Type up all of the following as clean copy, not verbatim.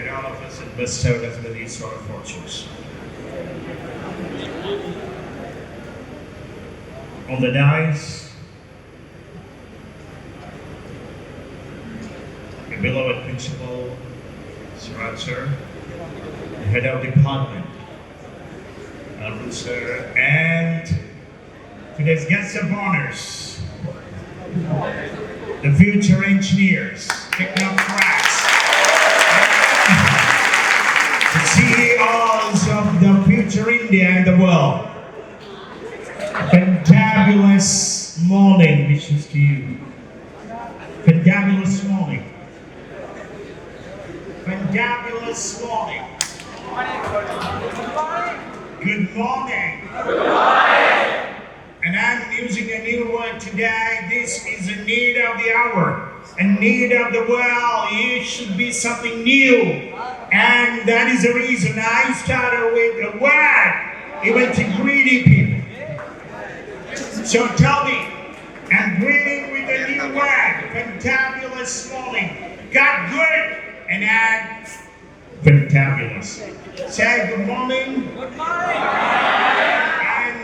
protected all of us and bestowed us with these sort of fortunes. On the dais, the beloved principal, Suraj sir, the head of department, Alfred sir, and today's guests of honors, the future engineers, technocrats, the CEOs of the future India and the world. Fantabulous morning wishes to you. Fantabulous morning. Fantabulous morning. Good morning. Good morning. And I'm using a new word today. This is a need of the hour, a need of the world. You should be something new. And that is the reason I started with a word, even to greedy people. So tell me, I'm greeting with a new word, fantabulous morning. Got good and add fantabulous. Say good morning. Good morning. And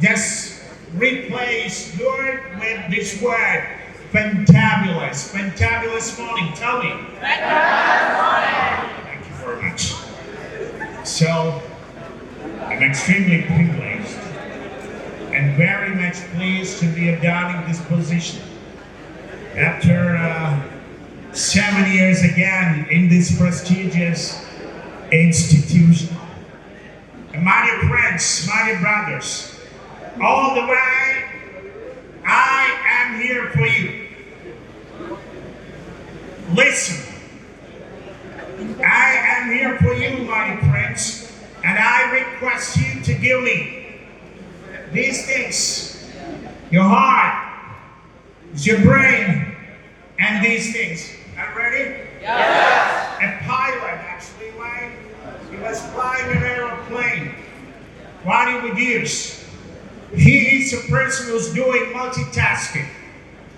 just replace good with this word, fantabulous. Fantabulous morning. Tell me. Fantabulous morning. Thank you very much. So, I'm extremely privileged and very much pleased to be adorning this position. After 7 years again in this prestigious institution. And my dear friends, my dear brothers, all the way, I am here for you. Listen, I am here for you, my dear friends, and I request you to give me these things, your heart, your brain, and these things. Are you ready? Yes. A pilot, actually, right? He was flying an aeroplane. What he would use? He is a person who's doing multitasking.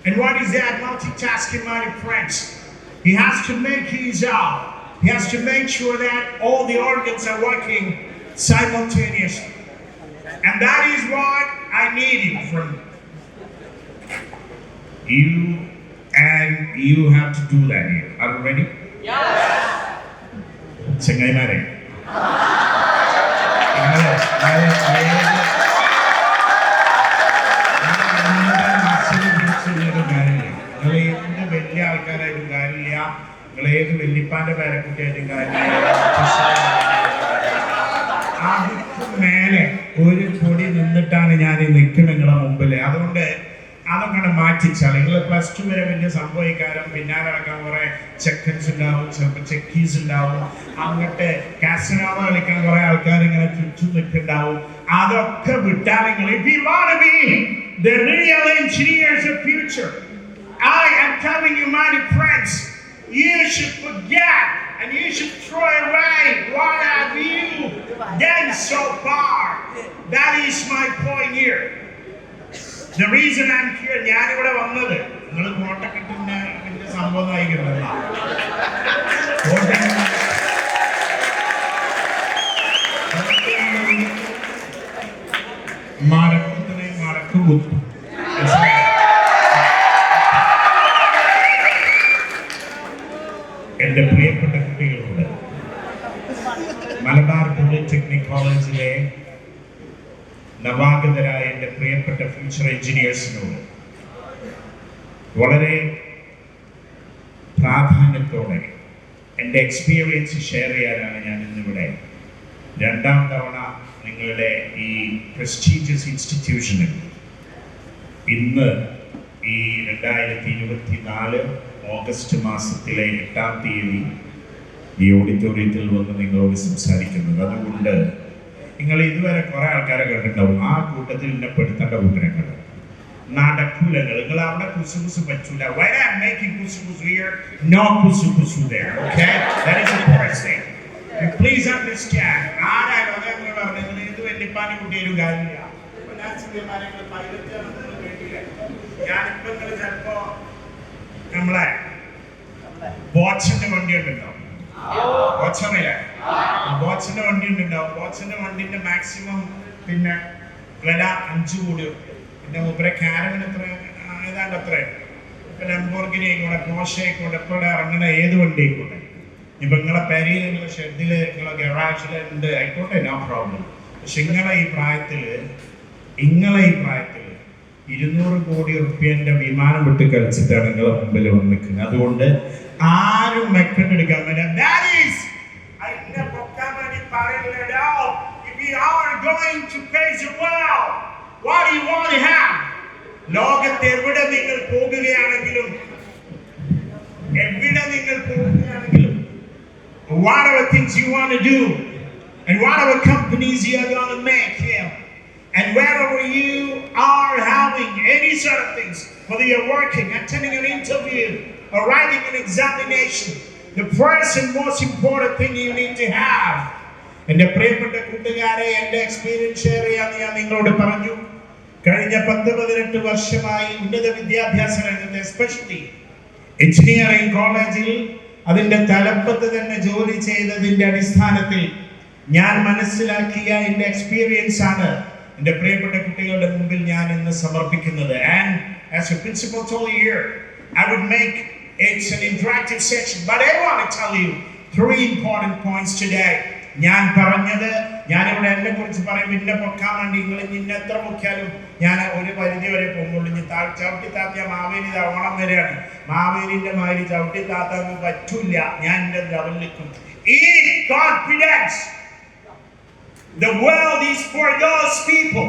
And what is that multitasking, my friends? He has to make his job. He has to make sure that all the organs are working simultaneously. And that is what I need from you, and you have to do that here. Are you ready? Yes. Chengaimaare. വലിയ ആൾക്കാരായിട്ടും കാര്യമില്ല, നിങ്ങൾ ഏത് വെല്ലിപ്പാന്റെ പേരക്കുട്ടിയായിട്ടും കാര്യമില്ല. അതിന് മേലെ ഒരു പൊടി നിന്നിട്ടാണ് ഞാൻ ഈ നിൽക്കുന്നത് നിങ്ങളുടെ മുമ്പിൽ. അതുകൊണ്ട് അതൊക്കെ മാറ്റിച്ചാൽ നിങ്ങൾ +2 വരെ വലിയ സംഭവിക്കാരും പിന്നാലെ നടക്കാൻ കുറെ ചെക്കൻസ് ഉണ്ടാവും, ചിലപ്പോൾ ചെക്കീസ് ഉണ്ടാവും, അങ്ങോട്ട് കാസിനോവ കളിക്കാൻ കുറെ ആൾക്കാർ ഇങ്ങനെ ചുറ്റും നിൽക്കുന്നുണ്ടാവും. അതൊക്കെ വിട്ടാൽ നിങ്ങൾ if you want to be the real engineers of future, I am telling you, my friends, you should forget and you should throw away what have you done so far. That is my point here. The reason I'm here, ഞാനിവിടെ വന്നത് നിങ്ങൾ കോട്ടൊക്കെ ഇട്ടുന്ന വലിയ സംഭവം ആയിരിക്കുന്നില്ല. മടക്കത്തിനെ മടക്ക് കുത്തും. എൻ്റെ പ്രിയപ്പെട്ട കുട്ടികളോട് മലബാർ പോളിടെക്നിക് കോളേജിലെ നവാഗതരായ എൻ്റെ പ്രിയപ്പെട്ട ഫ്യൂച്ചർ എഞ്ചിനീയേഴ്സിനോട് വളരെ പ്രാധാന്യത്തോടെ എൻ്റെ എക്സ്പീരിയൻസ് ഷെയർ ചെയ്യാനാണ് ഞാൻ ഇന്നിവിടെ. 2ാം തവണ നിങ്ങളുടെ ഈ പ്രസ്റ്റീജിയസ് ഇൻസ്റ്റിറ്റ്യൂഷനിൽ ഇന്ന് ഈ 2024 ഓഗസ്റ്റ് മാസത്തിലെ 8ാം തീയതി ഈ ഓഡിറ്റോറിയത്തിൽ വന്ന് നിങ്ങളോട് സംസാരിക്കുന്നത്. അതുകൊണ്ട് നിങ്ങൾ ഇതുവരെ കുറെ ആൾക്കാരെ കണ്ടിട്ടുണ്ടാവും. ആ കൂട്ടത്തിൽ എന്നെ പെടുത്തേണ്ട കൂട്ടരെ കണ്ടു. നടക്കൂല, നിങ്ങൾ അവിടെ കുസുകുസു പറ്റൂല. Why I'm making kusukusu here? No kusukusu there, okay? That is the first thing. You please understand. ആരായാലും അതെ നിങ്ങൾ പറഞ്ഞു, നിങ്ങൾ ഇത് വെല്ലിപ്പാൻ്റെ കുട്ടിയൊരു കാര്യമില്ല. ഞാനിപ്പോ നിങ്ങൾ ചിലപ്പോ നമ്മളെ ബോട്ട്സിന്റെ വണ്ടി ഉണ്ടല്ലോ, ബോച്ചറിയില്ലേ? ബോച്ചന്റെ വണ്ടി ഉണ്ടാവും. ബോച്ചന്റെ വണ്ടിന്റെ മാക്സിമം പിന്നെ വില 5 കോടി. പിന്നെ മൂപ്പരെ കാരവൻ എത്ര ഏതാണ്ട് അത്ര. ഇപ്പൊ ലംബോർഗിനി ആയിക്കോട്ടെ, പോർഷെ ആയിക്കോട്ടെ, എപ്പോഴും ഇറങ്ങുന്ന ഏത് വണ്ടി ആയിക്കോട്ടെ, ഇപ്പൊ നിങ്ങളെ പെരിയിൽ, നിങ്ങളെ ഷെഡില്, നിങ്ങളെ ഗറാജില് ഉണ്ട് ആയിക്കോട്ടെ, നോ പ്രോബ്ലം. പക്ഷെ നിങ്ങളെ ഈ പ്രായത്തില് 200 കോടി റുപ്യന്റെ വിമാനം വിട്ട് കളിച്ചിട്ടാണ് നിങ്ങളെ മുമ്പിൽ വന്ന് നിൽക്കുന്നത്. അതുകൊണ്ട് ആരും മെക്കെട്ടെടുക്കാൻ പറ്റില്ല. ലോകത്ത് എവിടെ നിങ്ങൾ പോകുകയാണെങ്കിലും whatever things you want to do and whatever companies you are going to make here, and wherever you are having any sort of things, whether you're working, attending an interview or writing an examination, the first and most important thing you need to have, എന്റെ പ്രിയപ്പെട്ട കൂട്ടുകാരെ, എന്റെ experience share ചെയ്യാന്ന് ഞാൻ നിങ്ങളോട് പറഞ്ഞു. കഴിഞ്ഞ 10-18 വർഷമായി ഉന്നത വിദ്യാഭ്യാസ രംഗത്ത്, എസ്പെഷ്യലി എഞ്ചിനീയറിംഗ് കോളേജിൽ അതിന്റെ തലപ്പത്ത് തന്നെ ജോലി ചെയ്തതിന്റെ അടിസ്ഥാനത്തിൽ ഞാൻ മനസ്സിലാക്കിയ എന്റെ എക്സ്പീരിയൻസ് ആണ് എന്റെ പ്രിയപ്പെട്ട കുട്ടികളുടെ മുമ്പിൽ ഞാൻ ഇന്ന് സമർപ്പിക്കുന്നത്. And as a principal told you here, I would make it an interactive session, but I want to tell you 3 important points today. ഞാൻ പറഞ്ഞത്, ഞാനിവിടെ എന്നെ കുറിച്ച് പറയുമ്പോൾ ഇന്നെ പൊക്കാൻ വേണ്ടി നിങ്ങൾ ഇന്നെ എത്ര പൊക്കിയാലും ഞാൻ ഒരു പരിധി വരെ പോകുള്ളൂ. ചവിട്ടി താത്തിയ മാവേലി ഓണം വരെയാണ്. മാവേലിന്റെ മാതിരി ചവിട്ടി താത്താൻ പറ്റൂല. ഞാൻ എന്റെ ലെവലിൽ നിൽക്കും. ഈ confidence, the world is for those people.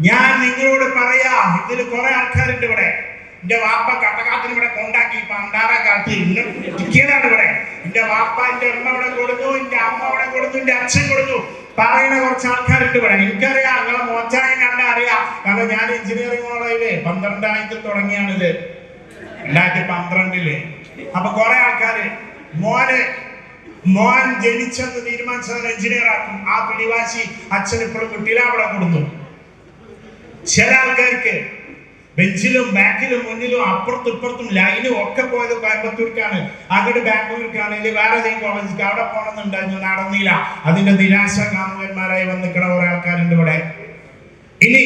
ഞാൻ നിങ്ങളോട് പറയാ, ഇതിൽ കുറെ ആൾക്കാരുണ്ട് ഇവിടെ. എന്റെ വാപ്പ കട്ടക്കാത്തിന് ഇവിടെ കൊണ്ടാക്കി പണ്ടാറ കാട്ടി ഇരിക്കുന്നതാണ് ഇവിടെ. എന്റെ വാപ്പ, എന്റെ അമ്മ ഇവിടെ കൊടുത്തു, എന്റെ അമ്മ ഇവിടെ കൊടുത്തു, എന്റെ അച്ഛൻ കൊടുത്തു പറയുന്ന കുറച്ച് ആൾക്കാരുണ്ട് ഇവിടെ. എനിക്കറിയാം, നിങ്ങളെ മോച്ചായം കണ്ടാ അറിയാം. കാരണം ഞാൻ എഞ്ചിനീയറിംഗ് കോളേജില് 12 തുടങ്ങിയാണിത്, 2012. അപ്പൊ കുറെ ആൾക്കാര് മോൻ ജനിച്ചെന്ന് തീരുമാനിച്ചത് എഞ്ചിനീയർ ആക്കും. ആ പിടിവാശി അച്ഛൻ ഇപ്പോഴും കുട്ടിയില അവിടെ കൊടുത്തു. ചില ആൾക്കാർക്ക് ബെഞ്ചിലും ബാക്കിലും മുന്നിലും അപ്പുറത്തും ഇപ്പുറത്തും ലൈനും ഒക്കെ പോയത് കോയമ്പത്തൂർക്കാണ്, അങ്ങോട്ട് ബാംഗ്ലൂർക്കാണ്, അല്ലെങ്കിൽ വേറെ ഏതെങ്കിലും കോളേജിലേക്ക് അവിടെ പോകണമെന്നുണ്ടായിരുന്നു, നടന്നില്ല. അതിന്റെ നിരാശ കാമുകന്മാരായി വന്ന് നിൽക്കുന്ന കുറെ ആൾക്കാരുണ്ട് ഇവിടെ. ഇനി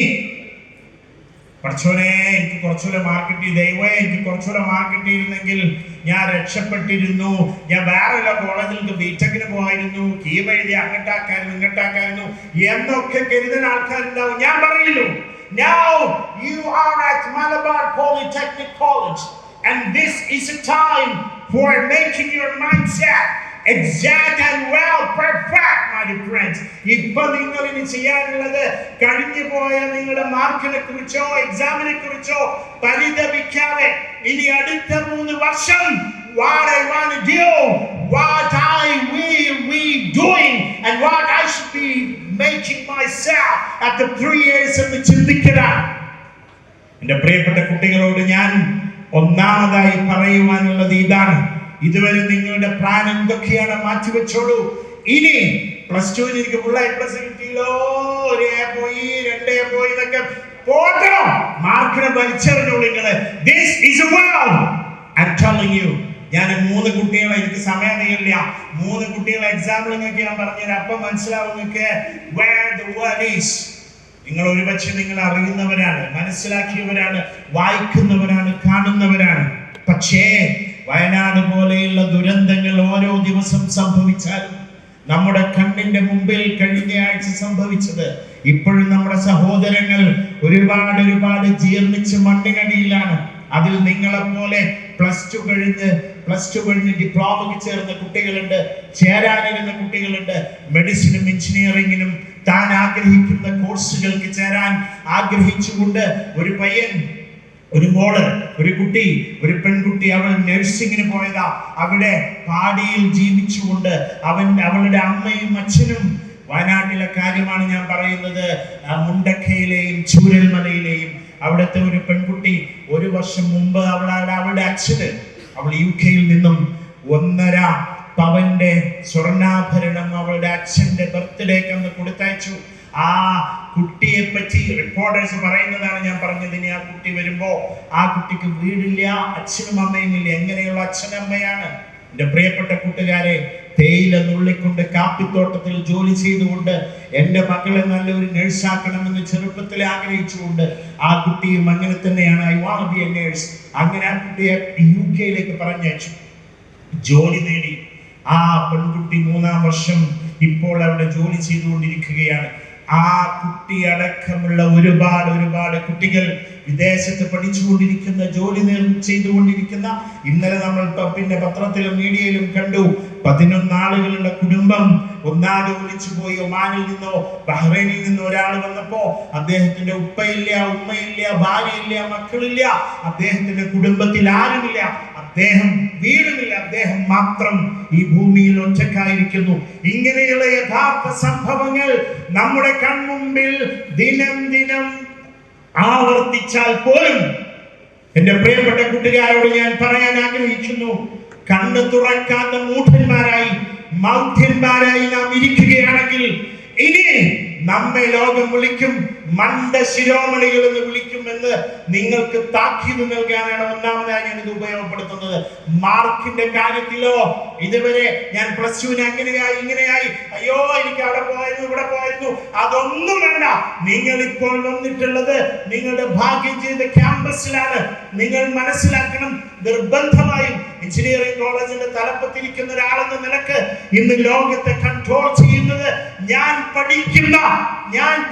പഠിച്ചോനെ, എനിക്ക് കുറച്ചുകൂടെ മാർക്കറ്റ് ദൈവമേ, എനിക്ക് കുറച്ചുകൂടെ മാർക്കറ്റ് ചെയ്യുന്നെങ്കിൽ ഞാൻ രക്ഷപ്പെട്ടിരുന്നു, ഞാൻ വേറെ കോളേജിലേക്ക് ബിടെക്കിന് പോയിരുന്നു, കീം എഴുതി അങ്ങോട്ടാക്കായിരുന്നു ഇങ്ങോട്ടാക്കായിരുന്നു എന്നൊക്കെ കരുതുന്ന ആൾക്കാരുണ്ടാവും. ഞാൻ പറയുന്നു, now you are at Malabar Polytechnic College, and this is a time for making your mindset exact and well perfect, my dear friends. ഇപ്പൊ നിങ്ങൾ ഇനി ചെയ്യാനുള്ളത്, കഴിഞ്ഞു പോയ നിങ്ങളുടെ മാർക്കിനെ കുറിച്ചോ എക്സാമിനെ കുറിച്ചോ പരിതപിക്കാതെ ഇനി അടുത്ത 3 വർഷം what I want to do, what I will be doing, and what I should be making myself after 3 years എന്ന് ചിന്തിക്കണം. എന്റെ പ്രിയപ്പെട്ട കുട്ടികളോട് ഞാൻ ഒന്നാമതായി പറയുവാനുള്ളത് ഇതാണ്. ഇതുവരെ നിങ്ങളുടെ പ്ലാൻ എന്തൊക്കെയാണ് മാറ്റിവെച്ചോളൂ. ഇനി +2 എനിക്ക് ഫുൾ A+ കിട്ടിയല്ലോ, 1 A പോയി 2 A പോയി എന്നൊക്കെ പോട്ടോ, മാർക്കിനെ വലിച്ചെറിഞ്ഞോളൂ നിങ്ങള്. This is a world, I'm telling you. ഞാൻ 3 കുട്ടികളെ, എനിക്ക് സമയം നീങ്ങില്ല, 3 കുട്ടികളെ എക്സാമ്പിൾ നിങ്ങൾക്ക് ഞാൻ പറഞ്ഞുതരാം. അപ്പം മനസ്സിലാവും നിങ്ങൾക്ക് where the world is. നിങ്ങൾ ഒരുപക്ഷെ നിങ്ങൾ അറിയുന്നവരാണ്, മനസ്സിലാക്കിയവരാണ്, വായിക്കുന്നവരാണ്, കാണുന്നവരാണ്. പക്ഷേ വയനാട് പോലെയുള്ള ദുരന്തങ്ങൾ ഓരോ ദിവസം സംഭവിച്ചാലും, നമ്മുടെ കണ്ണിന്റെ മുമ്പിൽ കഴിഞ്ഞ ആഴ്ച സംഭവിച്ചത്, ഇപ്പോഴും നമ്മുടെ സഹോദരങ്ങൾ ഒരുപാട് ജീർണിച്ച് മണ്ണിനടിയിലാണ്. അതിൽ നിങ്ങളെപ്പോലെ +2 കഴിഞ്ഞ് ഡിപ്ലോമയ്ക്ക് ചേർന്ന കുട്ടികളുണ്ട്, ചേരാനിരുന്ന കുട്ടികളുണ്ട്. മെഡിസിനും എഞ്ചിനീയറിംഗിനും താൻ ആഗ്രഹിക്കുന്ന കോഴ്സുകൾക്ക് ചേരാൻ ആഗ്രഹിച്ചുകൊണ്ട് ഒരു പയ്യൻ, ഒരു മോള്, ഒരു കുട്ടി, ഒരു പെൺകുട്ടി, അവൾ നഴ്സിംഗിന് പോയതാ. അവിടെ പാടിയിൽ ജീവിച്ചുകൊണ്ട് അവളുടെ അമ്മയും അച്ഛനും, വയനാട്ടിലെ കാര്യമാണ് ഞാൻ പറയുന്നത്, മുണ്ടക്കയിലെയും ചൂരൽമലയിലെയും അവിടുത്തെ ഒരു പെൺകുട്ടി 1 വർഷം മുമ്പ് അവളുടെ അച്ഛന്, അവൾ UK-യിൽ നിന്നും 1.5 പവന്റെ സ്വർണ്ണാഭരണം അവളുടെ അച്ഛന്റെ ബർത്ത്ഡേക്ക് അന്ന് കൊടുത്തയച്ചു. ആ കുട്ടിയെ പറ്റി റിപ്പോർട്ടേഴ്സ് പറയുന്നതാണ് ഞാൻ പറഞ്ഞത്. ഇനി ആ കുട്ടി വരുമ്പോ ആ കുട്ടിക്ക് വീടില്ല, അച്ഛനും അമ്മയും ഇല്ല. എങ്ങനെയുള്ള അച്ഛനമ്മയാണ്? എന്റെ പ്രിയപ്പെട്ട കൂട്ടുകാരെ, തേയില നുള്ളിക്കൊണ്ട് കാപ്പിത്തോട്ടത്തിൽ ജോലി ചെയ്തുകൊണ്ട് എന്റെ മകളെ നല്ലൊരു നഴ്സാക്കണമെന്ന് ചെറുപ്പത്തിൽ ആഗ്രഹിച്ചുകൊണ്ട് ആ കുട്ടിയും അങ്ങനെ തന്നെയാണ്, I want to be a nurse. അങ്ങനെ ആ കുട്ടിയെ UK പറഞ്ഞയച്ചു, ജോലി നേടി. ആ പെൺകുട്ടി 3-ാം വർഷം ഇപ്പോൾ അവിടെ ജോലി ചെയ്തുകൊണ്ടിരിക്കുകയാണ്. ആ കുട്ടി അടക്കമുള്ള ഒരുപാട് കുട്ടികൾ വിദേശത്ത് പഠിച്ചുകൊണ്ടിരിക്കുന്ന, ജോലി ചെയ്തുകൊണ്ടിരിക്കുന്ന, ഇന്നലെ നമ്മൾ പിന്നെ പത്രത്തിലും മീഡിയയിലും കണ്ടു, 11 ആളുകളുടെ കുടുംബം ഒന്നാകെ ഒലിച്ചു പോയി. ഒമാനിൽ നിന്നോ ബഹ്റൈനിൽ നിന്നോ ഒരാൾ വന്നപ്പോ അദ്ദേഹത്തിന്റെ ഉപ്പയില്ല, ഉമ്മയില്ല, ഭാര്യയില്ല, മക്കളില്ല, അദ്ദേഹത്തിന്റെ കുടുംബത്തിൽ ആരുമില്ല, അദ്ദേഹം വീടുമില്ല, അദ്ദേഹം മാത്രം ഈ ഭൂമിയിൽ ഒറ്റക്കായിരിക്കുന്നു. ഇങ്ങനെയുള്ള യഥാർത്ഥ സംഭവങ്ങൾ നമ്മുടെ കൺമുമ്പിൽ ദിനം ആവർത്തിച്ചാൽ പോലും എന്റെ പ്രിയപ്പെട്ട കൂട്ടുകാരോട് ഞാൻ പറയാൻ ആഗ്രഹിക്കുന്നു, കണ്ണ് തുറക്കാത്ത മൂഢന്മാരായി, മൗഢ്യന്മാരായി നാം ഇരിക്കുകയാണെങ്കിൽ ഇനി നമ്മെ ലോകം വിളിക്കും, മണ്ട ശിരോമണികൾ എന്ന് വിളിക്കുമെന്ന് നിങ്ങൾക്ക് താക്കീത് നൽകാനാണ് ഒന്നാമതായി ഞാൻ ഇത് ഉപയോഗപ്പെടുത്തുന്നത്. മാർക്കിന്റെ കാര്യത്തിലോ ഇതുവരെ ഞാൻ +2 അങ്ങനെയായി അയ്യോ എനിക്ക് അവിടെ പോയിരുന്നു ഇവിടെ പോയിരുന്നു, അതൊന്നും വേണ്ട. നിങ്ങൾ ഇപ്പോൾ വന്നിട്ടുള്ളത് നിങ്ങളുടെ ഭാഗ്യം ചെയ്ത ക്യാമ്പസിലാണ്. നിങ്ങൾ മനസ്സിലാക്കണം, നിർബന്ധമായും എഞ്ചിനീയറിംഗ് കോളേജിന്റെ തലപ്പത്തിരിക്കുന്ന ഒരാളെന്ന നിലക്ക് ഇന്ന് ലോകത്തെ കൺട്രോൾ ചെയ്യുന്നത് ഞാൻ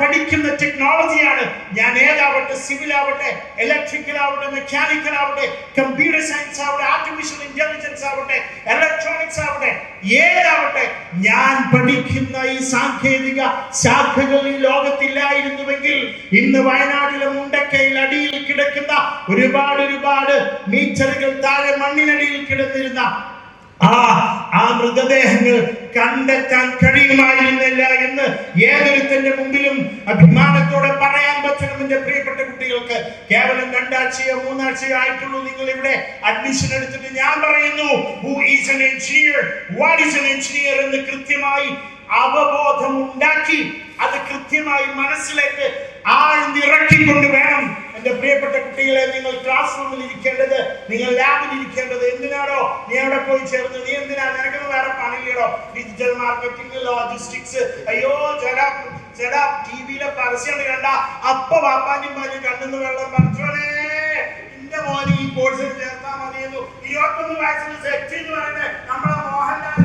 പഠിക്കുന്ന ടെക്നോളജിയാണ്. ഞാൻ ഏതാവട്ടെ, സിവിൽ ആവട്ടെ, ഇലക്ട്രിക്കൽ ആവട്ടെ, മെക്കാനിക്കൽ ആവട്ടെ, കമ്പ്യൂട്ടർ സയൻസ് ആവട്ടെ, ആർട്ടിഫിഷ്യൽ ഇന്റലിജൻസ് ആവട്ടെ, ഇലക്ട്രോണിക്സ് ആവട്ടെ, ഏതാവട്ടെ, ഞാൻ പഠിക്കുന്ന ഈ സാങ്കേതിക ശാഖകൾ ഈ ലോകത്തില്ലായിരുന്നുവെങ്കിൽ ഇന്ന് വയനാട്ടിലെ മുണ്ടക്കയിൽ അടിയിൽ കിടക്കുന്ന ഒരുപാട് മീറ്ററുകൾ താഴെ മണ്ണിനടിയിൽ കിടന്നിരുന്ന ആ മൃതദേഹങ്ങൾ കണ്ടെത്താൻ കഴിയുമായിരുന്നില്ല എന്ന് ഏതൊരുത്തന്റെ മുമ്പിലും അഭിമാനത്തോടെ പറയാൻ പറ്റണം. എന്റെ പ്രിയപ്പെട്ട കുട്ടികൾക്ക് കേവലം 2 ആഴ്ചയോ 3 ആഴ്ചയോ ആയിട്ടുള്ളൂ നിങ്ങൾ ഇവിടെ അഡ്മിഷൻ എടുത്തിട്ട് ഞാൻ പറയുന്നു, who is an engineer, what is an engineer എന്ന് കൃത്യമായി അവബോധം ഉണ്ടാക്കി അത് കൃത്യമായി മനസ്സിലേക്ക് ആഴ്ന്നിറക്കിക്കൊണ്ട് വേണം എന്റെ പ്രിയപ്പെട്ട കുട്ടികളെ നിങ്ങൾ ക്ലാസ് റൂമിൽ ഇരിക്കേണ്ടത്, നിങ്ങൾ ലാബിൽ ഇരിക്കേണ്ടത്. എന്തിനാണോ നീ അവിടെ പോയി ചേർന്ന്? നീ എന്തിനാ? നിനക്കൊന്നും വേറെ പണിയില്ലടോ? Digital marketing, logistics. അയ്യോ ചില ടിവിയിലെ പരസ്യം കണ്ട അപ്പ വാപ്പാനും പാലും കണ്ണെന്ന് വെള്ളം പഠിച്ചോളേ, എന്റെ മോനെ ഈ കോഴ്സിൽ ചേർത്താൽ മതിയെന്നു. 21 വയസ്സിന് സെറ്റ് എന്ന് പറയുന്നത് നമ്മളെ മോഹൻലാൽ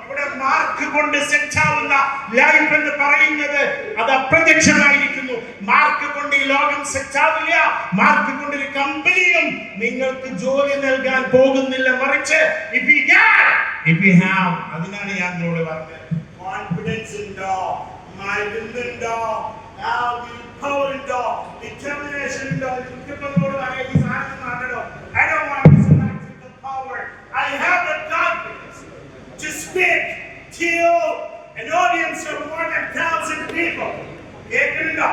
ഇവിടെ മാർക്ക് കൊണ്ട് സെറ്റ് ആവുന്ന ലൈഫ് എന്ന് പറയുന്നത് അത് അപ്രത്യക്ഷമായിരിക്കുന്നു. മാർക്ക് കൊണ്ട് ഈ ലോകം സെറ്റ് ആവില്ല. മാർക്ക് കൊണ്ട് ഒരു കമ്പനിയും നിങ്ങൾക്ക് ജോലി നൽകാൻ പോകുന്നില്ല. മറിച്ച് അതിനാണ് ഞാൻ നിങ്ങളോട് പറഞ്ഞത്, കോൺഫിഡൻസ് ഉണ്ടോ, മരുന്നുണ്ടോ, പവർ ഉണ്ടോ, ഡിറ്റർമിനേഷൻ ഉണ്ടോ, നിങ്ങളോട് പറയാം ഈ സാധനം നാടോ. I don't want to select the power. I have the confidence to speak to an audience of more than 1,000 people. കേൾക്കുന്നുണ്ടോ?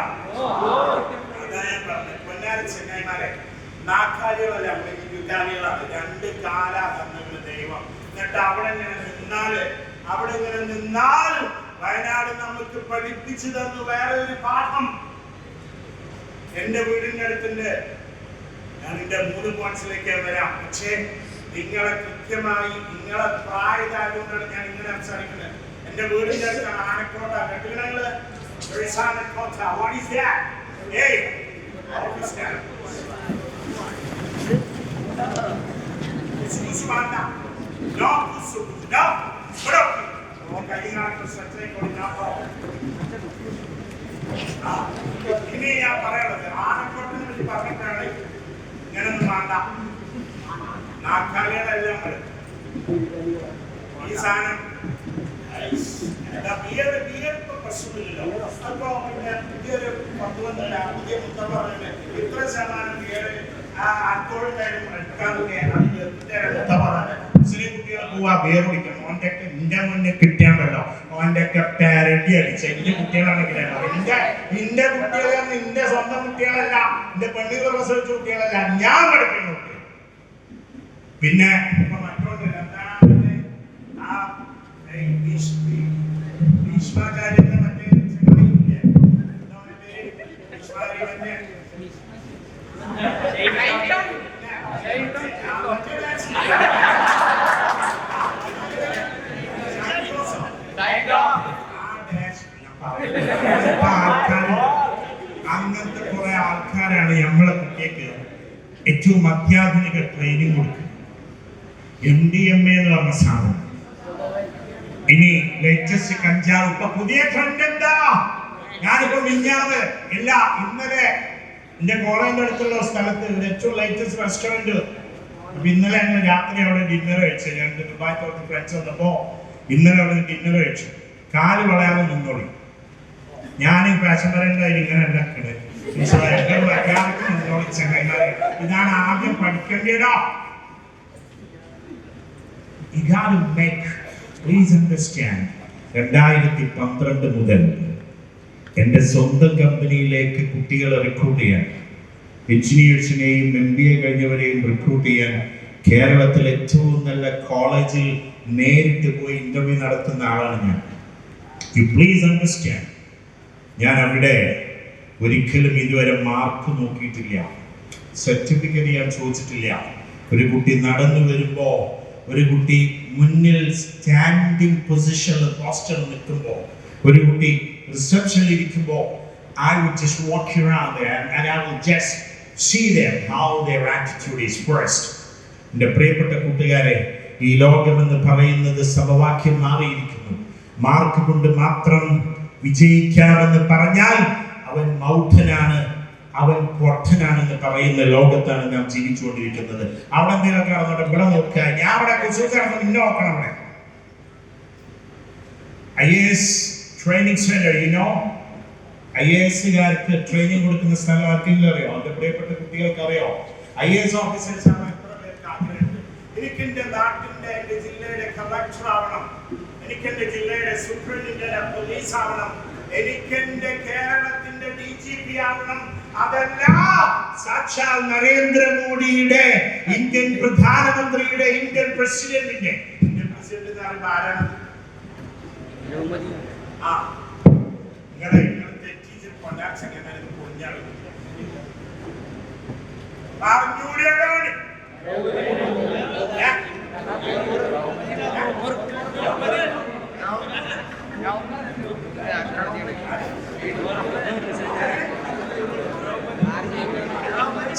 പൊന്നാരി ചെങ്ങായിമാരെ, നാക്കാലികളല്ല, യുദ്ധാനികളാണ്. 2 കാല തന്ന ദൈവം. എന്നിട്ട് അവിടെ ഇങ്ങനെ നിന്നാൽ വയനാട് നമുക്ക് പഠിപ്പിച്ചു തന്നു വേറെ ഒരു പാഠം. എന്റെ വീടിന്റെ അടുത്തുണ്ട്. ഞാൻ എന്റെ 3 പോയിന്റ്സിലേക്ക് വരാം. പക്ഷേ നിങ്ങളെ കൃത്യമായി നിങ്ങളെ പ്രായതായതുകൊണ്ടാണ് ഞാൻ ഇങ്ങനെ സംസാരിക്കുന്നത്. എന്റെ വീടിന്റെ അടുത്താണ് Anakkotta. കെട്ടുകള് Anakkotta. What is that? Hey, what is that? Usmana. No, no. Bro. Okay, you have to say what now. ഇനി ഞാൻ പറയുന്നത് ആനക്കോട്ടിനെ പറ്റി പറഞ്ഞിട്ടാണ് ഞാനൊന്നും വേണ്ട. നാക്കാലികളെല്ലാം ഈ സാധനം ബിയർ ഇപ്പൊ പ്രശ്നമില്ലല്ലോ. അപ്പൊ പിന്നെ പുതിയൊരു 10 പുതിയ മുത്തം പറയുന്നത് ഇത്ര ശതമാനം ബിയർ അക്കോളിട്ടായാലും എടുക്കാനൊക്കെ മുത്ത പറയുന്നത് മുസ്ലിം കുട്ടികൾ പോവാ ബിയർ കുടിക്കണം. ഓൻ്റെ ഒക്കെ നിന്റെ മുന്നേ കിട്ടിയാണ്ടല്ലോ, ഓൻ്റെ ഒക്കെ പാരഡി അടിച്ച എന്റെ കുട്ടികളാണെങ്കിലല്ലോ. നിന്റെ കുട്ടികളെ നിന്റെ സ്വന്തം കുട്ടികളല്ല, നിന്റെ പെണ്ണുകൾ പ്രസവിച്ച കുട്ടികളല്ല, ഞാൻ പഠിക്കുന്ന കുട്ടികൾ. പിന്നെ മറ്റോണ്ട് ഭീഷ്മാചാര്യന്റെ മറ്റേ അങ്ങനത്തെ കുറെ ആൾക്കാരാണ് നമ്മളെ കുട്ടിക്ക് ഏറ്റവും അത്യാധുനിക ട്രെയിനിങ് കൊടുക്കുന്നത്. MDMA എന്ന് പറഞ്ഞ സാധനം. ഇനി ലേറ്റസ്റ്റ് കഞ്ചാവ്. ഇപ്പൊ പുതിയ ട്രെൻഡ് എന്താ? ഞാനിപ്പോ മിഞ്ഞാന്ന് ഇന്നലെ എന്റെ കോളേജിന്റെ അടുത്തുള്ള സ്ഥലത്ത് ഏറ്റവും ലേറ്റസ്റ്റ് റെസ്റ്റോറന്റ്. ഇന്നലെ ഞങ്ങൾ രാത്രി അവിടെ ഡിന്നർ കഴിച്ചു. ഞാൻ ദുബായ് കുറച്ച് ഫ്രണ്ട്സ് വന്നപ്പോ ഇന്നലെ അവിടെ ഡിന്നർ കഴിച്ചു. കാല് വളയാതെ നിന്നോളി. ഞാൻ ഫാഷൻ പറയേണ്ടതായി ഇങ്ങനെ ഉണ്ടാക്കണേ. ഇതാണ് ആദ്യം പഠിക്കേണ്ടതോ. Please understand, 2012 മുതൽ എൻ്റെ സ്വന്തം കമ്പനിയിലേക്ക് കുട്ടികളെ റിക്രൂട്ട് ചെയ്യാൻ, എഞ്ചിനീയേഴ്സിനെയും MBA കഴിഞ്ഞവരെയും റിക്രൂട്ട് ചെയ്യാൻ കേരളത്തിലെ ഏറ്റവും നല്ല കോളേജിൽ നേരിട്ട് പോയി ഇന്റർവ്യൂ നടത്തുന്ന ആളാണ് ഞാൻ. യു പ്ലീസ് അണ്ടർസ്റ്റാൻഡ്, ഞാൻ അവിടെ ഒരിക്കലും ഇതുവരെ മാർക്ക് നോക്കിയിട്ടില്ല, സർട്ടിഫിക്കറ്റ് ഞാൻ ചോദിച്ചിട്ടില്ല. ഒരു കുട്ടി നടന്നു വരുമ്പോ, ഒരു കുട്ടി മുന്നിൽ സ്റ്റാൻഡിംഗ് പൊസിഷനിൽ ഹോസ്റ്റലിൽ നിൽക്കുമ്പോൾ, ഒരു കുട്ടി റിസപ്ഷനിൽ ഇരിക്കുമ്പോൾ, I would just walk around there and I will just see them how their attitude is first. എൻ്റെ പ്രിയപ്പെട്ട കൂട്ടുകാരെ, ഈ ലോകമെന്ന് പറയുന്നത് സമവാക്യം മാറിയിരിക്കുന്നു. മാർക്ക് കൊണ്ട് മാത്രം വിജയിക്കാമെന്ന് പറഞ്ഞാൽ അവൻ മൗഢനാണ്, അവൻ പൊട്ടനാണെന്ന് പറയുന്ന ലോകത്താണ് നാം ജീവിച്ചുകൊണ്ടിരിക്കുന്നത്. അവിടെ എന്തെങ്കിലും കാണുന്നുണ്ട്, ഇവിടെ നോക്കുക. ഞാൻ അവിടെ ഇന്നെ നോക്കണം. അവിടെ IAS ട്രെയിനിങ് സെന്റർ, IAS-കാർക്ക് ട്രെയിനിങ് കൊടുക്കുന്ന സ്ഥലം ആർക്കെങ്കിലും അറിയോ? എന്റെ പ്രിയപ്പെട്ട കുട്ടികൾക്ക് അറിയോ? IAS ഓഫീസേഴ്സ് ആണ്. എനിക്ക് എന്റെ നാട്ടിന്റെ, എന്റെ ജില്ലയുടെ കളക്ടർ ആവണം, എനിക്ക് എന്റെ ജില്ലയുടെ സൂപ്രണ്ടിന്റെ പോലീസ് ആവണം, എനിക്ക് എന്റെ കേരളത്തിന്റെ DGP ആവണം. അതെല്ലാം സാക്ഷാൽ നരേന്ദ്രമോദിയുടെ, ഇന്ത്യൻ പ്രധാനമന്ത്രിയുടെ, ഇന്ത്യൻ പ്രസിഡന്റിന്റെ. ഇന്ത്യൻ പ്രസിഡന്റ് ആരാണ്?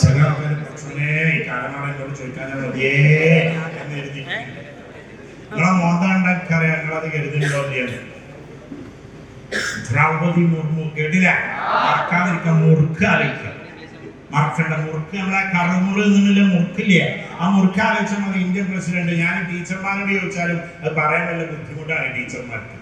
ചില ആൾക്കാർ ഈ കാലമാണെന്നോട് ചോദിക്കാൻ മതിയേ എന്ന് എഴുതി. നിങ്ങളെ മോന്താണ്ടറിയാം, നിങ്ങളത് കരുതുന്നുണ്ടോ? ദ്രൗപദി മുർമു കേട്ടില്ല, മറക്കാതിരിക്കാൻ മുറുക്ക് ആലോചിക്കുക. മറക്കണ്ട മുറുക്ക്, നമ്മളെ കറുമുറ് എന്നുള്ള മുറുക്കില്ലേ, ആ മുറുക്ക് ആലോചിച്ചാൽ മതി. Indian president. ഞാൻ ടീച്ചർമാരോട് ചോദിച്ചാലും അത് പറയാൻ വല്ല ബുദ്ധിമുട്ടാണ് ടീച്ചർമാർക്ക്.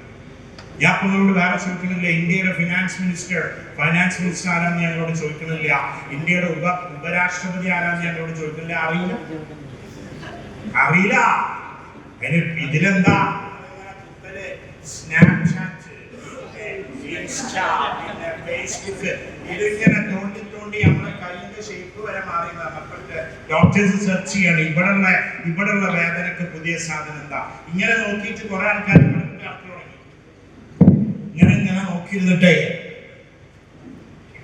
ഞാൻ നിങ്ങളോട് വേറെ ചോദിക്കുന്നില്ല. ഇന്ത്യയുടെ ഫൈനാൻസ് മിനിസ്റ്റർ ആരാന്ന് ഞങ്ങളോട് ചോദിക്കുന്നില്ല. ഇന്ത്യയുടെ ഉപരാഷ്ട്രപതി ആരാന്ന് ഞങ്ങളോട് ചോദിക്കുന്നില്ല. അറിയില്ല. ഇതിലെന്താ? സ്നാപ്ചാറ്റ്, ഇൻസ്റ്റാ, ഫേസ്ബുക്ക്, ഇതിങ്ങനെ തോണ്ടി നമ്മുടെ കയ്യിന്റെ ഷേപ്പ് വരെ മാറി. നമുക്ക് ഡോക്ടേഴ്സ് സെർച്ച് ചെയ്യാണ് ഇവിടെയുള്ള വേദനക്ക് പുതിയ സാധനം എന്താ. ഇങ്ങനെ നോക്കിയിട്ട് കുറെ ആൾക്കാർ ഇങ്ങനെ നോക്കിയിരുന്നിട്ടേ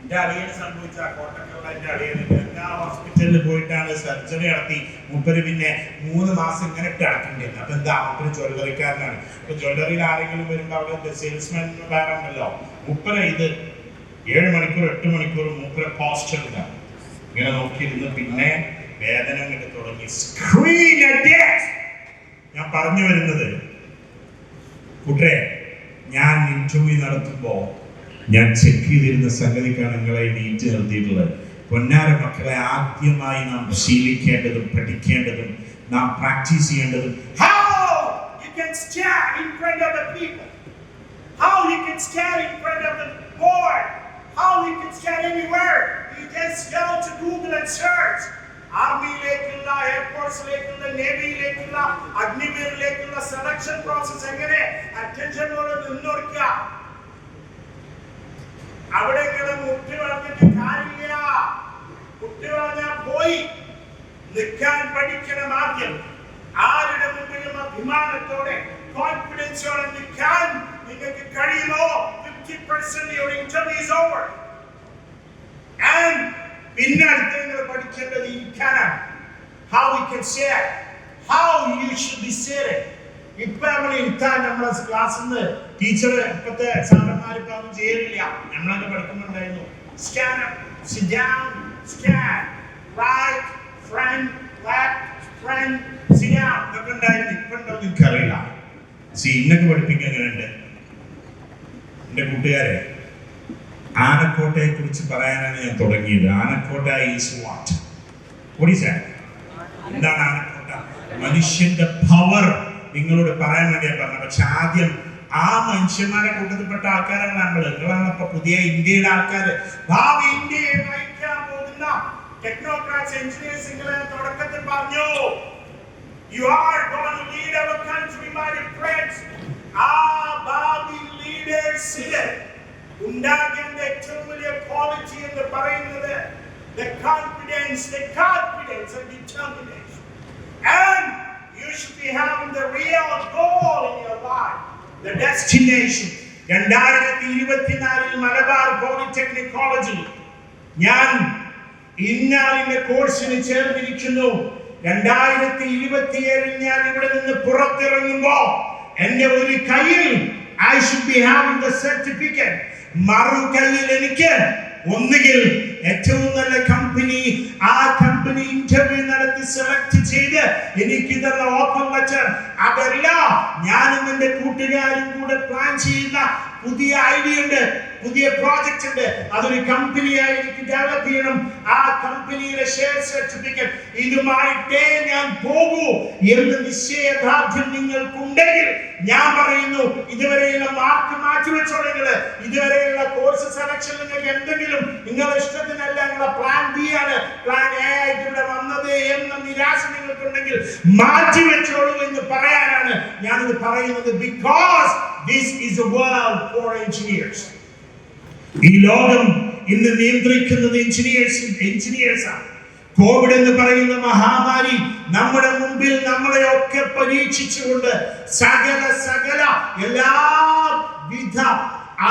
എന്റെ അളിയന് സംഭവിച്ച കോട്ടക്കുള്ള എന്റെ അളിയന് എല്ലാ ഹോസ്പിറ്റലിൽ പോയിട്ടാണ് സർജറി നടത്തി. മൂപ്പര് പിന്നെ 3 മാസം ഇങ്ങനെ ഇട്ട് അടക്കേണ്ടിരുന്നു. അപ്പൊ എന്താ, മൂപ്പര് ജ്വല്ലറിക്കാരനാണ്. അപ്പൊ ജ്വല്ലറിയിൽ ആരെങ്കിലും വരുമ്പോ അവിടെ സെയിൽസ്മാൻ വേറെ ഉണ്ടല്ലോ. മൂപ്പര് ഇത് 7 മണിക്കൂർ 8 മണിക്കൂർ മൂപ്പര് ഹോസ്റ്റലിലാണ് ഇങ്ങനെ നോക്കിയിരുന്ന് പിന്നെ വേദന അങ്ങോട്ട് തുടങ്ങി. ഞാൻ പറഞ്ഞു വരുന്നത്, കൂട്ടരെ, ഞാൻ ഇന്റർവ്യൂ നടത്തുമ്പോ ഞാൻ ചെക്ക് ചെയ്തിരുന്ന സംഗതിക്കാണ് നിങ്ങളെ നീറ്റ് നിർത്തിയിട്ടുള്ളത്. പൊന്നാര മക്കളെ, ആദ്യമായി നാം ശീലിക്കേണ്ടതും പഠിക്കേണ്ടതും നാം പ്രാക്ടീസ് ചെയ്യേണ്ടതും ആർമിയിലേക്കുള്ള, എയർഫോഴ്സിലേക്കുള്ള, നേവിയിലേക്കുള്ള, അഗ്നിവീറിലേക്കുള്ള സെലക്ഷൻ പ്രോസസ് എങ്ങനെ അറ്റൻഷനോട് നിന്നൊടുക്കുക. അവിടെ ഇങ്ങനെ മുട്ടി വളർന്നിട്ട് കാര്യമില്ല. മുട്ടി വളർന്നാൽ പോയി. നിൽക്കാൻ പഠിക്കണം ആദ്യം. ആരുടെ മുമ്പിലും അഭിമാനത്തോടെ, കോൺഫിഡൻസോടെ നിൽക്കാൻ നിങ്ങൾക്ക് കഴിയുമോ? 50% your interview is over. And പിന്നെ അടുത്ത നിങ്ങൾ പഠിക്കേണ്ടത് ഇരിക്കാനാണ്. How we can sit, how you should be sitting. ഇപ്പൊ നമ്മൾ ഇരുത്താൻ നമ്മളെ ക്ലാസ്സിൽ നിന്ന് ടീച്ചർ ഇപ്പത്തെ സാറന്മാർ ഇപ്പൊ ഒന്നും ചെയ്യലില്ല. നമ്മളൊക്കെ പഠിക്കുന്നുണ്ടായിരുന്നു. Stand up, sit down, scan, right, front, left, front, sit down. ഇതൊക്കെ ഉണ്ടായിരുന്നു. ഇപ്പൊ ഉണ്ടോ എനിക്കറിയില്ല. ഇന്നൊക്കെ പഠിപ്പിക്കാൻ എങ്ങനെയുണ്ട്? എന്റെ കൂട്ടുകാരെ, ആനക്കോട്ടയെ കുറിച്ച് പറയാനാണ് ഞാൻ തുടങ്ങിയത്. Anakkotta is what? എന്താണ് ആനക്കോട്ട? മനുഷ്യന്റെ പവർ നിങ്ങളോട് പറയാൻ വേണ്ടിയാ പറഞ്ഞത്. പക്ഷെ ആദ്യം ആ മനുഷ്യന്മാരെ കൂട്ടത്തിൽപ്പെട്ട ആൾക്കാരാണ് നിങ്ങളാണ് ഇപ്പൊ പുതിയ ഇന്ത്യയുടെ ആൾക്കാര്. ഭാവി ഇന്ത്യയെ നയിക്കാൻ പോകുന്ന ടെക്നോക്രാറ്റ്സ്, എഞ്ചിനീയേഴ്സ്. നിങ്ങളെ തുടക്കത്തിൽ പറഞ്ഞു, you are going to lead our country, my friends. ആ ഭാവി ലീഡേഴ്സിന് ഉണ്ടാകേണ്ട ഏറ്റവും വലിയ ക്വാളിറ്റി എന്ന് പറയുന്നത് the confidence and determination. And you should be having the real goal in your life, the destination. 2024 Malabar polytechnic കോളേജിൽ ഞാൻ ഇന്നാളിന്റെ കോഴ്സിന് ചേർന്നിരിക്കുന്നു. 2027 ഞാൻ ഇവിടെ നിന്ന് പുറത്തിറങ്ങുമ്പോ എന്റെ ഒരു കയ്യിൽ I should be having the certificate. മറു കയ്യിൽ എനിക്ക് ഒന്നുകിൽ ഏറ്റവും നല്ല കമ്പനി, ആ കമ്പനി ഇന്റർവ്യൂ നടത്തി സെലക്ട് ചെയ്ത് എനിക്ക് തന്ന ഓഫർ ലെറ്റർ, അതല്ല ഞാനും എന്റെ കൂട്ടുകാരും കൂടെ പ്ലാൻ ചെയ്യുന്ന പുതിയ ഐഡിയ ഉണ്ട്, പുതിയ പ്രോജക്റ്റ് ഉണ്ട്. അതൊരു കമ്പനിയായി എനിക്ക് ഡെവലപ്പ് ചെയ്യണം. ആ കമ്പനിയുടെ ഷെയർ സർട്ടിഫിക്കറ്റ് ഇതുമായിട്ടേ ഞാൻ പോകൂ എന്ന് നിശ്ചയദാർഢ്യം നിങ്ങൾക്കുണ്ടെങ്കിൽ ഞാൻ പറയുന്നു, ഇതുവരെയുള്ള മാർക്ക് മാറ്റിവെച്ചോളെങ്കിൽ, ഇതുവരെയുള്ള കോഴ്സ് സെലക്ഷൻ നിങ്ങൾക്ക് എന്തെങ്കിലും നിങ്ങളുടെ ഇഷ്ടത്തിനല്ല, നിങ്ങളുടെ പ്ലാൻ ബി ആണ്, പ്ലാൻ എ ആയിട്ട് ഇവിടെ വന്നത് എന്ന നിരാശ നിങ്ങൾക്കുണ്ടെങ്കിൽ മാറ്റിവെച്ചോളൂ എന്ന് പറയാനാണ് ഞാനിത് പറയുന്നത്. Because this is a world for engineers. ഈ ലോകം ഇന്ന് നിയന്ത്രിക്കുന്നത് എഞ്ചിനീയേഴ്സാണ്. കോവിഡ് എന്ന് പറയുന്ന മഹാമാരി നമ്മുടെ മുമ്പിൽ നമ്മളെയൊക്കെ പരീക്ഷിച്ചുകൊണ്ട് സകല എല്ലാവിധ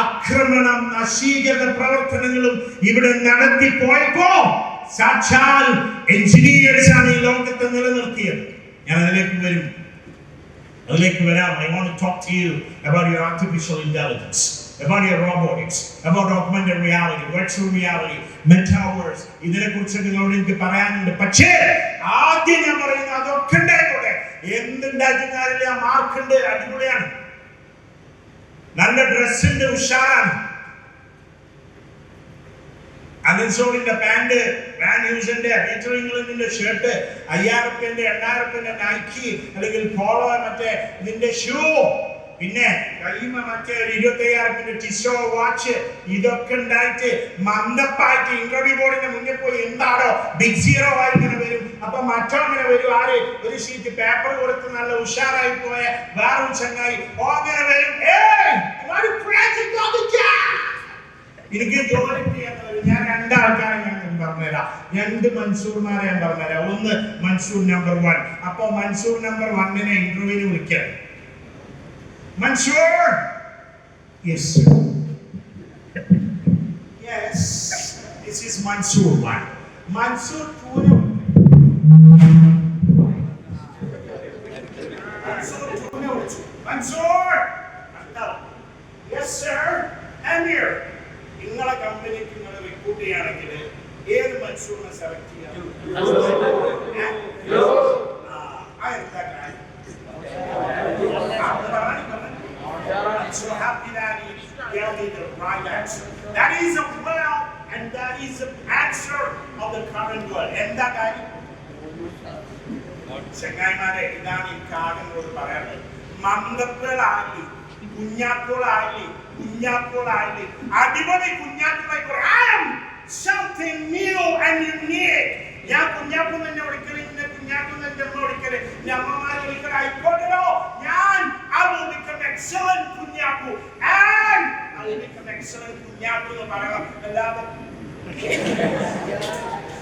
ആക്രമണം, നശീകരണ പ്രവർത്തനങ്ങളും ഇവിടെ നടത്തിപ്പോയപ്പോ സാക്ഷാൽ എഞ്ചിനീയേഴ്സ് ആണ് ഈ ലോകത്തെ നിലനിർത്തിയത്. ഞാൻ അതിലേക്ക് വരാം. I want to talk to you about your artificial intelligence, about your robotics, about augmented reality, virtual reality, metaverse. ഇതിനെക്കുറിച്ച് നിങ്ങളോട് എനിക്ക് പറയാനുണ്ട്. പക്ഷേ ആദ്യം ഞാൻ പറയുന്നത് അതൊക്കെ ഉണ്ടായിക്കോട്ടെ, എന്തുണ്ടാക്കിയാലും ആ മാർക്കുണ്ട്, അടിപൊളിയാണ്, നല്ല ഡ്രസ് ഉണ്ട്, ഉഷാറാണ്. അലൻസോളിന്റെ പാന്റ്, വാൻ ഹ്യൂസന്റെ, പീറ്റർ ഇംഗ്ലണ്ടിന്റെ ഷർട്ട്, 5000 2000 നൈക്കി അല്ലെങ്കിൽ പോളോ മറ്റേ ഇതിന്റെ ഷൂ, പിന്നെ കൈമ മറ്റേ 25,000 ടിസോ വാച്ച്, ഇതൊക്കെ ഉണ്ടായിട്ട് മന്ദപ്പായിട്ട് ഇന്റർവ്യൂ ബോർഡിന്റെ മുന്നിൽ പോയി എന്താണോ ബിഗ് സീറോ ആയി ഇങ്ങനെ വരും. അപ്പൊ മറ്റോ അങ്ങനെ വരും, ആര് ഒരു ഷീറ്റ് പേപ്പർ കൊടുത്ത് നല്ല ഉഷാറായി പോയ വേറൊരു ചങ്ങായി അങ്ങനെ വരും. എനിക്ക് ജോലി ചെയ്യാൻ ഞാൻ രണ്ടാൾക്കാരെ ഞാൻ പറഞ്ഞുതരാം, 2 മൻസൂർമാരെ ഞാൻ പറഞ്ഞുതരാം. ഒന്ന് മൻസൂർ നമ്പർ 1. അപ്പൊ മൻസൂർ നമ്പർ 1നെ ഇന്റർവ്യൂവിന് വിളിക്കാം. Mansoor, yes sir, yes, this is Mansoor 1. Mansoor 2നെ വിളിച്ചു. Mansoor, yes sir, I am here. നിങ്ങളെ കമ്പനിക്ക് നിങ്ങൾ റിക്രൂട്ട് ചെയ്യുകയാണെങ്കിൽ ഏത് മൻസൂറിനെ സെലക്ട് ചെയ്യാം? So happy that he gave me the right answer. That is a well, and that is the answer of the current world. എന്താ കാര്യം? ചങ്ങായിമാരെ, ഇതാണ് ഈ കാര്യങ്ങളോട് പറയാനുള്ളത്. മന്ദക്കളായി, കുഞ്ഞാക്കളായി, അടിപൊളി കുഞ്ഞാക്കളായിക്കോട്ടെ. I am something new and unique. ഞാൻ കുഞ്ഞാക്കും തന്നെ വിളിക്കല്, ഇന്ന കുഞ്ഞാക്കും തന്നെ വിളിക്കല്, അമ്മമാരെ വിളിക്കല് ആയിക്കോട്ടെയോ. ഞാൻ I will become excellent Kunjakku, and I will become excellent Kunjakku എന്ന് പറയണം. അല്ലാതെ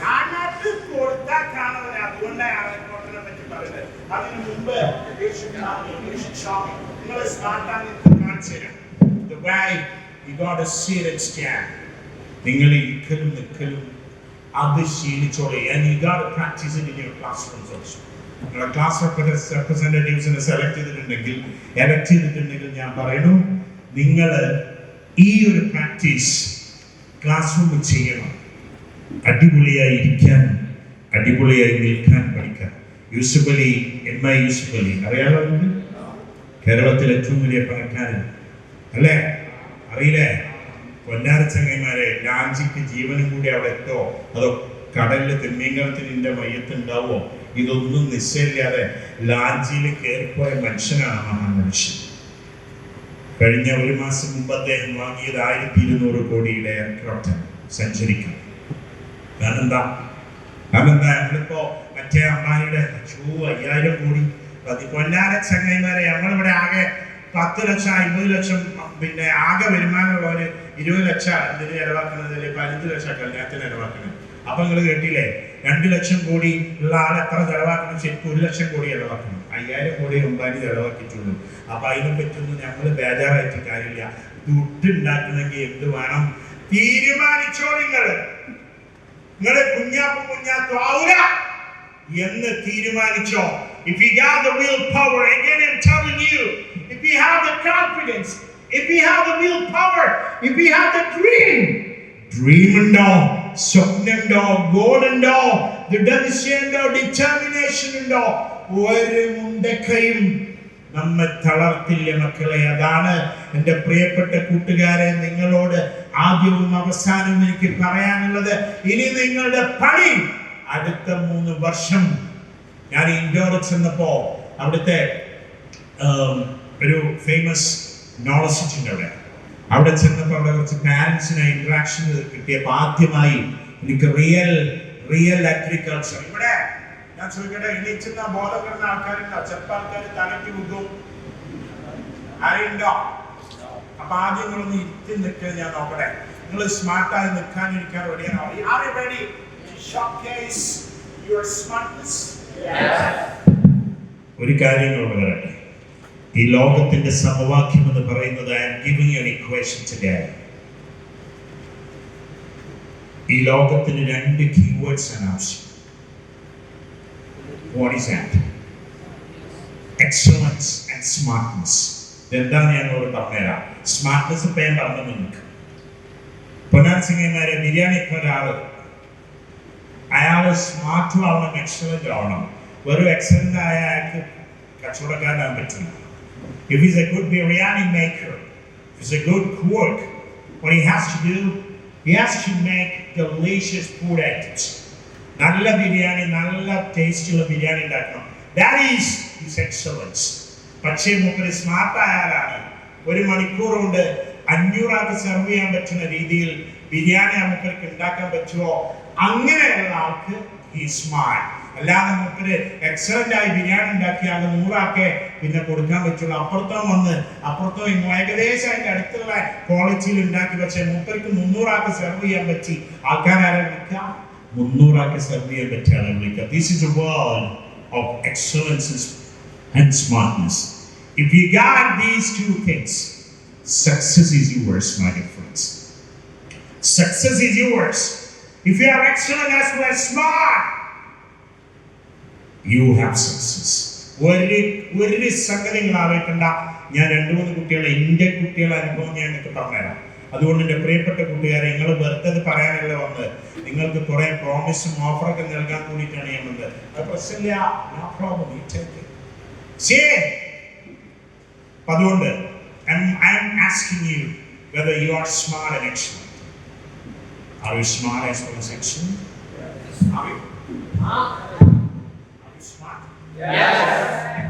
കാണാത്ത കൊടുത്താൽ കാണുന്നത്. അതുകൊണ്ടാണ് ആയിക്കോട്ടെ പറ്റി പറയുന്നത്. അതിന് മുമ്പ് നിങ്ങൾ സ്മാർട്ടാണ് കാണിച്ചു തരാം. The way you got to sit and stand. നിങ്ങൾ ഇരിക്കലും നിൽക്കലും അത് ശീലിച്ചോളൂ. And you got to practice it in your classrooms also. നിങ്ങളുടെ ക്ലാസ് റെപ്രസെന്റേറ്റീവ്സിനെ സെലക്ട് ചെയ്തിട്ടുണ്ടെങ്കിൽ ഞാൻ പറയുന്നു, നിങ്ങൾ ഈ ഒരു പ്രാക്ടീസ് ക്ലാസ് റൂമിൽ ചെയ്യണം. അടിപൊളിയായി ഇരിക്കാൻ, അടിപൊളിയായി നിൽക്കാൻ പഠിക്കാൻ. യൂസുഫ് അലി, MI യൂസുഫ് അലി അറിയാലോ? കേരളത്തിലെ ഏറ്റവും വലിയ പണക്കാരൻ അല്ലേ? അറിയില്ലേ? പൊന്നാര ചങ്ങന്മാരെ, ലാഞ്ചിക്ക് ജീവനും കൂടി അവിടെ എത്തോ അതോ കടലിൽ തിമ്മീങ്കലത്തിന് മയ്യത്തുണ്ടാവോ? ഇതൊന്നും നിശ്ചയില്ലാതെ ലാഞ്ചിയിൽ കയറിപ്പോയ മനുഷ്യനാണ് മഹാമനുഷ്യൻ. കഴിഞ്ഞ 1 മാസം മുമ്പ് അദ്ദേഹം വാങ്ങിയത് 1200 കോടിയുടെ എയർക്രാഫ്റ്റ് സഞ്ചരിക്കും. കാരണം എന്താ? നമ്മളിപ്പോ മറ്റേ അമ്പാനിയുടെ 5000 കോടി പൊന്നാര ചങ്ങന്മാരെ, ഞങ്ങളിവിടെ ആകെ 10 ലക്ഷം 50 ലക്ഷം പിന്നെ ആകെ വരുമാനമുള്ളവര് 20 ലക്ഷം ഇതിന് ചെലവാക്കുന്നത്, 15 ലക്ഷം കല്യാണത്തിന് ചെലവാക്കുന്നത്. അപ്പൊ നിങ്ങൾ കേട്ടില്ലേ, 2 ലക്ഷം കോടി ഉള്ള ആൾ എത്ര ചെലവാക്കണം? ശരിക്കും 1 ലക്ഷം കോടി ചെലവാക്കണം. 5000 കോടി അമ്പാനി ചെലവാക്കിയിട്ടുള്ളൂ. അപ്പൊ അതിനെ പറ്റൊന്നും നമ്മൾ ബേജാറായിട്ട് കാര്യമില്ല. ദുട്ടുണ്ടാക്കണമെങ്കിൽ എന്ത് വേണം? തീരുമാനിച്ചോ. നിങ്ങള് കുഞ്ഞാത്താവൂല എന്ന് തീരുമാനിച്ചോ. If you got the willpower, again I'm telling you, if you have the confidence, if you have the willpower, if you have the dream ഉണ്ടോ, സ്വപ്നമുണ്ടോ, ഗോൾ ഉണ്ടോ, ദൃഢനിശ്ചയമുണ്ടോ, ഡിറ്റർമിനേഷൻ ഉണ്ടോ, ഒരു മുണ്ടക്കയും നമ്മെ തളർത്തില്ല മക്കളെ. അതാണ് എൻ്റെ പ്രിയപ്പെട്ട കൂട്ടുകാരെ നിങ്ങളോട് ആദ്യവും അവസാനവും എനിക്ക് പറയാനുള്ളത്. ഇനി നിങ്ങളുടെ പണി അടുത്ത 3 വർഷം. ഞാൻ ഇൻഡോറിൽ ചെന്നപ്പോ അവിടുത്തെ ഒരു ഫേമസ് നോളജ് ഉണ്ട്. അവിടെ ചെന്നപ്പോൾ അവിടെ കുറച്ച് പാരന്റ്സിനെ ഇന്ററാക്ഷൻ കിട്ടിയപ്പോൾ ആദ്യമായി എനിക്ക് റിയൽ അഗ്രികൾച്ചർ. ഇവിടെ ഞാൻ ചോദിക്കട്ടെ, എണീച്ചുന്ന ബോധപ്പെടുന്ന ആൾക്കാരുണ്ടോ? ചെറുപ്പ ആൾക്കാർ തലയ്ക്ക് മുഖം ആരുണ്ടോ? അപ്പൊ ആദ്യം നിങ്ങളൊന്ന് ഇരുത്തി നിൽക്കുക. ഞാൻ നോക്കട്ടെ, നിങ്ങൾ സ്മാർട്ടായി നിൽക്കാനിരിക്കാൻ റെഡിയാണോ? ഒരു കാര്യം പറയട്ടെ, ഈ ലോകത്തിന്റെ സമവാക്യം എന്ന് പറയുന്നത്, I am giving you an equation today. ഈ ലോകത്തിന് 2 keywords ആണ് ആവശ്യം. What is that? Excellence and smartness. എന്താണ് ഞങ്ങളോട് പറഞ്ഞുതരാം. സ്മാർട്ട്നെസ് ഇപ്പം ഞാൻ പറഞ്ഞു നിങ്ങൾക്ക്. പൊന്നാൻ സിംഗന്മാരെ, ബിരിയാണി ഇപ്പൊ അയാള് സ്മാർട്ടും ആവണം, എക്സലന്റ് ആവണം. വെറും എക്സലന്റ് ആയ അയാൾക്ക് കച്ചവടക്കാരനാകാൻ പറ്റില്ല. If he's a good biryani maker, if he's a good cook, what he has to do, he has to make delicious food items. നല്ല ബിരിയാണി, നല്ല ടേസ്റ്റുള്ള ബിരിയാണി ഉണ്ടാക്കണം. That is his excellence. പക്ഷേ മൂപ്പര് സ്മാർട്ട് ആയാലാണ് 1 മണിക്കൂർ കൊണ്ട് 500 ആൾക്ക് സെർവ് ചെയ്യാൻ പറ്റുന്ന രീതിയിൽ ബിരിയാണി മൂപ്പർക്ക് ഉണ്ടാക്കാൻ പറ്റുമോ? അങ്ങനെയുള്ള ആൾക്ക് ഈ സ്മാർട്ട്. അല്ലാതെ മൂപ്പര് എക്സലന്റ് ആയി ബിരിയാണി ഉണ്ടാക്കിയാൽ 100 ആക്കെ പിന്നെ കൊടുക്കാൻ പറ്റുള്ളൂ. അപ്പുറത്തോ ഏകദേശം അതിന്റെ അടുത്തുള്ള ക്വാളിറ്റിയിൽ ഉണ്ടാക്കി വെച്ച മൂപ്പർക്ക് 300 ആൾക്ക് സെർവ് ചെയ്യാൻ പറ്റി. ആൾക്കാരെ വിളിക്കാം, 300 ആൾക്ക് സെർവ് ചെയ്യാൻ പറ്റിയ ആളെ വിളിക്കാം. This is a world of excellence and smartness. If you got these 2 things, success is yours, my dear friends. Success is yours. If you have excellence as well as smart, you have success. ഒരു സംഗതി നിങ്ങൾ ആലോചിക്കണ്ട. ഞാൻ 2-3 കുട്ടികളെ, എൻ്റെ കുട്ടികളെ അനുഭവം ഞാൻ നിങ്ങൾക്ക് പറഞ്ഞുതരാം. അതുകൊണ്ട് എൻ്റെ പ്രിയപ്പെട്ട കൂട്ടുകാരെ, നിങ്ങൾ വെറുതെ പറയാനല്ല വന്നത്. നിങ്ങൾക്ക് കുറെ പ്രോമിസും ഓഫറൊക്കെ നൽകാൻ കൂടിയിട്ടാണ് ഞാൻ വന്നത്. അത് പ്രശ്നമില്ല, no problem, you take it. അതുകൊണ്ട് I am asking you whether you are smart and excellent. Are you smart as well as excellent? Are you? Smart? Yes.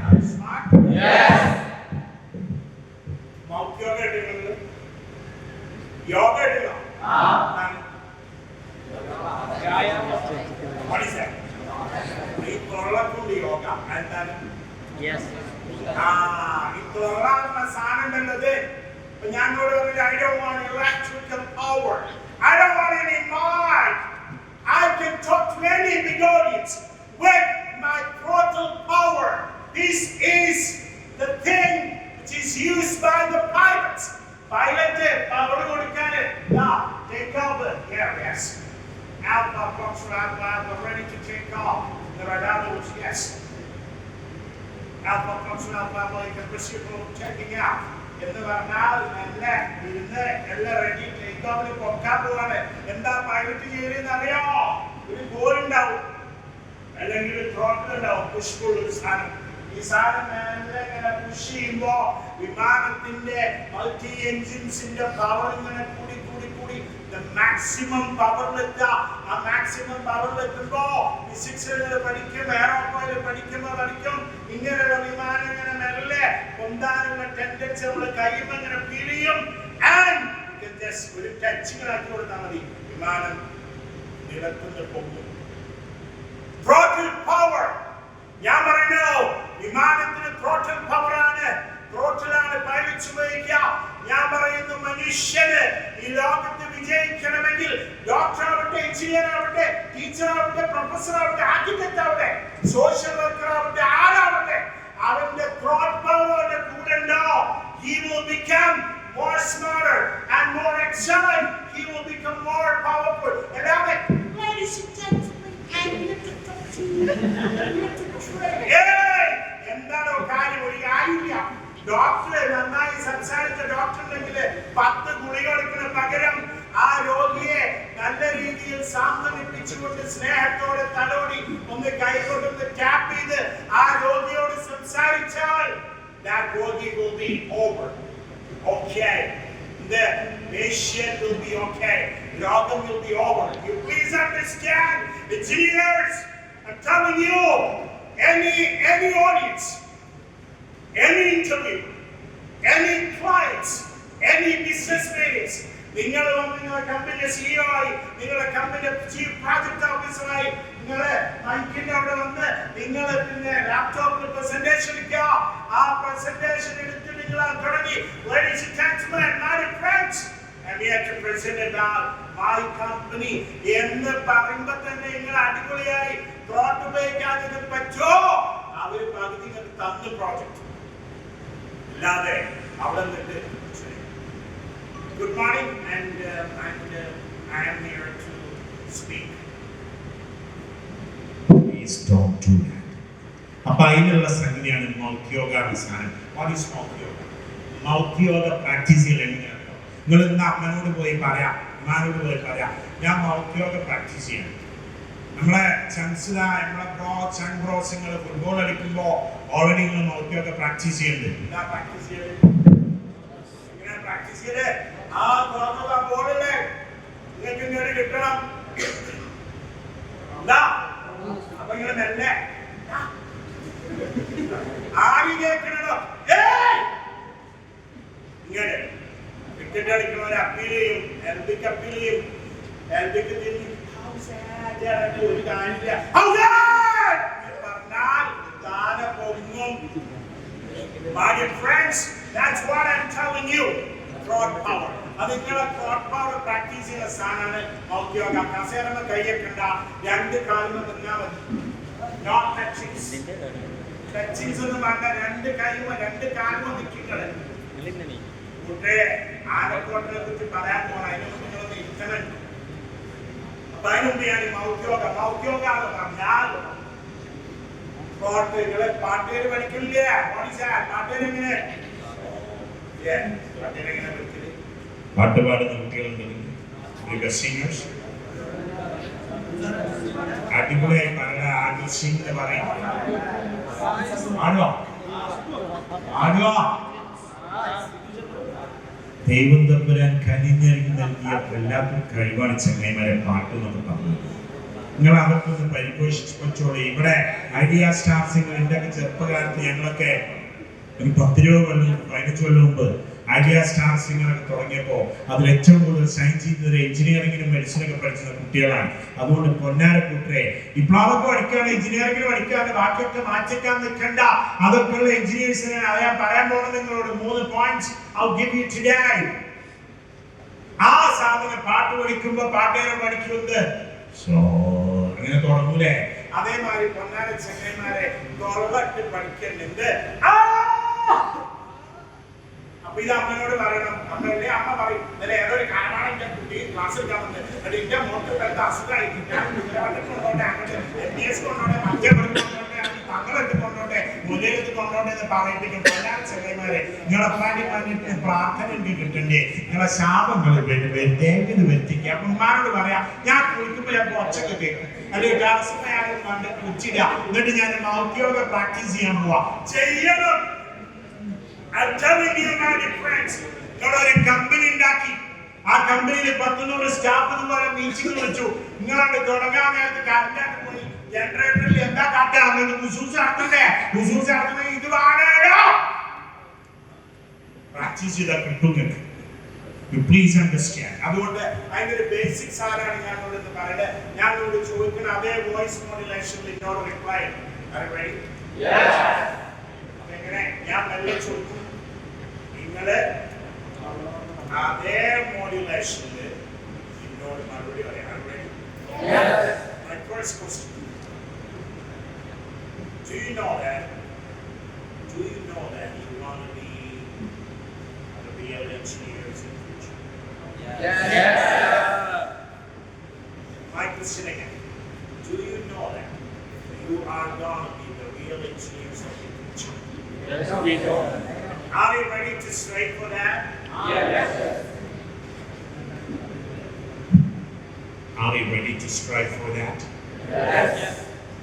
Are you smart? Yes. Mouth yoga idilla. Yoga idilla. What is that? Ee kollakundu yoga and then yes. ഇത്രയുള്ള സാധനമുള്ളത്. ഞാൻ I don't want electrical power. I don't want any mind. I can talk to any Begonians with my frontal power. This is the thing which is used by the pilots. Pilot power കൊടുക്കാൻ take over. Yes. Alpha, Foxtrot, Alpha, ready to take off. The radar was yes. Alpha, Foxtrot, Alpha, you can proceed from checking out. എന്ന് പറഞ്ഞാൽ നല്ല ഇരുന്ന് എല്ലാം ready take ഓഫിന് പൊക്കാൻ പോവാണ്. എന്താ pilot ചെയ്യുന്നതെന്ന് അറിയാമോ? ഒരു ബോളുണ്ടാവും, അല്ലെങ്കിൽ ത്രോട്ടിൽ ഉണ്ടാവും, പുഷ്പുള്ള ഒരു സാധനം. ഈ സാധനം ഇങ്ങനെ പുഷ് ചെയ്യുമ്പോ വിമാനത്തിന്റെ മൾട്ടി എൻജിൻസിന്റെ പവർ ഇങ്ങനെ കൂടി കൂടി കൂടി മാക്സിമം പവറിലെത്തുക. ആ മാക്സിമം പവറിലെത്തുമ്പോ ഫിസിക്സിൽ പഠിക്കും, എയറോപ്ലെയിനിൽ പഠിക്കും, ഇങ്ങനെയുള്ള വിമാനം ഇങ്ങനെ മെല്ലെ പൊന്താനുള്ള ടെൻഡൻസി നമ്മൾ കയ്യുമ്പോ ഇങ്ങനെ ഫീൽ ചെയ്യും. ഒരു ടച്ചിങ് ആക്കി കൊടുത്താൽ മതി, വിമാനം നിലത്തുനിന്ന് പോകും. Throttle power. ഞാൻ പറയുന്നു വിമാനത്തിന് throttle power ആണ്, throttle ആണ് പൈലറ്റ് ഉപയോഗിക്കുക. ഞാൻ പറയുന്നു മനുഷ്യന് ഈ ലോകത്ത് വിജയിക്കണമെങ്കിൽ ഡോക്ടർ ആവട്ടെ, എഞ്ചിനീയർ ആവട്ടെ, ടീച്ചർ ആവട്ടെ, പ്രൊഫസർ ആവട്ടെ, ആർക്കിടെക്ട് ആവട്ടെ, സോഷ്യൽ വർക്കർ ആവട്ടെ, ആരാവട്ടെ, അവന്റെ throttle power കൂടെ ഉണ്ടോ, he will become more smarter and more excellent. He will become more powerful. Ladies and gentlemen, എന്താണോ കാര്യം? ഒരു കാര്യമില്ല. ഡോക്ടർ നന്നായി സംസാരിച്ച ഡോക്ടർ ഉണ്ടെങ്കിൽ 10 ഗുളിക കൊടുക്കുന്ന പകരം ആ രോഗിയെ നല്ല രീതിയിൽ സാന്ത്വനിപ്പിച്ചുകൊണ്ട് സ്നേഹത്തോടെ തലോടി ഒന്ന് കൈകൊണ്ടൊന്ന് ടാപ്പ് ചെയ്ത് ആ രോഗിയോട് സംസാരിച്ചാൽ that രോഗി will be over. Okay. The patient will be okay. രോഗം will be over. You please understand, engineers, I'm telling you, any audience, any interview, any clients, any business meetings, നിങ്ങൾ നിങ്ങളുടെ കമ്പനിയുടെ CEO ആയി, നിങ്ങളുടെ കമ്പനിയുടെ ചീഫ് പ്രോജക്ട് ഓഫീസറായി, നിങ്ങളെ മൈക്കിന്റെ അവിടെ വന്ന് നിങ്ങൾ പിന്നെ ലാപ്ടോപ്പിൽ പ്രസന്റേഷൻ എടുക്കുക. ആ പ്രസന്റേഷൻ എടുത്ത് നിങ്ങൾ തുടങ്ങി, ladies and gentlemen, my friends, I'm here to present about my company എന്ന് പറയുമ്പോൾ തന്നെ നിങ്ങൾ അടിപൊളിയായി പ്രോട്ട് ഉപയോഗിക്കാതെ പറ്റോ? അവര് പകുതി തന്നു പ്രോജക്ട് അല്ലാതെ അവിടെ നിന്നിട്ട് good morning and I am here to speak. Please don't do that. അപ്പൊ അതിനുള്ള സംഗതിയാണ് മൗത്ത് യോഗ എന്ന സാധനം. What is mouth yoga? Mouth yoga practice ചെയ്യൽ എങ്ങനെയാണ്? നിങ്ങൾ ഇന്ന് അമ്മനോട് പോയി പറയാം, അമ്മനോട് പോയി പറയാം, ഞാൻ മൗത്ത് യോഗ പ്രാക്ടീസ് ചെയ്യണം. നമ്മളെ ചങ്സില, നമ്മളെ ചങ് ബ്രോസ് നിങ്ങൾ ഫുട്ബോൾ കളിക്കുമ്പോ ഓൾറെഡി നിങ്ങൾ മൗത്ത് യോഗ പ്രാക്ടീസ് ചെയ്യുന്നുണ്ട്. എന്താ പ്രാക്ടീസ് ചെയ്യല്? എങ്ങനെ പ്രാക്ടീസ് ചെയ്യല്? ആ തുറന്നുള്ള ബോളില്ലേ നിങ്ങൾക്ക് ഇങ്ങനെ കിട്ടണം. എന്താ അപ്പൊ ഇങ്ങനെ മെല്ലെ ആര് കേൾക്കണോ ഇങ്ങനെ ക്രിക്കറ്റ് കളിക്കണവരെ അപ്പീൽ ചെയ്യും, എൽബിക്ക് അപ്പീൽ ചെയ്യും. എൽബിക്ക് ഒരു കാര്യമില്ല പറഞ്ഞാൽ താനെ പൊങ്ങും. My dear friends, that's what I'm telling you. Throat power. അത് നിങ്ങളെ throat power പ്രാക്ടീസ് ചെയ്യുന്ന സാധനമാണ് മൗത്ത് യോഗ. കസേരമ കൈയ്യക്കണ്ട, 2 കാലും നിന്നാൽ മതി. Not touchings. Touchings ഒന്നും വേണ്ട, 2 കൈയും 2 കാലും നിൽക്കുന്നത്. കുട്ടിയെ ആനക്കോട്ടിനെ കുറിച്ച് പറയാൻ പോകണം, അതിന് മുമ്പ് നിങ്ങളൊന്ന് ഇരിക്കണം. അപ്പൊ അതിനുമുമ്പ് ഞാൻ മൗത്ത് യോഗ എന്ന് പറഞ്ഞാൽ നിങ്ങളെ പാട്ടേര് പഠിക്കില്ലേ? പാട്ടേര് എങ്ങനെ പാട്ട് പാടുന്ന കുട്ടികളുണ്ട്, സിംഗേഴ്സ്. അടിപൊളിയായി പറഞ്ഞ ആദ്യം സിംഗ് പറയും. ആടുവാ ദൈവം തമ്പുരാൻ കനിഞ്ഞറിഞ്ഞ് നൽകിയ വല്ലാത്ത കഴിവാണ് ചങ്ങായിമാരെ പാട്ട് എന്നൊക്കെ പറഞ്ഞു. നിങ്ങൾ അവർക്കൊന്ന് പരിപോഷിച്ച് വെച്ചോളൂ. ഇവിടെ ഐഡിയ സ്റ്റാർ സിംഗർ എൻ്റെ ഒക്കെ ചെറുപ്പകാലത്ത് ഞങ്ങളൊക്കെ ഒരു 10 കൊല്ലം 15 കൊല്ലം മുമ്പ് ഐഡിയ സ്റ്റാർ സിംഗറൊക്കെ തുടങ്ങിയപ്പോൾ അതിൽ ഏറ്റവും കൂടുതൽ സൈൻ ചെയ്യുന്നത് എഞ്ചിനീയറിംഗിനും മെഡിസിനൊക്കെ പഠിക്കുന്ന കുട്ടികളാണ്. അതുകൊണ്ട് പൊന്നാര കൂട്ടരെ ഇപ്പോഴൊക്കെ പഠിക്കാണ്, എഞ്ചിനീയറിംഗിന് പഠിക്കാതെ ബാക്കിയൊക്കെ മാറ്റിക്കാൻ നിൽക്കണ്ട. അതൊക്കെയുള്ള എഞ്ചിനീയേഴ്സിനെ ഞാൻ പറയാൻ പോകുന്നത് നിങ്ങളോട് 3 points I'll give you today. ആ സാധനം പാട്ട് പഠിക്കുമ്പോ പാട്ടേരം പഠിക്കുന്നത് അങ്ങനെ തുടങ്ങൂലേ? അതേമാതിരി പൊന്നാര ചങ്ങന്മാരെ തൊള്ളട്ട് പഠിക്കുന്നുണ്ട്. അപ്പൊ ഇത് അമ്മനോട് പറയണം. അമ്മയല്ലേ അമ്മ പറയും, ഇന്നലെ ഏതൊരു കാരണമാണ് എന്റെ കുട്ടി ക്ലാസ് എടുക്കാൻ വന്നത്, അത് എന്റെ മോൾക്ക് പെട്ട അസുഖമായി, ഞാൻ ഗുജറാത്തിൽ കൊണ്ടോട്ടെ, അങ്ങോട്ട് MBS കൊണ്ടോട്ടെ, മധ്യപ്രദേശ് കൊണ്ടോട്ടെ, തങ്ങളെടുത്ത് കൊണ്ടോട്ടെ, മുതലെടുത്ത് കൊണ്ടോട്ടെ എന്ന് പറയിപ്പിക്കും. പല ചെറിയമാരെ നിങ്ങളെ പറഞ്ഞിട്ട് പ്രാർത്ഥന എനിക്ക് കിട്ടണ്ടേ, നിങ്ങളെ ശാപങ്ങൾ വേഗം വരുത്തിക്കുക. അപ്പൊ ഉമ്മാനോട് പറയാം, ഞാൻ കുളിക്കുമ്പോ ഞാൻ ഒച്ചക്ക് കേൾക്കും, അല്ലെങ്കിൽ ഗ്ലാസ്മയാലും കണ്ട് കുച്ചിടുക, എന്നിട്ട് ഞാൻ മൗദ്യോഗിക പ്രാക്ടീസ് ചെയ്യാൻ പോവാ. ചെയ്യണം. നിങ്ങളൊരു കമ്പനി ഉണ്ടാക്കി, ആ കമ്പനിയിൽ 10-100 സ്റ്റാഫ് ഇതുപോലെ മീറ്റിംഗ് വെച്ചു, നിങ്ങളാണ് തുടങ്ങാൻ നേരത്ത് കറണ്ടായിട്ട് പോയി ജനറേറ്ററിൽ എന്താ കാട്ടാറുണ്ട്, ബുസൂസ് നടത്തണ്ടേ, ബുസൂസ് നടത്തണേ ഇത് വേണോ പ്രാക്ടീസ് ചെയ്താൽ കിട്ടും. You please understand. അതുകൊണ്ട് അതിന്റെ ഒരു ബേസിക്സ് ആരാണ് ഞാൻ ഇവിടെ പറയുന്നത്. ഞാൻ ഇവിടെ ചോദിക്കുന്ന അതേ വോയിസ് മോഡുലേഷനിൽ എന്നോട് റിപ്ലൈ എങ്ങനെ ഞാൻ നല്ല ചോദിക്കും, നിങ്ങള് അതേ മോഡുലേഷനിൽ എന്നോട് മറുപടി പറയാം. My first question. Do you know that you want to be the real engineers in the future? Yes. My question again. Do you know that you are going to be the real engineers of the future? Yes, we know. Are you ready to strive for that? Yes. Are you ready to strive for that? Yes.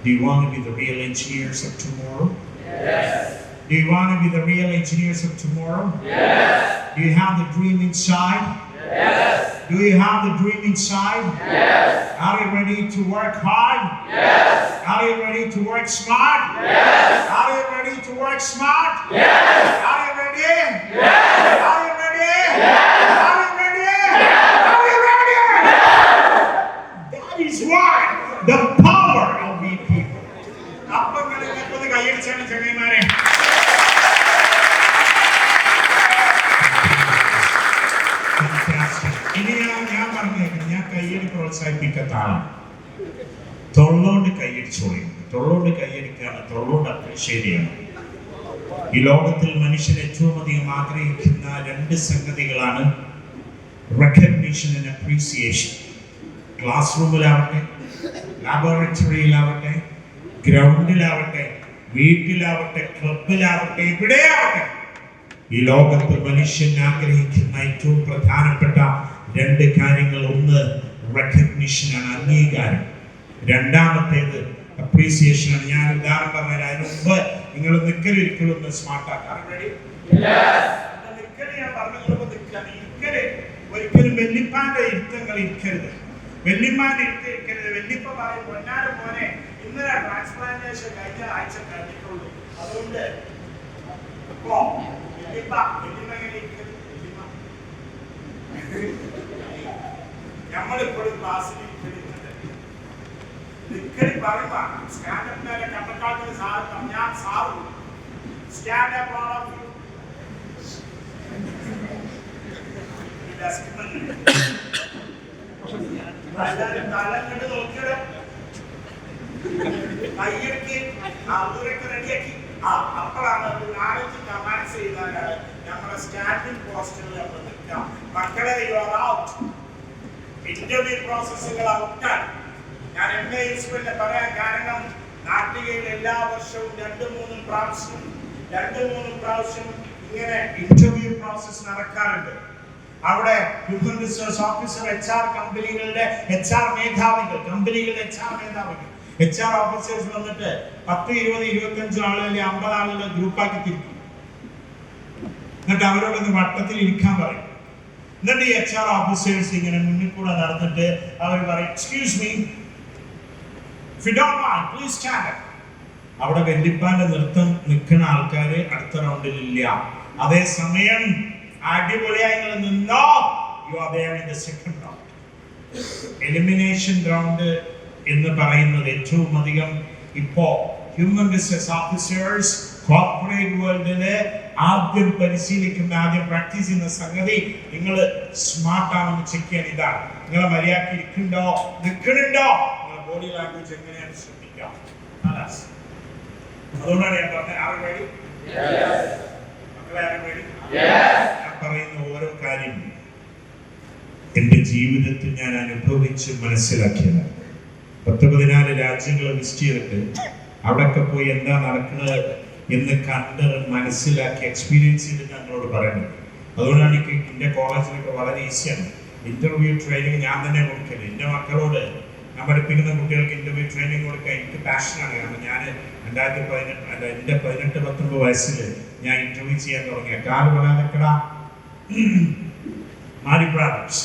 Do you want to be the real engineers of tomorrow? Yes. Do you want to be the real engineers of tomorrow? Yes. Do you have the dream inside? Yes. Do you have the dream inside? Yes. Are you ready to work hard? Yes. Are you ready to work smart? Yes. Are you ready to work smart? Yes. Are you ready? Yes. Are you ready? Yes. Are you ready? Yes. Are you ready? Yes. That is why the power of we people. ഞാൻ കയ്യടി പ്രോത്സാഹിപ്പിക്കത്താണ്. തൊള്ളോണ്ട് കയ്യടിച്ചോളി, തൊള്ളോണ്ട് കയ്യടിക്കാണ്, തൊള്ളോണ്ട് appreciate ചെയ്യണം. ഈ ലോകത്തിൽ മനുഷ്യൻ ഏറ്റവും അധികം ആഗ്രഹിക്കുന്ന 2 സംഗതികളാണ് recognition and appreciation. Class റൂമിലാവട്ടെ, ലാബോറട്ടറിയിലാവട്ടെ, ഗ്രൗണ്ടിലാവട്ടെ, വീട്ടിലാവട്ടെ, ക്ലബിലാവട്ടെ, എവിടെയാവട്ടെ, ഈ ലോകത്ത് മനുഷ്യൻ ആഗ്രഹിക്കുന്ന ഏറ്റവും പ്രധാനപ്പെട്ട 2 കാര്യങ്ങൾ. ഒന്ന് റെക്കഗ്നിഷനാണ്, അംഗീകാരം. രണ്ടാമത്തേത് അപ്രീസിയേഷനാണ്. ഞാൻ ഉദാഹരണം പറഞ്ഞാൽ അതിന് മുമ്പ് നിങ്ങൾ നിക്കലൊരിക്കലും ഒന്ന് സ്മാർട്ടാക്കാം. ഒരിക്കലും വെല്ലിപ്പാന്റെ ഇരുത്തങ്ങൾ ഇരിക്കരുത്, വെല്ലിപ്പാന്റെ ഇരിക്കരുത്. വെല്ലിപ്പ പറയും, പൊന്നാര പോലെ ഇന്നലെ ട്രാൻസ്പ്ലാന്റേഷൻ കഴിഞ്ഞ ആഴ്ച കഴിഞ്ഞിട്ടുള്ളൂ, അതുകൊണ്ട് നമ്മളിപ്പോഴും ക്ലാസ്സിൽ നിക്കടി പറയുമ്പോ സ്റ്റാൻഡപ്പിനെ കണ്ടക്കാലത്തിന് സാറ് ഞാൻ സാറ് സ്റ്റാൻഡപ്പ് തലങ്ങട്ട് നോക്കിയിടും, കയ്യടിക്ക് ദൂരൊക്കെ റെഡിയാക്കി. അപ്പോഴാണ് 4-5 കമാൻഡ്സ് ചെയ്താലാണ് നമ്മുടെ സ്റ്റാൻഡിംഗ് പോസ്റ്റിൽ നമ്മൾ നിൽക്കാം. മക്കളെ ഇന്റർവ്യൂ പ്രോസസ്സുകൾ ഔട്ടാണ്. ഞാൻ MA യൂസ്ഫുളിനെ പറയാൻ കാരണം നാട്ടികയിൽ എല്ലാ വർഷവും 2-3 പ്രാവശ്യം ഇങ്ങനെ ഇന്റർവ്യൂ പ്രോസസ് നടക്കാറുണ്ട്. അവിടെ ഹ്യൂമൻ റിസോഴ്സ് ഓഫീസർ, HR കമ്പനികളുടെ HR മേധാവികൾ, കമ്പനികളുടെ HR മേധാവികൾ, HR ഓഫീസേഴ്സ് വന്നിട്ട് 10, 20, 25 ആളുകളെ 50 ആളുകളെ ഗ്രൂപ്പാക്കി തിരിക്കും. എന്നിട്ട് അവരോടൊന്ന് വട്ടത്തിൽ ഇരിക്കാൻ പറയും. എന്നിട്ട് ഈ HR ഓഫീസേഴ്സ് ഇങ്ങനെ മുന്നിൽ കൂടെ നടന്നിട്ട് അവർ പറയും, excuse me, if you don't mind, please stand up. അവിടെ വെല്ലിപ്പാന്റെ നൃത്തം നിൽക്കുന്ന ആൾക്കാര് അടുത്ത റൗണ്ടിൽ ഇല്ല. അതേസമയം അടിപൊളിയായി നിന്നോ, you are there in the second round. Elimination round എന്ന് പറയുന്നത് ഏറ്റവും അധികം ഇപ്പോ ഹ്യൂമൻ റിസോഴ്സ് ഓഫീസേഴ്സ് കോർപ്പറേറ്റ് വേൾഡില് ആദ്യം പരിശീലിക്കുന്ന, ആദ്യം പ്രാക്ടീസ് ചെയ്യുന്ന സംഗതി, നിങ്ങൾ സ്മാർട്ട് ആണെന്ന് ചെക്ക് ചെയ്യാൻ ഇതാണ്. നിങ്ങളെ മര്യാദക്ക് ഇരിക്കുന്നുണ്ടോ, നിൽക്കുന്നുണ്ടോ, നിങ്ങളെ ബോഡി ലാംഗ്വേജ് എങ്ങനെയാണ് ശ്രദ്ധിക്കാം. അതുകൊണ്ടാണ് ഞാൻ പറഞ്ഞത്, ആരും ready? Yes. പറയുന്ന ഓരോ കാര്യം എൻ്റെ ജീവിതത്തിൽ ഞാൻ അനുഭവിച്ച് മനസ്സിലാക്കിയതാണ്. 10-14 രാജ്യങ്ങൾ വിസിറ്റ് ചെയ്തിട്ട് അവിടെയൊക്കെ പോയി എന്താ നടക്കുന്നത് എന്ന് കണ്ട് മനസ്സിലാക്കി എക്സ്പീരിയൻസ് ചെയ്തിട്ട് ഞങ്ങളോട് പറയുന്നത്. അതുകൊണ്ടാണ് എനിക്ക് എൻ്റെ കോളേജിലൊക്കെ വളരെ ഈസിയാണ് ഇന്റർവ്യൂ ട്രെയിനിങ് ഞാൻ തന്നെ കൊടുക്കല്. എൻ്റെ മക്കളോട് ഞാൻ പഠിപ്പിക്കുന്ന കുട്ടികൾക്ക് ഇന്റർവ്യൂ ട്രെയിനിങ് കൊടുക്കാൻ എനിക്ക് പാഷനാണ്. കാരണം ഞാൻ 18-19 വയസ്സിൽ ഞാൻ ഇന്റർവ്യൂ ചെയ്യാൻ തുടങ്ങിയ കാല് പറയാതെക്കടാ മാരി ബ്രാഡേഴ്സ്.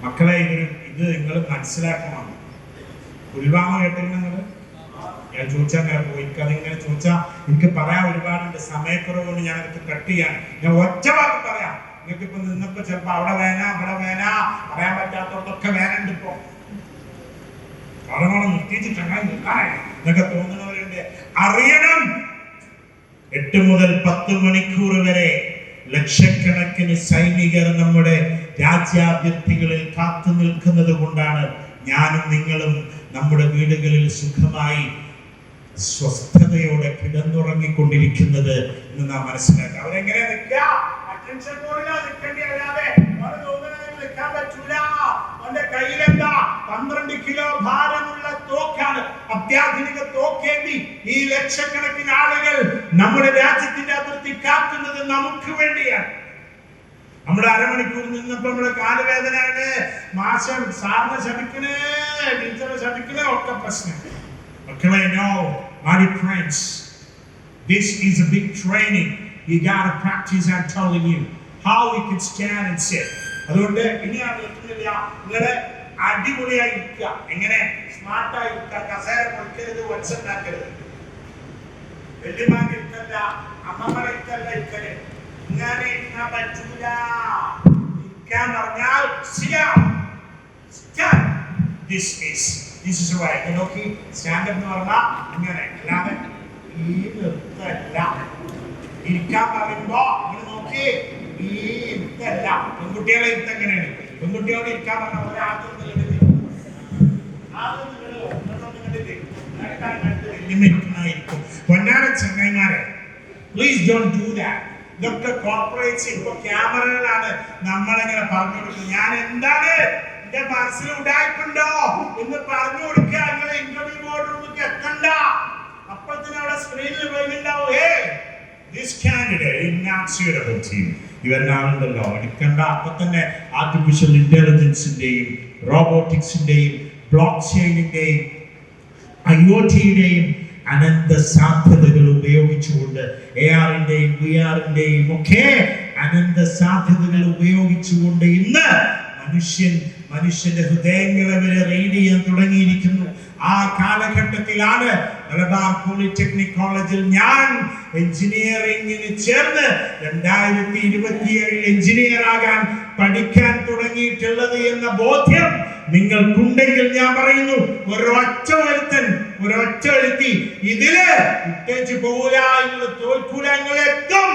മക്കളെ ഇത് നിങ്ങൾ മനസ്സിലാക്കണം. പുൽവാമ കേട്ടില്ല നിങ്ങൾ? ഞാൻ ചോദിച്ചാൽ എനിക്കതിങ്ങനെ ചോദിച്ചാൽ എനിക്ക് പറയാൻ ഒരുപാടുണ്ട്. സമയക്കുറവുകൊണ്ട് ഞാനത് കട്ട് ചെയ്യാൻ ഞാൻ ഒറ്റ വാക്ക് പറയാം. നിങ്ങൾക്ക് ഇപ്പൊ നിന്നപ്പോ ചിലപ്പോ അവിടെ വേന ഇവിടെ വേന പറയാൻ പറ്റാത്തതൊക്കെ വേനുണ്ട്. ഇപ്പൊ അവിടെ നിർത്തിച്ചിട്ടുണ്ടായി എന്നൊക്കെ തോന്നുന്നവരുണ്ട്. അറിയണം, 8 മുതൽ 10 മണിക്കൂർ വരെ ലക്ഷക്കണക്കിന് സൈനികർ നമ്മുടെ രാജ്യാതിർത്തികളിൽ കാത്തു നിൽക്കുന്നത് കൊണ്ടാണ് ഞാനും നിങ്ങളും നമ്മുടെ വീടുകളിൽ സുഖമായി സ്വസ്ഥതയോടെ കിടന്നുറങ്ങിക്കൊണ്ടിരിക്കുന്നത് എന്ന് നാം മനസ്സിലാക്കുക. അവരെങ്ങനെ നിൽക്കുക? അറ്റൻഷൻ പോലില്ല നിൽക്കേണ്ടി. അല്ലാതെ നിൽക്കാൻ പറ്റൂല. അവന്റെ കയ്യിലെന്താ 12 കിലോ ഭാരമുള്ള തോക്കാണ്, അത്യാധുനിക തോക്കേന്തി ഈ ലക്ഷക്കണക്കിന് ആളുകൾ നമ്മുടെ രാജ്യത്തിന്റെ അതിർത്തി കാക്കുന്നത് നമുക്ക് വേണ്ടിയാണ്. നമ്മുടെ അരമണിക്കൂർ നിന്നപ്പോ നമ്മുടെ കാലുവേദനയാണ്, മാസം സാറിനെ ശപിക്കണേ, ടീച്ചറെ ശപിക്കണേ, ഒക്കെ പ്രശ്നം. മക്കളെ, no, my friends, this is a big training. You gotta practice. I'm telling you how you can stand and sit. അതുകൊണ്ട് ഇനിയാണ് എത്തുന്നില്ല. നിങ്ങളെ അടിപൊളിയായി ഇരിക്കുക. എങ്ങനെ സ്മാർട്ടായി ഇരിക്കുക. കസേര പൊളിക്കരുത്, വത്സണ്ടാക്കരുത്. വല്യമാർക്ക് ഇരിക്കല്ല, അമ്മമാരെ ഇരിക്കല്ല ഇരിക്കല്. ഇങ്ങനെ ഇരിക്കാൻ പറ്റൂല. ഇരിക്കാൻ പറഞ്ഞാൽ this is right. നോക്കി സ്റ്റാൻഡ് എന്ന് പറഞ്ഞാൽ ഇങ്ങനെ, അല്ലാതെ ഈ നിർത്തല്ല. ഇരിക്കാൻ പറയുമ്പോ ഇങ്ങനെ നോക്കി ഈ ഇരുത്തല്ല. പെൺകുട്ടികളെ ഇരുത്ത് എങ്ങനെയാണ്? പെൺകുട്ടിയോട് ഇരിക്കാൻ പറഞ്ഞ പോലെ ആദ്യം പൊന്നാര ചങ്ങായിമാരെ, പ്ലീസ് ഡോണ്ട് ഡു ദാറ്റ്. ഇതൊക്കെ കോർപ്പറേറ്റ്സ് ഇപ്പൊ ക്യാമറകളാണ് നമ്മളെങ്ങനെ പറഞ്ഞു കൊടുക്കുന്നത്. ഞാൻ എന്താണ് എന്റെ മനസ്സിൽ ഉണ്ടായിട്ടുണ്ടോ എന്ന് പറഞ്ഞു കൊടുക്കുക. നിങ്ങളെ ഇന്റർവ്യൂ ബോർഡ് റൂമിലേക്ക് എത്തണ്ട. അപ്പത്തിന് അവിടെ സ്ക്രീനിൽ പോയിട്ടുണ്ടാവും, this candidate is not suitable to you. ഇവരെന്നാളുണ്ടല്ലോ എടുക്കണ്ട. അപ്പൊ തന്നെ ആർട്ടിഫിഷ്യൽ ഇന്റലിജൻസിന്റെയും റോബോട്ടിക്സിന്റെയും ബ്ലോക്ക് ചെയിനിന്റെയും IoTയുടെയും അനന്ത സാധ്യതകൾ ഉപയോഗിച്ചുകൊണ്ട് ARന്റെയും VRന്റെയും ഒക്കെ അനന്ത സാധ്യതകൾ ഉപയോഗിച്ചുകൊണ്ട് ഇന്ന് മനുഷ്യന്റെ ഹൃദയങ്ങളെ വരെ റീഡ് ചെയ്യാൻ തുടങ്ങിയിരിക്കുന്നു. ആ കാലഘട്ടത്തിലാണ് മലബാർ പോളിടെക്നിക് കോളേജിൽ ഞാൻ എഞ്ചിനീയറിംഗിന് ചേർന്ന് 2027 എഞ്ചിനീയർ ആകാൻ പഠിക്കാൻ തുടങ്ങിയിട്ടുള്ളത് എന്ന ബോധ്യം നിങ്ങൾക്കുണ്ടെങ്കിൽ ഞാൻ പറയുന്നു, ഒരൊറ്റ ഒരുത്തി ഇതില് ഇട്ടേച്ച് പോകൂല, നിങ്ങൾ തോൽക്കൂല. നിങ്ങൾ എത്തും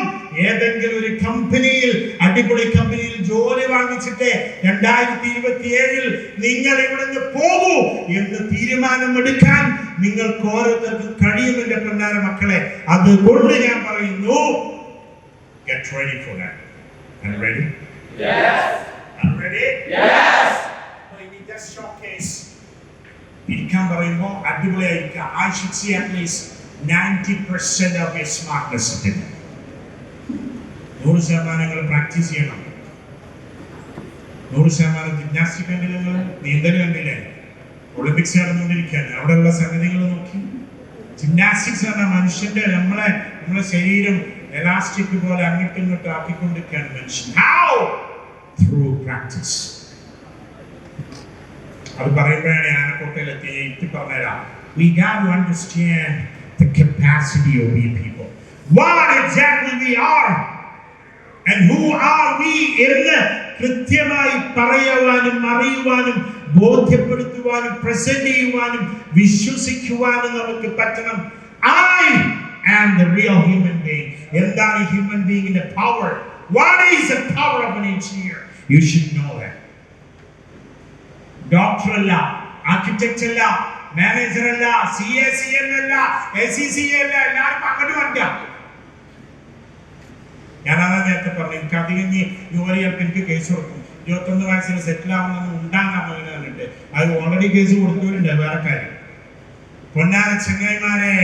ഏതെങ്കിലും ഒരു കമ്പനിയിൽ, അടിപൊളി കമ്പനിയിൽ ജോലി വാങ്ങിച്ചിട്ട് 2027 നിങ്ങൾ ഇവിടുന്ന് പോകൂ എന്ന് തീരുമാനമെടുക്കാൻ നിങ്ങൾക്ക് ഓരോരുത്തർക്കും കഴിയും. എന്റെ പൊന്നാര മക്കളെ, അതുകൊണ്ട് ഞാൻ പറയുന്നു, get ready for that. Are you ready? Yes. Are you ready? Yes. Just showcase. ഇരിക്കാൻ പറയുമ്പോൾ അടിപൊളിയായിരിക്കാം. I should see at least 90% of your smartness in it. 100% practice ചെയ്യണം. 100% ജിംനാസ്റ്റിക് കണ്ടില്ല, നിങ്ങൾ നീന്തൽ കണ്ടില്ലേ? ഒളിമ്പിക്സ് നടന്നുകൊണ്ടിരിക്കുകയാണ്. അവിടെയുള്ള സംഗതികൾ നോക്കി. ജിംനാസ്റ്റിക്സ് പറഞ്ഞാൽ മനുഷ്യന്റെ നമ്മളെ ശരീരം എലാസ്റ്റിക് പോലെ അങ്ങോട്ടും ഇങ്ങോട്ടും ആക്കിക്കൊണ്ടിരിക്കുകയാണ് മനുഷ്യൻ. How? Through practice. അത് പറയുമ്പോഴാണ് ആനക്കോട്ടയിലെത്തി എത്തി പറഞ്ഞുതരാം. We got to understand the capacity of we people. What exactly we are and who are we എന്ന് കൃത്യമായി പറയുവാനും അറിയുവാനും ബോധ്യപ്പെടുത്തുവാനും പ്രസന്റ് ചെയ്യുവാനും വിശ്വസിക്കുവാനും നമുക്ക് പറ്റണം. I am the real human being. എന്താണ് human beingന്റെ power? What is the power of an engineer? You should know that. Doctor അല്ല, architect അല്ല, manager അല്ല, CACL അല്ല, ACCA അല്ല, എല്ലാവരും അങ്ങോട്ട് വന്നില്ല. ഞാനതാ നേരത്തെ പറഞ്ഞു, എനിക്ക് അധികം ജോലി ചിലപ്പോൾ എനിക്ക് കേസ് കൊടുക്കും. 21 വയസ്സിൽ സെറ്റിൽ ആവുന്നൊന്നും ഉണ്ടാകാൻ മകന് പറഞ്ഞിട്ട് അത് ഓൾറെഡി കേസ് കൊടുത്തവരുണ്ട് വേറെ കാര്യം. പൊന്നാര ചങ്ങായിമാരെ,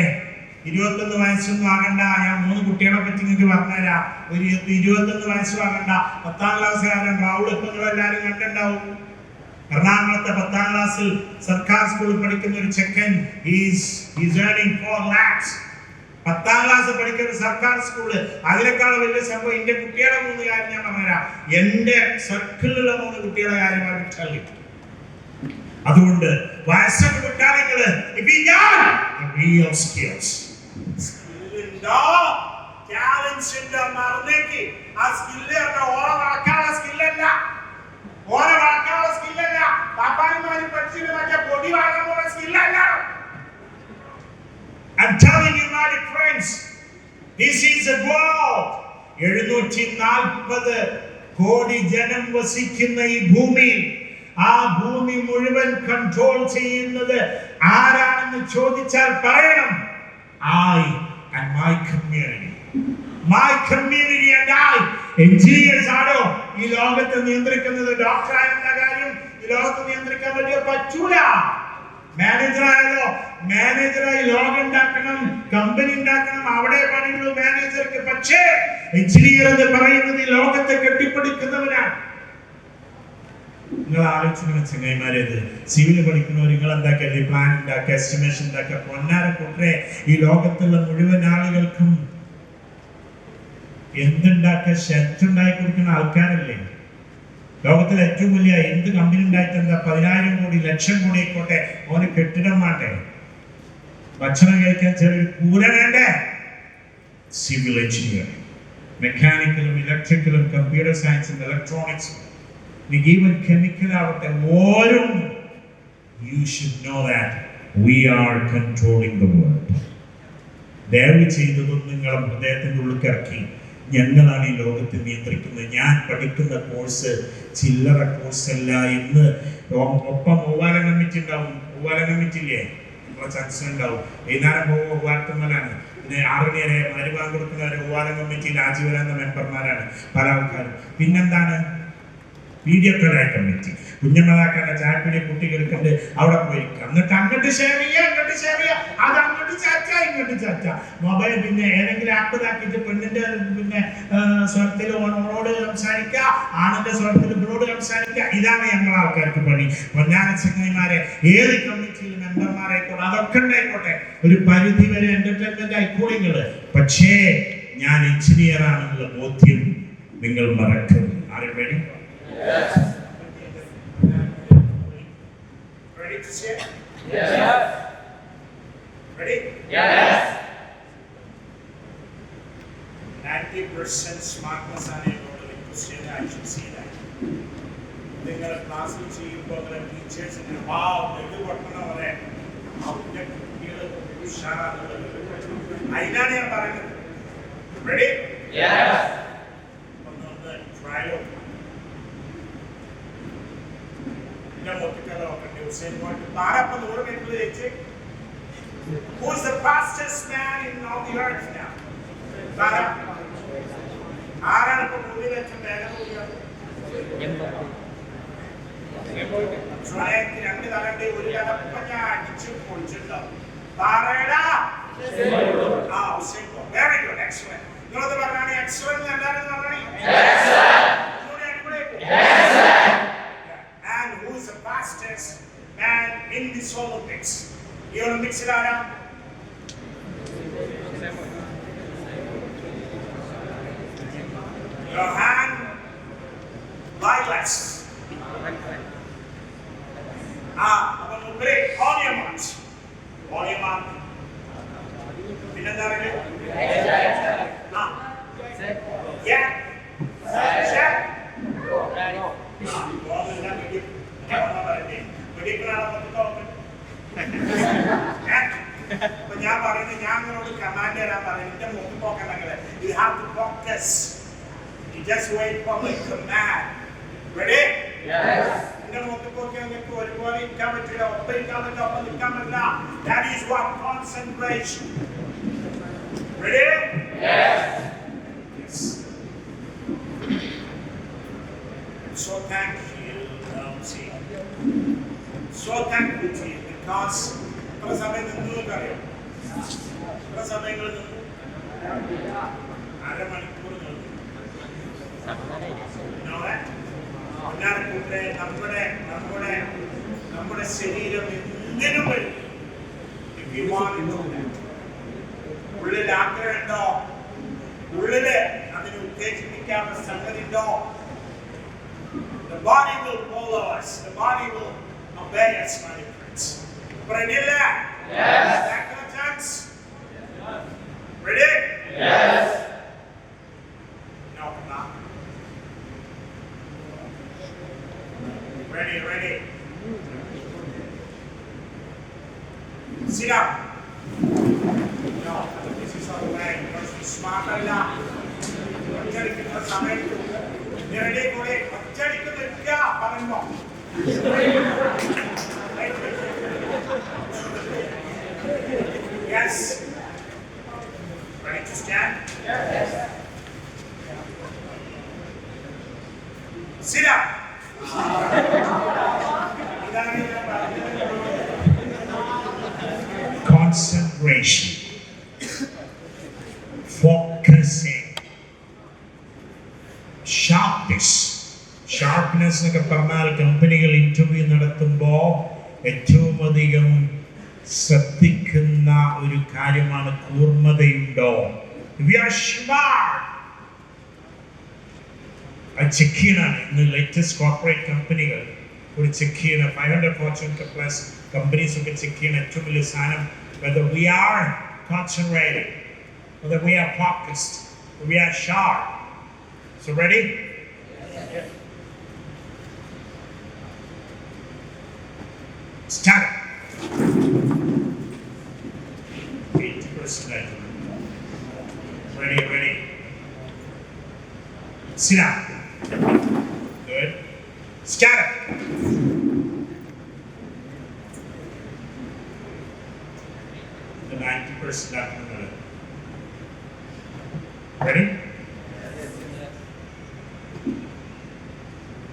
21 വയസ്സൊന്നും ആകണ്ട. ഞാൻ 3 കുട്ടികളെ പറ്റി നിങ്ങൾക്ക് പറഞ്ഞുതരാം. ഒരു 21 വയസ്സും ആകണ്ട. 10ാം ക്ലാസ്സുകാരൻ റൗൾ ഇപ്പൊ നിങ്ങളെല്ലാവരും കണ്ടിട്ടുണ്ടാവും. എറണാകുളത്തെ 10ാം ക്ലാസ്സിൽ സർക്കാർ സ്കൂളിൽ പഠിക്കുന്ന ഒരു ചെക്കൻ ഈസ് ഏർണിംഗ് 4 lakhs. 10ാം ക്ലാസ് പഠിക്കുന്ന സർക്കാർ സ്കൂള്. അതിനേക്കാൾ വലിയ സംഭവം എന്റെ കുട്ടിയുടെ 3 കാര്യം ഞാൻ പറഞ്ഞുതരാം. എന്റെ സർക്കിളിലുള്ള 3 കുട്ടികളുടെ കാര്യമാണ് വിട്ടള്ളി. അതുകൊണ്ട് വയസ്സൊക്കെ വിട്ടാണെങ്കില് മറന്നേക്ക്. ആ സ്കില്ല് ഓരോ നടക്കാനുള്ള സ്കില്ലല്ല, ഓരോ നടക്കാനുള്ള സ്കില്ലല്ല. പാപ്പാനിമാര് പഠിച്ചിട്ട് മറ്റേ പൊടി വാങ്ങാൻ പോകുന്ന സ്കില്ലല്ല. I'm telling you, my friends, this is a world. 740 കോടി ജനം വസിക്കുന്ന ഈ ഭൂമിയിൽ, ആ ഭൂമി മുഴുവൻ കൺട്രോൾ ചെയ്യുന്നത് ആരാണെന്ന് ചോദിച്ചാൽ പറയണം, I and my community. My community and I. Engineers ആണോ ഈ ലോകത്തെ നിയന്ത്രിക്കുന്നത്? ഡോക്ടറായെന്ന കാര്യം ഈ ലോകത്തെ നിയന്ത്രിക്കാൻ വേണ്ടി പറ്റൂല. മാനേജറായാലോ, മാനേജറായി ലോകം ഉണ്ടാക്കണം, കമ്പനി ഉണ്ടാക്കണം, അവിടെ പണിയുള്ളൂ മാനേജർക്ക്. പക്ഷേ എഞ്ചിനീയർ എന്ന് പറയുന്നത് ഈ ലോകത്തെ കെട്ടിപ്പടുക്കുന്നവനാണ്. നിങ്ങൾ ആലോചിക്കുന്ന ചങ്ങായിമാരേത് സിവിൽ പഠിക്കുന്നവർ നിങ്ങൾ എന്താക്കിയാൽ പ്ലാൻ ഉണ്ടാക്കുക, എസ്റ്റിമേഷൻ ഉണ്ടാക്കുക. പൊന്നാര കൂട്ടരെ, ഈ ലോകത്തുള്ള മുഴുവൻ ആളുകൾക്കും എന്തുണ്ടാക്കുക, ഷെൽട്ടർ ഉണ്ടാക്കി കൊടുക്കുന്ന ആൾക്കാരല്ലേ. ലോകത്തിലെ ഏറ്റവും വലിയ എന്ത് കമ്പനി ഉണ്ടായിട്ട് എന്താ, 10,000 കോടി 1,00,000 കോടി ആയിക്കോട്ടെ, ഓന് കെട്ടിടം വേണ്ടേ, ഭക്ഷണം കഴിക്കാൻ ചെറിയൊരു കൂര വേണ്ടേ? സിവിൽ എഞ്ചിനീയറിംഗ്, മെക്കാനിക്കലും ഇലക്ട്രിക്കലും കമ്പ്യൂട്ടർ സയൻസും ഇലക്ട്രോണിക്സും, ഈവൻ കെമിക്കൽ ആവട്ടെ, ഓരോന്നും. You should know that we are controlling the world. ദയവ് ചെയ്തതും നിങ്ങളുടെ ഹൃദയത്തിന്റെ ഉള്ളിൽ ഇറക്കി, ഞങ്ങളാണ് ഈ ലോകത്തെ നിയന്ത്രിക്കുന്നത്. ഞാൻ പഠിക്കുന്ന കോഴ്സ് ചില്ലറ കോഴ്സല്ല എന്ന്. ഒപ്പം ഒവ്വാല കമ്മിറ്റി ഉണ്ടാവും. ഒവ്വാല കമ്മിറ്റി ഇല്ലേ, നമ്മളെ ചർച്ച ഉണ്ടാവും. വൈകുന്നേരം ഒവ്വാലത്തുമ്മലാണ്. പിന്നെ 6 മണി വരെ മരുഭാഗം കൊടുക്കുന്നവരെ ഒവ്വാല കമ്മിറ്റിയിൽ ആജീവനാന്ത മെമ്പർമാരാണ് പല ആൾക്കാരും. പിന്നെന്താണ് വീഡിയോക്കാരായ കമ്മിറ്റി. കുഞ്ഞമ്മതാക്കാന്റെ ചായപ്പിടി കുട്ടികൾക്കുണ്ട്, അവിടെ പോയിരിക്കുക. എന്നിട്ട് അങ്ങോട്ട് ഷെയർ ചെയ്യുക, ഇങ്ങോട്ട് ഷെയർ ചെയ്യുക, അത് അങ്ങോട്ട് ചാറ്റ, ഇങ്ങോട്ട് ചാറ്റ. മൊബൈൽ പിന്നെ ഏതെങ്കിലും ആപ്പ് ഇതാക്കിയിട്ട് പെണ്ണിന്റെ പിന്നെ സ്വരത്തിൽ ഓണോട് സംസാരിക്കുക, ആണിന്റെ സ്വരത്തിൽ ഇവരോട് സംസാരിക്കുക. ഇതാണ് ഞങ്ങളെ ആൾക്കാർക്ക് പണി. പൊന്നാര ചങ്ങായിമാരെ, ഏത് കമ്മിറ്റിയിൽ മെമ്പർമാരായിക്കോട്ടെ, അതൊക്കെ ഉണ്ടായിക്കോട്ടെ, ഒരു പരിധി വരെ എന്റർടൈൻമെന്റ് ആയിക്കോളിങ്ങള്. പക്ഷേ ഞാൻ എഞ്ചിനീയർ ആണെന്നുള്ള ബോധ്യം നിങ്ങൾ മറക്കരുത്. ആരും വേണ്ടി Yes. Ready to say? Yes. Ready? Yes. 90% smartness are able to say that. I should say that. They got a class which you got the teachers and wow, they do what now there. How to get to shara. I know. Ready? Yes. Trial. Who is the fastest man in all the earth now? Very good, excellent. You know the excellent and who is the fastest man in this Olympics? You want to mix it out? Johan Lilas. I'm going to break all your marks. All your marks. Yeah. Check. ഞാൻ പറയുന്നത് ഞാൻ നിങ്ങളോട് command തരാൻ പറയുന്നത് എന്റെ മുഖത്ത് പോക്കണ്ടെങ്കിൽ you have to focus. You just wait for the command. Ready? Yes. എന്റെ മുഖത്ത് പോക്കിയാൽ നിങ്ങൾക്ക് ഒരുപോലെ ഇരിക്കാൻ പറ്റില്ല, ഒപ്പം ഇരിക്കാൻ പറ്റില്ല, ഒപ്പം നിൽക്കാൻ പറ്റില്ല. That is what concentration. Ready? Yes. Yes. thank you, see. So thankful to you because പല സമയത്ത് നിങ്ങൾക്കറിയാം പല സമയങ്ങളിൽ അരമണിക്കൂർ നമ്മുടെ ശരീരം എന്തിനും വരും. ഉള്ളിൽ ആഗ്രഹമുണ്ടോ, ഉള്ളില് അതിന് ഉത്തേജിപ്പിക്കാനുള്ള സംഗതി ഉണ്ടോ, the body will follow us, the body will obey us, my friends. Ready? Yes. Back on chance. Ready? Yes. No, not. Ready. Sit up. No, this is not the way. Because you're smart enough. ഒറ്റടിക്കുന്ന സമയത്ത് നേരെ കൂടെ ഒറ്റടിക്കുന്നില്ല പറയുമ്പോ yes. Ready to stand? Yes. Sit up. Concentration, focusing, sharpness എന്നൊക്കെ പറഞ്ഞാൽ കമ്പനികൾ interview നടത്തുമ്പോൾ ഏറ്റവും അധികം ശ്രദ്ധിക്കുന്ന ഒരു കാര്യമാണ് കൂർമ്മതയുണ്ടോ. അത് ചെക്ക് ചെയ്യണമാണ്. ഇന്ന് ലേറ്റസ്റ്റ് കോർപ്പറേറ്റ് കമ്പനികൾ ഒരു ചെക്ക് ചെയ്യണം. 500 Fortune പ്ലസ് കമ്പനീസ് ഒക്കെ ചെക്ക് ചെയ്യണം ഏറ്റവും വലിയ സാധനം whether we are concentrated, whether we are focused, whether we are sharp. So ready? Yes. Start. 80%. Ready. Sit down. Good. Start. The 90% after the minute. Ready?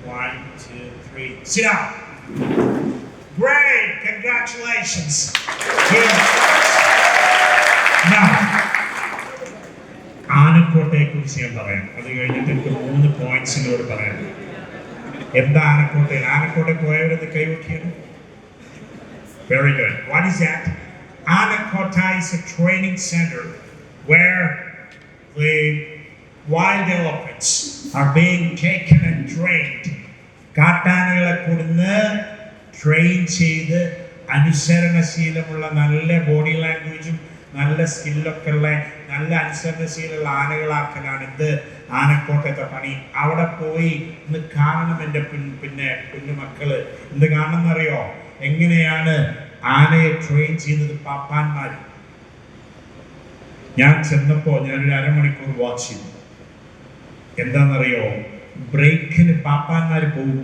1, 2, 3. Sit down. Great. Congratulations. Good. Now, ആനക്കോട്ടയെ കുറിച്ച് ഞാൻ പറയാം. അത് കഴിഞ്ഞിട്ട് എനിക്ക് 3 പോയിന്റ്സിനോട് പറയാം. എന്താ ആനക്കോട്ടയിൽ? ആനക്കോട്ടയിൽ പോയവരത് കൈവക്കിയാണ്. Very good. What is that? Anakota is a training center where the wild elephants are being taken and trained. കാട്ടാനകളെ കൊടുന്ന് train ചെയ്ത് അനുസരണശീലമുള്ള നല്ല ബോഡി ലാംഗ്വേജും നല്ല സ്കില്ലൊക്കെ ഉള്ള നല്ല അനുസരണശീലമുള്ള ആനകളാക്കലാണ് ഇത് ആനക്കോട്ടത്തെ പണി. അവിടെ പോയി ഇന്ന് കാണണം എൻ്റെ പിന്നെ മക്കള് എന്ത് കാണണമെന്നറിയോ? എങ്ങനെയാണ് ആനയെ ട്രെയിൻ ചെയ്യുന്നത് പാപ്പാന്മാർ. ഞാൻ ചെന്നപ്പോൾ ഞാനൊരു അരമണിക്കൂർ വാച്ച് ചെയ്തു. എന്താണെന്നറിയോ? ബ്രേക്കിന് പാപ്പാന്മാർ പോകും.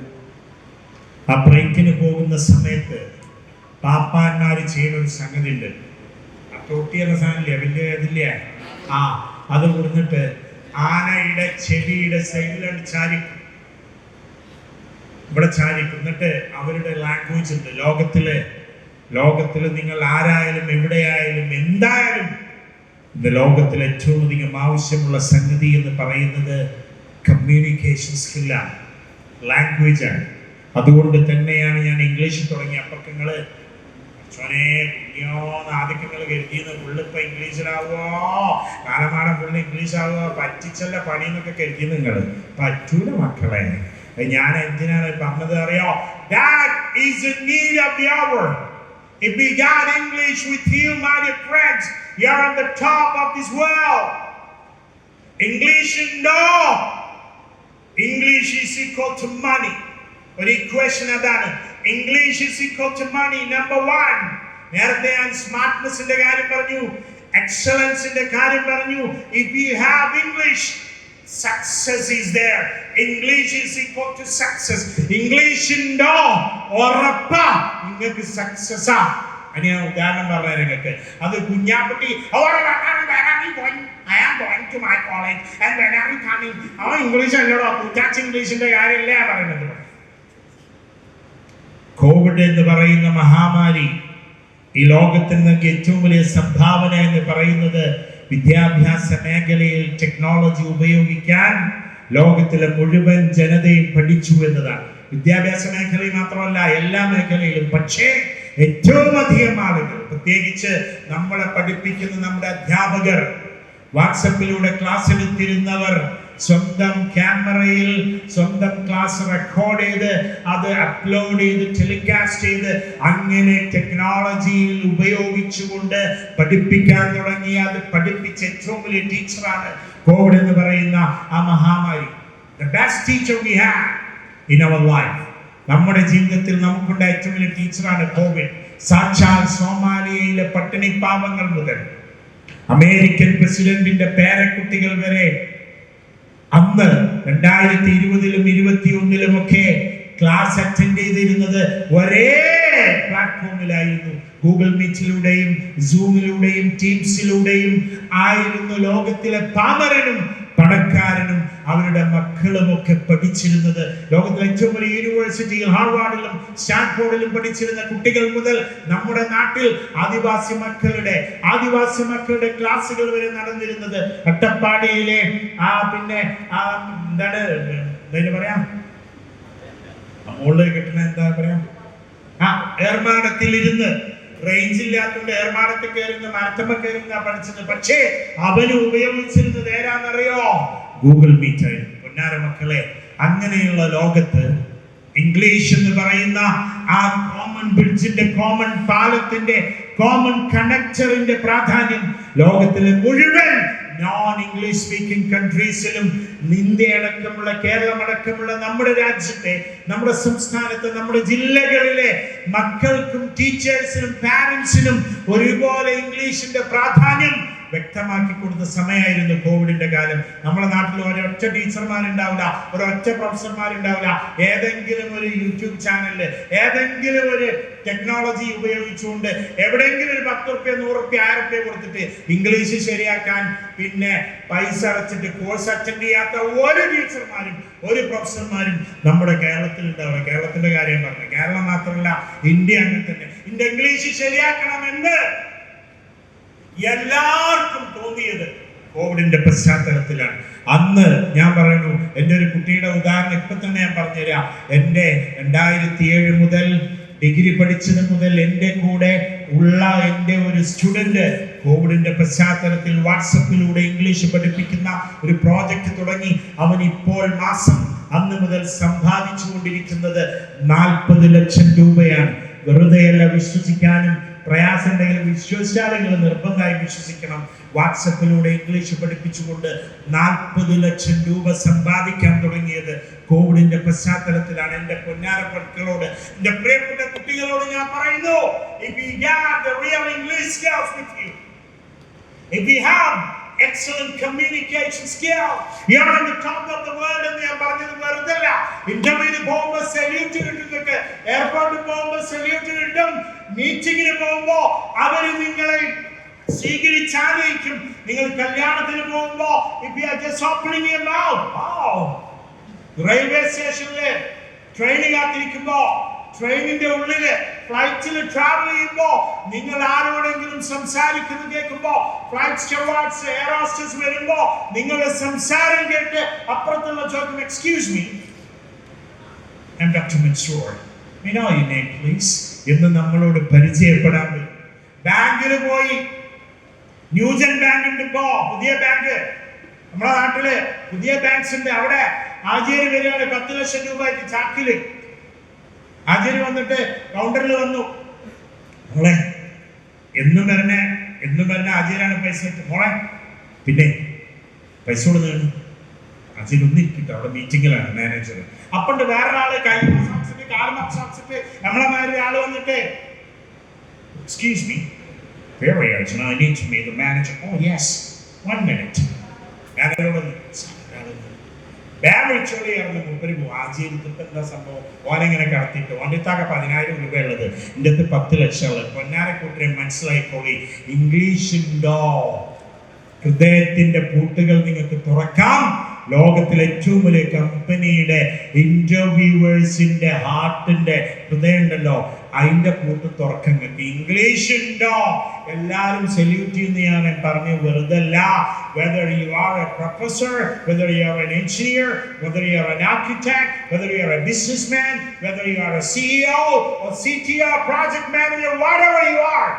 ആ ബ്രേക്കിന് പോകുന്ന സമയത്ത് പാപ്പാന്മാർ ചെയ്യുന്ന ഒരു സംഗതി ഉണ്ട്. ആ തൊട്ടിയുള്ള സാധനമില്ലേ, വലിയ ഇതില്ല, അത് കൊടുത്തിട്ട് ആനയുടെ ചെവിയുടെ സൈഡിലാണ് ചാരിക്കും. ഇവിടെ ചാരിക്കും. എന്നിട്ട് അവരുടെ ലാംഗ്വേജ് ഉണ്ട്. ലോകത്തില് നിങ്ങൾ ആരായാലും എവിടെയായാലും എന്തായാലും ഇന്ന് ലോകത്തിൽ ഏറ്റവും അധികം ആവശ്യമുള്ള സംഗതി എന്ന് പറയുന്നത് കമ്മ്യൂണിക്കേഷൻ സ്കില്ലാണ്, ലാംഗ്വേജാണ്. അതുകൊണ്ട് തന്നെയാണ് ഞാൻ ഇംഗ്ലീഷിൽ തുടങ്ങിയ അപ്പക്കങ്ങള് ആദ്യങ്ങൾ കരുതിയെന്ന് ഫുള്ളിപ്പോ ഇംഗ്ലീഷിലാവോ, കാലമാനം ഫുള്ള് ഇംഗ്ലീഷാവോ, പറ്റിച്ചല്ല പണി എന്നൊക്കെ കരുതി. നിങ്ങൾ പറ്റൂല മക്കളെ. ഞാൻ എന്തിനാണ് പറഞ്ഞത് അറിയോ? That is the need of the hour. If we got English with you, my dear friends, you're on the top of this world. English no. English is equal to money. ഒരു ഇക്വേഷൻ അതാണ്. English is equal to money. Number 1. നേരത്തെ ഞാൻ സ്മാർട്ട്നെസിന്റെ കാര്യം പറഞ്ഞു, എക്സലൻസിന്റെ കാര്യം പറഞ്ഞു. If you have English, success is there. English is equal to success. English ഉണ്ടോ ഉറപ്പാ നിങ്ങൾക്ക് സക്സസ് ആ. അനി ഞാൻ ഉദാഹരണം പറഞ്ഞ നിങ്ങൾക്ക് അത് കുഞ്ഞാപ്പട്ടി I am going to my college and when are you coming? English അല്ലടോ, കുറ്റാച്ച് ഇംഗ്ലീഷിന്റെ കാര്യമല്ലേ പറയുന്നത്. കോവിഡ് എന്ന് പറയുന്ന മഹാമാരി ഈ ലോകത്തിന് നൽകിയ ഏറ്റവും വലിയ സംഭാവന എന്ന് പറയുന്നത് വിദ്യാഭ്യാസ മേഖലയിൽ ടെക്നോളജി ഉപയോഗിക്കാൻ ലോകത്തിലെ മുഴുവൻ ജനതയും പഠിച്ചു എന്നതാണ്. വിദ്യാഭ്യാസ മേഖലയിൽ മാത്രമല്ല, എല്ലാ മേഖലയിലും. പക്ഷേ ഏറ്റവും അധികം ആളുകൾ, പ്രത്യേകിച്ച് നമ്മളെ പഠിപ്പിക്കുന്ന നമ്മുടെ അധ്യാപകർ, വാട്സപ്പിലൂടെ ക്ലാസ് എടുത്തിരുന്നവർ, സ്വന്തം ക്യാമറയിൽ സ്വന്തം ക്ലാസ് റെക്കോർഡ് ചെയ്ത് അത് അപ്ലോഡ് ചെയ്ത് ടെലികാസ്റ്റ് ചെയ്ത് അങ്ങനെ ടെക്നോളജിയിൽ ഉപയോഗിച്ചുകൊണ്ട് പഠിപ്പിക്കാൻ തുടങ്ങി. അത് പഠിപ്പിച്ച ഏറ്റവും വലിയ ടീച്ചറാണ് കോവിഡ് എന്ന് പറയുന്ന ആ മഹാമാരി. The best teacher we have in our life. നമ്മുടെ ജീവിതത്തിൽ നമുക്കുണ്ട ഏറ്റവും വലിയ ടീച്ചറാണ് കോവിഡ്. സാക്ഷാൽ സോമാലിയയിലെ പട്ടിണി പാവങ്ങൾ മുതൽ അമേരിക്കൻ പ്രസിഡന്റിന്റെ പേരക്കുട്ടികൾ വരെ അന്ന് 2020-ലും 2021-ലും ഒക്കെ ക്ലാസ് അറ്റൻഡ് ചെയ്തിരുന്നത് ഒരേ പ്ലാറ്റ്ഫോമിലായിരുന്നു. ഗൂഗിൾ മീറ്റിലൂടെയും സൂമിലൂടെയും ടീംസിലൂടെയും ആയിരുന്നു ലോകത്തിലെ പാമരനും പണക്കാരനും അവരുടെ മക്കളും ഒക്കെ പഠിച്ചിരുന്നത്. ലോകത്തിലെ ഏറ്റവും വലിയ യൂണിവേഴ്സിറ്റിയിൽ ഹാർവാർഡിലും സ്റ്റാൻഫോർഡിലും പഠിച്ചിരുന്ന കുട്ടികൾ മുതൽ നമ്മുടെ നാട്ടിൽ ആദിവാസി മക്കളുടെ ക്ലാസ്സുകൾ വരെ നടന്നിരുന്നത്. അട്ടപ്പാടിയിലെ എന്താണ് പറയാ, മുകളിൽ കിട്ടുന്ന എന്താ പറയാ, ഏർമാടത്തിൽ ഇരുന്ന്, റേഞ്ച് ഇല്ലാത്തതുകൊണ്ട് ഏർമാടത്തിൽ കയറുന്ന മരത്തമ്മ കയറുന്ന പഠിച്ചത്. പക്ഷേ അവന് ഉപയോഗിച്ചിരുന്നത് ഏതാണെന്നറിയോ? ഗൂഗിൾ മീറ്റ് ആയിരുന്നു. പൊന്നാര മക്കളെ, അങ്ങനെയുള്ള ലോകത്ത് ഇംഗ്ലീഷ് എന്ന് പറയുന്ന ആ കോമൺ ബ്രിഡ്ജിന്റെ, കോമൺ പാലത്തിന്റെ, കോമൺ കണക്ടറിന്റെ പ്രാധാന്യം ലോകത്തിലെ മുഴുവൻ നോൺ ഇംഗ്ലീഷ് സ്പീക്കിംഗ് കൺട്രീസിലും, ഇന്ത്യ അടക്കമുള്ള, കേരളം അടക്കമുള്ള നമ്മുടെ രാജ്യത്തെ, നമ്മുടെ സംസ്ഥാനത്തെ, നമ്മുടെ ജില്ലകളിലെ മക്കൾക്കും ടീച്ചേഴ്സിനും പാരന്റ്സിനും ഒരുപോലെ ഇംഗ്ലീഷിന്റെ പ്രാധാന്യം വ്യക്തമാക്കി കൊടുത്ത സമയമായിരുന്നു കോവിഡിന്റെ കാലം. നമ്മുടെ നാട്ടിൽ ഒരൊറ്റ ടീച്ചർമാരുണ്ടാവില്ല, ഒരൊറ്റ പ്രൊഫസർമാരുണ്ടാവില്ല. ഏതെങ്കിലും ഒരു യൂട്യൂബ് ചാനലില്, ഏതെങ്കിലും ഒരു ടെക്നോളജി ഉപയോഗിച്ചുകൊണ്ട് എവിടെയെങ്കിലും ഒരു 10 റുപ്യ 100 റുപ്യ 1000 റുപ്യ കൊടുത്തിട്ട് ഇംഗ്ലീഷ് ശരിയാക്കാൻ പിന്നെ പൈസ അടച്ചിട്ട് കോഴ്സ് അറ്റൻഡ് ചെയ്യാത്ത ഒരു ടീച്ചർമാരും ഒരു പ്രൊഫസർമാരും നമ്മുടെ കേരളത്തിൽ ഉണ്ടാവില്ല. കേരളത്തിന്റെ കാര്യം പറഞ്ഞു, കേരളം മാത്രമല്ല ഇന്ത്യ അങ്ങനെ തന്നെ. ഇംഗ്ലീഷ് ശരിയാക്കണമെന്ന് എല്ലാവർക്കും തോന്നിയത് കോവിഡിന്റെ പശ്ചാത്തലത്തിലാണ്. അന്ന് ഞാൻ പറയുന്നു, എൻ്റെ ഒരു കുട്ടിയുടെ ഉദാഹരണം ഇപ്പൊ തന്നെ ഞാൻ പറഞ്ഞുതരാം. എൻ്റെ 2007 മുതൽ ഡിഗ്രി പഠിച്ചത് മുതൽ എൻ്റെ കൂടെ ഉള്ള എൻ്റെ ഒരു സ്റ്റുഡന്റ് കോവിഡിന്റെ പശ്ചാത്തലത്തിൽ വാട്സപ്പിലൂടെ ഇംഗ്ലീഷ് പഠിപ്പിക്കുന്ന ഒരു പ്രോജക്റ്റ് തുടങ്ങി. അവൻ ഇപ്പോൾ മാസം അന്ന് മുതൽ സമ്പാദിച്ചു കൊണ്ടിരിക്കുന്നത് 40 ലക്ഷം രൂപയാണ്. വെറുതെയല്ല, വിശ്വസിക്കാനും പ്രയാസമുണ്ടെങ്കിൽ വിശ്വസിച്ചാൽ നിങ്ങൾ നിർബന്ധമായി വിശ്വസിക്കണം. വാട്സപ്പിലൂടെ ഇംഗ്ലീഷ് പഠിപ്പിച്ചുകൊണ്ട് 40 ലക്ഷം രൂപ സമ്പാദിക്കാൻ തുടങ്ങിയത് കോവിഡിന്റെ പശ്ചാത്തലത്തിലാണ്. എൻ്റെ പൊന്നാര മക്കളോട്, എൻ്റെ പ്രിയപ്പെട്ട കുട്ടികളോട് ഞാൻ പറയുന്നു, if we have the real English skills with you, if we have excellent communication skill, you are in the top of the world. എന്ന് ഞാൻ പറഞ്ഞത് വെറുതല്ല. ഇന്റർവ്യൂവിന് പോകുമ്പോൾ സല്യൂട്ട് കിട്ടുന്നൊക്കെ, എയർപോർട്ടിൽ പോകുമ്പോൾ സല്യൂട്ട് കിട്ടും, മീറ്റിങ്ങിന് പോകുമ്പോൾ അവര് നിങ്ങളെ സ്വീകരിച്ചായിരിക്കും. നിങ്ങൾ കല്യാണത്തിന് പോകുമ്പോൾ if you are just opening your mouth, wow, railway സ്റ്റേഷനില് ട്രെയിൻ കാത്തിരിക്കുമ്പോ, ട്രെയിനിന്റെ ഉള്ളില്, ഫ്ലൈറ്റിൽ ട്രാവൽ ചെയ്യുമ്പോ നിങ്ങൾ ആരോടെങ്കിലും സംസാരിക്കുന്നത് കേൾക്കുമ്പോ, ഫ്ലൈറ്റ് സ്റ്റവാർഡ്സ്, എയർ ഹോസ്റ്റസ് വരുമ്പോ നിങ്ങളുടെ സംസാരം കേട്ട് അപ്പുറത്തുള്ള ചോദിക്കും, excuse me, I'm Dr. Mansoor. May I know your name, please? എന്ന് നമ്മളോട് പരിചയപ്പെടാൻ പറ്റും. ബാങ്കിൽ പോയി, ന്യൂജൻ ബാങ്ക് ഉണ്ട് ഇപ്പോ, പുതിയ ബാങ്ക് നമ്മുടെ നാട്ടില് പുതിയ ബാങ്ക്സ് ഉണ്ട്. അവിടെ ആചാര്യ വരികയാണ് 10 ലക്ഷം രൂപ ചാക്കില്. ആചാര്യ വന്നിട്ട് കൗണ്ടറിൽ വന്നു, മോളെ എന്നും പറഞ്ഞ ആചാര്യാണ് പൈസ ഇട്ട്, മോളെ പിന്നെ പൈസ കൊടുക്കുന്നു. ആചാര്യ ഒന്നിരിക്കട്ടെ, അവിടെ മീറ്റിങ്ങിലാണ് മാനേജർ. അപ്പണ്ട് വേറൊരാള് കാൽമസാംസിട്ട് നമ്മളെ മാതിരി ആള് വന്നിട്ട്, excuse me, very urgent, I need to meet the manager. Oh yes, 1 minute. ബാബിച്ചോളി ഇറങ്ങി മുമ്പ് ആചാര്യത്തിട്ട് എന്താ സംഭവം, ഓനെങ്ങനെ കടത്തിയിട്ട് ഓൻ്റെത്താകെ 10,000 രൂപ ഉള്ളത്, എൻ്റെ അടുത്ത് 10 ലക്ഷം ഉള്ളത്. പൊന്നാരെ കൂട്ടരെ മനസ്സിലായിക്കോളി, ഇംഗ്ലീഷ് ഉണ്ടോ, ഹൃദയത്തിന്റെ പൂട്ടുകൾ നിങ്ങൾക്ക് തുറക്കാം. ലോകത്തിലെ ഏറ്റവും വലിയ കമ്പനിയുടെ ഇന്റർവ്യൂവേഴ്സിന്റെ ഹാർട്ടിന്റെ ഹൃദയം ഉണ്ടല്ലോ, അതിന്റെ കൂട്ട് തുറക്കങ്ങൾക്ക് ഇംഗ്ലീഷ് ഉണ്ടോ എല്ലാവരും സല്യൂട്ട് ചെയ്യുന്ന ഞാൻ പറഞ്ഞു വെറുതല്ല. Whether you are a professor, whether you are an engineer, whether you are an architect, whether you are a businessman, whether you are a CEO or CTO, project manager, whatever you are,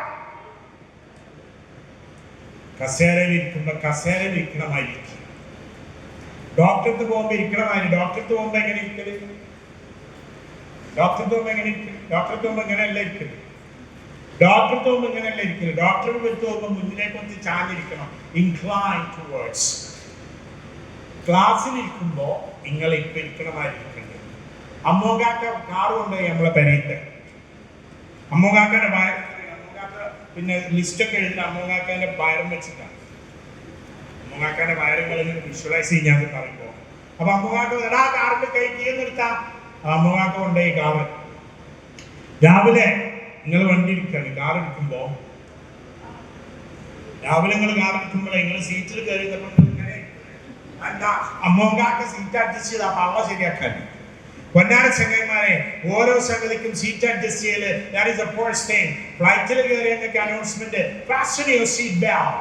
കസേരയിൽ ഇരിക്കണമായിരിക്കും. ഡോക്ടർക്ക് പോകുമ്പോൾ ഇരിക്കണമായിരിക്കും. ഡോക്ടർക്ക് പോകുമ്പോൾ എങ്ങനെ ഇരിക്കല്? ഡോക്ടർക്ക് പോകുമ്പോൾ ഇങ്ങനെയല്ല ഇരിക്കല്. ഡോക്ടർക്ക് പോകുമ്പോൾ ഇങ്ങനെയല്ല ഇരിക്കല്. ഡോക്ടർക്ക് എടുത്ത് പോകുമ്പോൾ മുന്നിലേക്ക് ഒന്ന് ചാഞ്ഞിരിക്കണം, ഇൻക്ലൈൻ ടുവേർഡ്സ്. ക്ലാസ്സിലിരിക്കുമ്പോൾ നിങ്ങൾ ഇപ്പൊ ഇരിക്കണമായിരിക്കണ്ടേ. അമ്മോകാക്ക കാറ് കൊണ്ടുപോയി നമ്മളെ പെരയത്തെ. അമ്മോകാക്കന്റെ പിന്നെ ലിസ്റ്റൊക്കെ എഴുതുന്ന അമ്മൂങ്ങാക്കാന്റെ വയറും വെച്ചിട്ടാണ്. അമ്മൂങ്ങാക്കാന്റെ വയറുകൾ വിഷ്വലൈസ് ചെയ്യാൻ പറയുമ്പോ അപ്പൊ അമ്മൂങ്ങാക്ക എടാ കാറിന്റെ കൈ കീഴ്ന്നെടുത്താ അമ്മൂങ്ങാക്ക കൊണ്ടുപോയി കാറ്. രാവിലെ നിങ്ങൾ വണ്ടി എടുക്കാണ്. കാർ എടുക്കുമ്പോ രാവിലെ നിങ്ങൾ കാർ എടുക്കുമ്പോഴേ നിങ്ങൾ സീറ്റിൽ കയറി എന്താ അമ്മൂങ്ങാക്ക സീറ്റ് അഡ്ജസ്റ്റ് ചെയ്താ പള്ള ശരിയാക്കാൻ. പൊന്നാര ചങ്ങന്മാരെ, ഓരോ സംഗതിക്കും സീറ്റ് അഡ്ജസ്റ്റ് ചെയ്യല് that is the first thing. ഫ്ലൈറ്റിൽ കയറിയൊക്കെ announcement fasten your seat belt.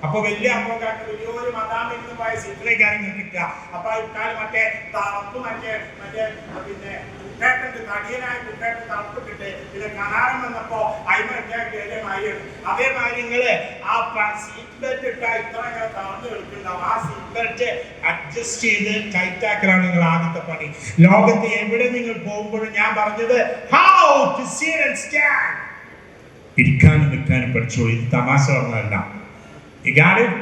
അപ്പൊ വലിയ അമ്മക്കാർക്ക് വലിയൊരു മതാമിരുന്ന് പോയ സീറ്റിലേക്കാണ് കിട്ടുക. അപ്പൊ ഇട്ടാൽ മറ്റേ തണുപ്പ് മറ്റേ പിന്നെ കുട്ടേട്ടന്റെ തടിയനായ കുട്ടേട്ടൻ തണുപ്പിട്ടിട്ട് പിന്നെ കനാരം വന്നപ്പോ അയിമായി അതേമാതിരി നിങ്ങള് ആ സീറ്റ് ബെൽറ്റ് ഇട്ടാ ഇത്ര തളർന്നു കളിക്കുന്നുണ്ടാവും. ആ സീറ്റ് ബെൽറ്റ് അഡ്ജസ്റ്റ് ചെയ്ത് ടൈറ്റ് ആക്കലാണ് നിങ്ങൾ ആദ്യത്തെ പണി. ലോകത്ത് എവിടെ നിങ്ങൾ പോകുമ്പോഴും ഞാൻ പറഞ്ഞത് how to sit and stand. ഇരിക്കാനും നിൽക്കാനും പഠിച്ചോളൂ. ഇത് തമാശ പറഞ്ഞതല്ല. You got it?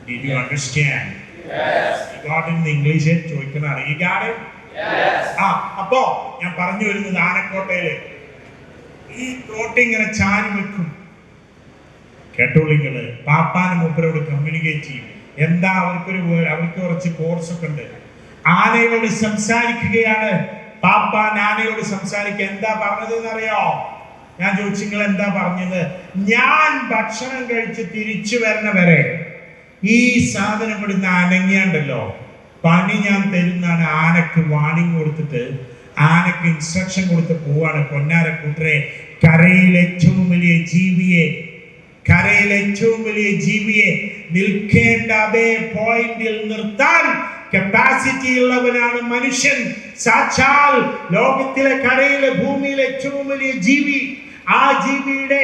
Did you understand? Yes. You got it in English? ചോദിക്കണാണ്. You got it? Yes. അപ്പോ ഞാൻ പറഞ്ഞു വരുന്നത് ആനക്കോട്ടയില് ഈ തോട്ടി ഇങ്ങനെ ചാരി വെക്കും. കേട്ടോളിങ്ങള് പാപ്പാന് മൂപ്പരോട് കമ്മ്യൂണിക്കേറ്റ് ചെയ്യും. എന്താ അവർക്ക് കുറച്ച് കോഴ്സൊക്കെ ഉണ്ട്. ആനയോട് സംസാരിക്കുകയാണ്. പാപ്പാൻ ആനയോട് സംസാരിക്കുക. എന്താ പറഞ്ഞത് എന്നറിയോ? ഞാൻ ചോദിച്ചു നിങ്ങൾ എന്താ പറഞ്ഞത്? ഞാൻ ഭക്ഷണം കഴിച്ച് തിരിച്ചു വരണവരെ ഈ സാധനം ഇവിടുന്ന് അനങ്ങിയാണ്ടല്ലോ പണി ഞാൻ തരുന്നാണ് ആനക്ക് വാണിംഗ് കൊടുത്തിട്ട് ആനക്ക് ഇൻസ്ട്രക്ഷൻ കൊടുത്ത് പോവാണ്. പൊന്നാര കൂട്ടരെ, കരയിലെ ഏറ്റവും വലിയ ജീവിയെ നിൽക്കേണ്ട അതേ പോയിന്റിൽ നിർത്താൻ കപ്പാസിറ്റി ഉള്ളവനാണ് മനുഷ്യൻ. സാക്ഷാൽ ലോകത്തിലെ കരയിലെ ഭൂമിയിലെ ഏറ്റവും വലിയ ജീവി. ആ ജീവിയുടെ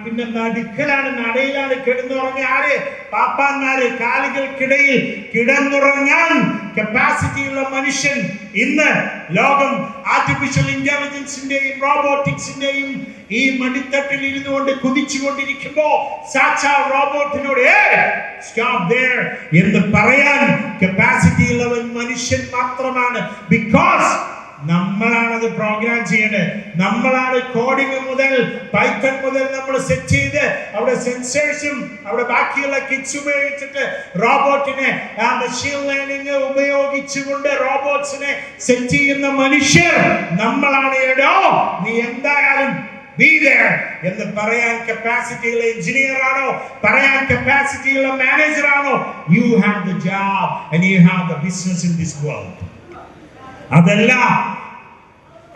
പിന്നെ നടുക്കലാണ്, നടയിലാണ് കിടന്നുറങ്ങിയ ആര്? പാപ്പാന്മാര്. കാലുകൾക്കിടയിൽ കിടന്നുറങ്ങാൻ കപ്പാസിറ്റി ഉള്ള മനുഷ്യൻ. ഇന്ന് ലോകം ആർട്ടിഫിഷ്യൽ ഇന്റലിജൻസിന്റെയും റോബോട്ടിക്സിന്റെയും ഈ മടിത്തട്ടിൽ ഇരുന്നുകൊണ്ട് കുതിച്ചുകൊണ്ടിരിക്കുമ്പോ സാക്ഷാൽ റോബോട്ടിനോട് സ്റ്റോപ്പ് ദേർ എന്ന് പറയാൻ കപ്പാസിറ്റി ഉള്ളവൻ മനുഷ്യൻ മാത്രമാണ്. ബിക്കോസ് നമ്മളാണത് പ്രോഗ്രാം ചെയ്യേണ്ടത്. നമ്മളാണ് കോഡിംഗ് മുതൽ പൈത്തൺ മുതൽ നമ്മൾ സെറ്റ് ചെയ്ത് അവിടെ സെൻസേഴ്സും അവിടെ ബാക്കിയുള്ള കിറ്റ്സ് ഉപയോഗിച്ചിട്ട് റോബോട്ടിനെ ആ മെഷീൻ ലേണിംഗ് ഉപയോഗിച്ചുകൊണ്ട് റോബോട്ട്സിനെ സെറ്റ് ചെയ്യുന്ന മനുഷ്യർ നമ്മളാണ്. എടോ നീ എന്തായാലും be there എന്ന് പറയാൻ കപ്പാസിറ്റി ഉള്ള എഞ്ചിനീയർ ആണോ, പറയാൻ കപ്പാസിറ്റി ഉള്ള മാനേജർ ആണോ? You have the job and you have the business in this world. അതല്ല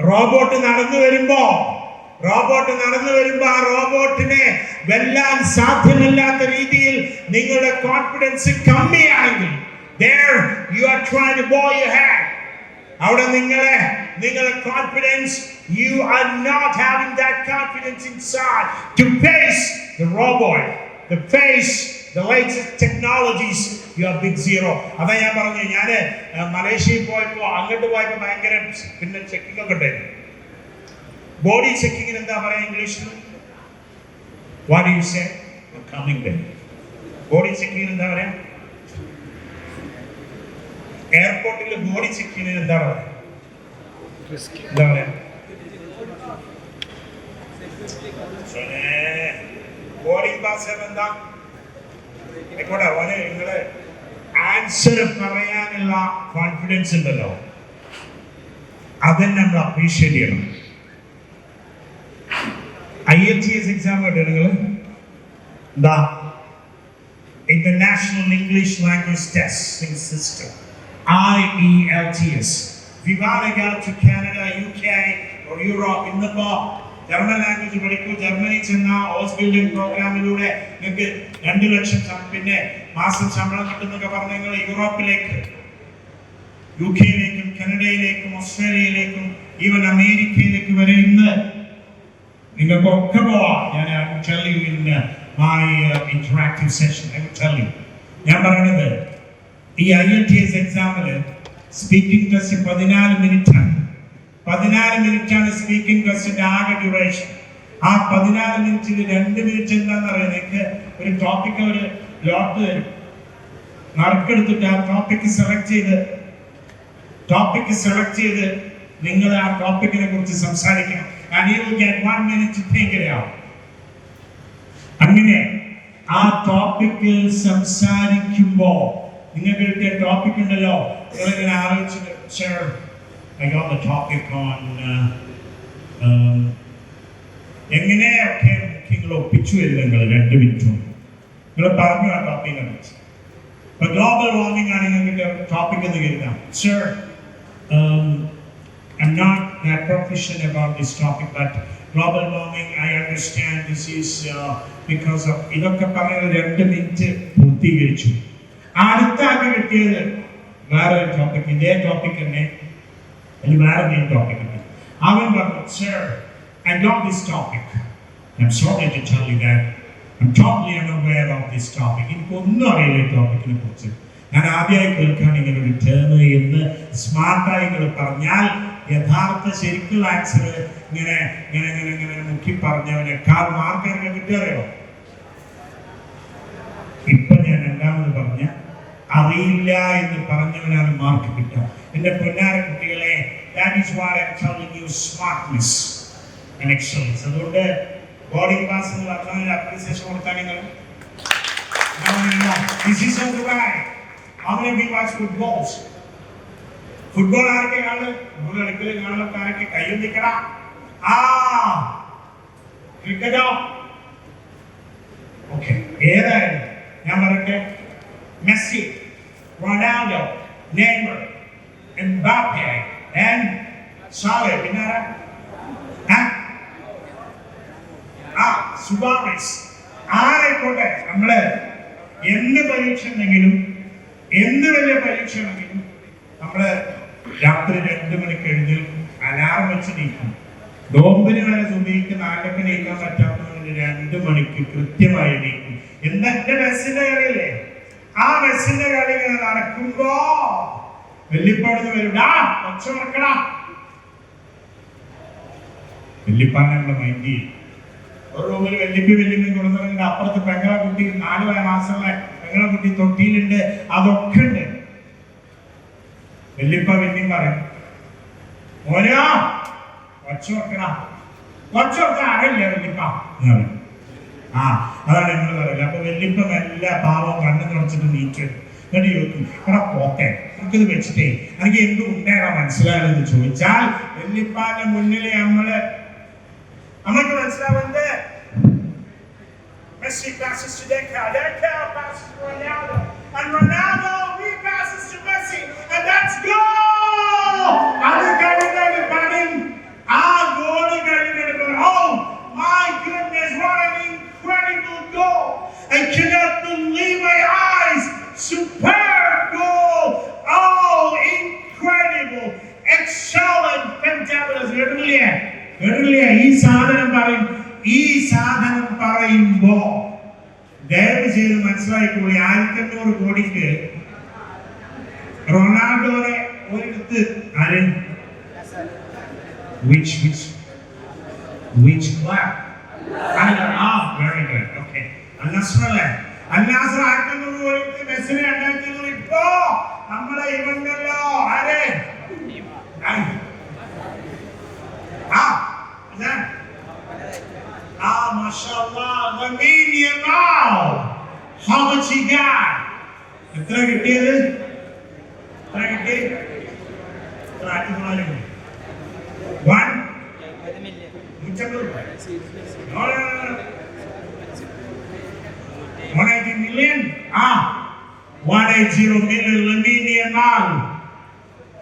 റോബോട്ട് നടന്നു വരുമ്പോ ആ റോബോട്ടിനെ വെല്ലാൻ സാധ്യമല്ലാത്ത രീതിയിൽ നിങ്ങളുടെ confidence കമ്മിയാണെങ്കിൽ there you are trying to bow your head. അവിടെ നിങ്ങളുടെ confidence, you are not having that confidence inside to face the robot, to face the latest technologies. You are big zero. അതാ ഞാൻ പറഞ്ഞു, ഞാൻ മലേഷ്യയിൽ പോയപ്പോ അങ്ങോട്ട് പോയപ്പോ ഭയങ്കര പിന്നെ ചെക്കിംഗ് ഒക്കെ ഉണ്ടായിരുന്നു. ബോഡി ചെക്കിങ്ങിന് എന്താ പറയാ ഇംഗ്ലീഷിൽ? What do you say? I'm coming there. Body ചെക്കിങ്ങിന് എന്താ പറയാ? എയർപോർട്ടിൽ ബോഡി ചെക്കിങ്ങിന് എന്താ പറയാ? ബോർഡിംഗ് പാസ് എന്താ? നിങ്ങള് ആൻസർ പറയാനുള്ള കോൺഫിഡൻസ് ഉണ്ടല്ലോ, അതെന്നെ നമ്മൾ അപ്രീഷിയേറ്റ് ചെയ്യണം. IELTS എക്സാം കേട്ടോ നിങ്ങൾ? എന്താ International English Language Testing System, IELTS. If you want to go to Canada, UK or Europe, ഇന്നിപ്പോ ജർമ്മൻ ലാംഗ്വേജ് പഠിക്കൂ, ജർമ്മനി ചെന്ന ഹൗസ് ബിൽഡിംഗ് പ്രോഗ്രാമിലൂടെ നിങ്ങൾക്ക് 2 ലക്ഷം പിന്നെ മാസം ശമ്പളം കിട്ടുന്നൊക്കെ പറഞ്ഞ് നിങ്ങൾ യൂറോപ്പിലേക്ക്, UK യിലേക്കും കാനഡയിലേക്കും ഓസ്ട്രേലിയയിലേക്കും ഈവൻ അമേരിക്കയിലേക്ക് വരെ ഇന്ന് നിങ്ങൾക്കൊക്കെ പോവാം. ഞാൻ I will tell you in my interactive session. I will tell you. ഞാൻ പറയുന്നത് ഈ IELTS എക്സാമില് സ്പീക്കിംഗ് ടെസ്റ്റ് 14 മിനിറ്റാണ്. 14 മിനിറ്റാണ് സ്പീക്കിംഗ് ടെസ്റ്റിന്റെ ആകെ ഡ്യൂറേഷൻ. ആ 14 മിനിറ്റിൽ 2 മിനിറ്റ് എന്താണെന്ന് അറിയാം. നിങ്ങൾക്ക് ഒരു ടോപ്പിക് ഒരു ലോട്ട് തരും, നറുക്കെടുത്തിട്ട് ആ ടോപ്പിക് സെലക്ട് ചെയ്ത് നിങ്ങൾ ആ ടോപ്പിക്കിനെ കുറിച്ച് സംസാരിക്കണം. And you will get 1 minute to think it out. അങ്ങനെ ആ ടോപ്പിക്കിൽ സംസാരിക്കുമ്പോൾ നിങ്ങൾക്ക് കിട്ടിയ ടോപ്പിക് ഉണ്ടല്ലോ, നിങ്ങളിങ്ങനെ ആലോചിച്ചിട്ട് sir, I got the topic on എങ്ങനെയൊക്കെ നിങ്ങൾ ഒപ്പിച്ചു വരില്ല. നിങ്ങൾ 2 മിനിറ്റും നിങ്ങൾ പറഞ്ഞു ആ ടോപ്പിക്കിനെ കുറിച്ച്. ഇപ്പൊ ഗ്ലോബൽ വാർമിംഗ് ആണ് നിങ്ങൾക്ക് ടോപ്പിക് എന്ന് കരുതാം. Sir, I'm not that proficient about this topic, but global warming, I understand this is because of ഇതൊക്കെ പറയുന്നത് 2 മിനിറ്റ് പൂർത്തീകരിച്ചു. അടുത്ത ആകെ കിട്ടിയത് വേറെ ടോപ്പിക്, ഇതേ ടോപ്പിക് തന്നെ അല്ലെങ്കിൽ വേറെ മെയിൻ ടോപ്പിക് ഉണ്ട്. അവൻ പറഞ്ഞു, sir, I got this topic. I'm sorry to tell you that I'm totally unaware of this topic. എനിക്കൊന്നും അറിയില്ല ഈ ടോപ്പിക്കിനെ കുറിച്ച്. ഞാൻ ആദ്യമായി കേൾക്കാൻ ഇങ്ങനെ ഒരു ടേം എന്ന് സ്മാർട്ടായി നിങ്ങൾ പറഞ്ഞാൽ യഥാർത്ഥ ശരിക്കുള്ള ആൻസർ ഇങ്ങനെ ഇങ്ങനെ ഇങ്ങനെ ഇങ്ങനെ മുക്കി പറഞ്ഞവനേക്കാൾ മാർക്ക് എനിക്ക് കിട്ടിയറിയോ? ഇപ്പൊ ഞാൻ രണ്ടാമത് പറഞ്ഞ അറിയില്ല എന്ന് പറഞ്ഞവനാണ് മാർക്ക് കിട്ടുക. എന്റെ പൊന്നാര കുട്ടികളെ, that is what I'm telling you, smartness and excellence. അതുകൊണ്ട് ബോർഡിംഗ് പാസ് എന്ന് പറഞ്ഞാൽ അപ്രീസിയേഷൻ കൊടുക്കാൻ നിങ്ങൾ this is all the right. How many of you watch footballs? Football ആരൊക്കെ കാണും? ഫുട്ബോൾ കളിക്കലും കാണുന്നൊക്കെ ആരൊക്കെ കയ്യും നിൽക്കണ? ക്രിക്കറ്റോ? ഓക്കെ, ഏതായാലും ഞാൻ പറയട്ടെ, Messi, Ronaldo, Neymar, Mbappe and Saleh, പിന്നെ സുവാറസ്, ആരെക്കോട്ടെ നമ്മള് എന്ത് പരീക്ഷ ഉണ്ടെങ്കിലും എന്ത് വലിയ പരീക്ഷ ഉണ്ടെങ്കിലും നമ്മള് രാത്രി 2 മണിക്ക് എഴുന്നേൽക്കും, അലാറം വെച്ച് നീക്കും. നോമ്പിന് വരെ സുബഹിക്ക് 4 നീക്കാൻ പറ്റാത്തവന് 2 മണിക്ക് കൃത്യമായി നീക്കും. എന്താ എന്റെ ബസ്സിന്റെ കളിയല്ലേ? ആ ബസ്സിന്റെ കളി ഇങ്ങനെ നടക്കുമ്പോ വെല്ലിപ്പാടുന്ന് വരൂടാ ഒച്ച മറക്കടാ. വെല്ലിപ്പാൻ നമ്മളെ മൈൻഡ് ചെയ്യും. ഒരു റൂമിൽ വെല്ലിപ്പി കൊടുത്തിട്ടുണ്ട്, അപ്പുറത്ത് പെങ്ങളെ കുട്ടി 4 മാസമുള്ള പെങ്ങളെ കുട്ടി തൊട്ടിയിലുണ്ട്, അതൊക്കെ ഉണ്ട്. വെല്ലിപ്പ പിന്നെയും പറയും, ഓരോ ഒച്ച വെക്കണം അറിയില്ല വെല്ലിപ്പ എന്ന് പറയും. അതാണ് നിങ്ങൾ പറയില്ല. അപ്പൊ വെല്ലിപ്പ എല്ലാ പാവം കണ്ണു തുടച്ചിട്ട് നീറ്റ് എന്നിട്ട് ചോദിക്കും, എടാ പോട്ടെ നമുക്കിത് വെച്ചിട്ടേ എനിക്ക് എന്ത് ഉണ്ടേടാ മനസ്സിലായെന്ന് ചോദിച്ചാൽ വെല്ലിപ്പാന്റെ മുന്നിൽ നമ്മൾക്ക് മനസ്സിലാവുന്നത് Messi passes to Deca passes to Ronaldo, and Ronaldo repasses to Messi, and that's goal! Other guy running, goal guy. Oh my goodness, what an incredible goal! I cannot believe my eyes. Superb goal! Oh, incredible, excellent, fantabulous. Really, ഈ സാധനം പറയുമ്പോ ദയവ് ചെയ്ത് മനസ്സിലായിക്കോളി. 1500 കോടിക്ക് റൊണാൾഡോനെ ഒരിടത്ത് which club? Very good. Okay. Al-Nassr അല്ലേ? Al-Nassr 1500 കോടിക്ക് മെസ്സിനെ 2500. ഇപ്പോ നമ്മുടെ ഇവണ്ടല്ലോ ആരെ mashallah, Lamine Yamal. How much he got? എത്ര കിട്ടിയത്? $1 million. million? 180 million. Lamine Yamal,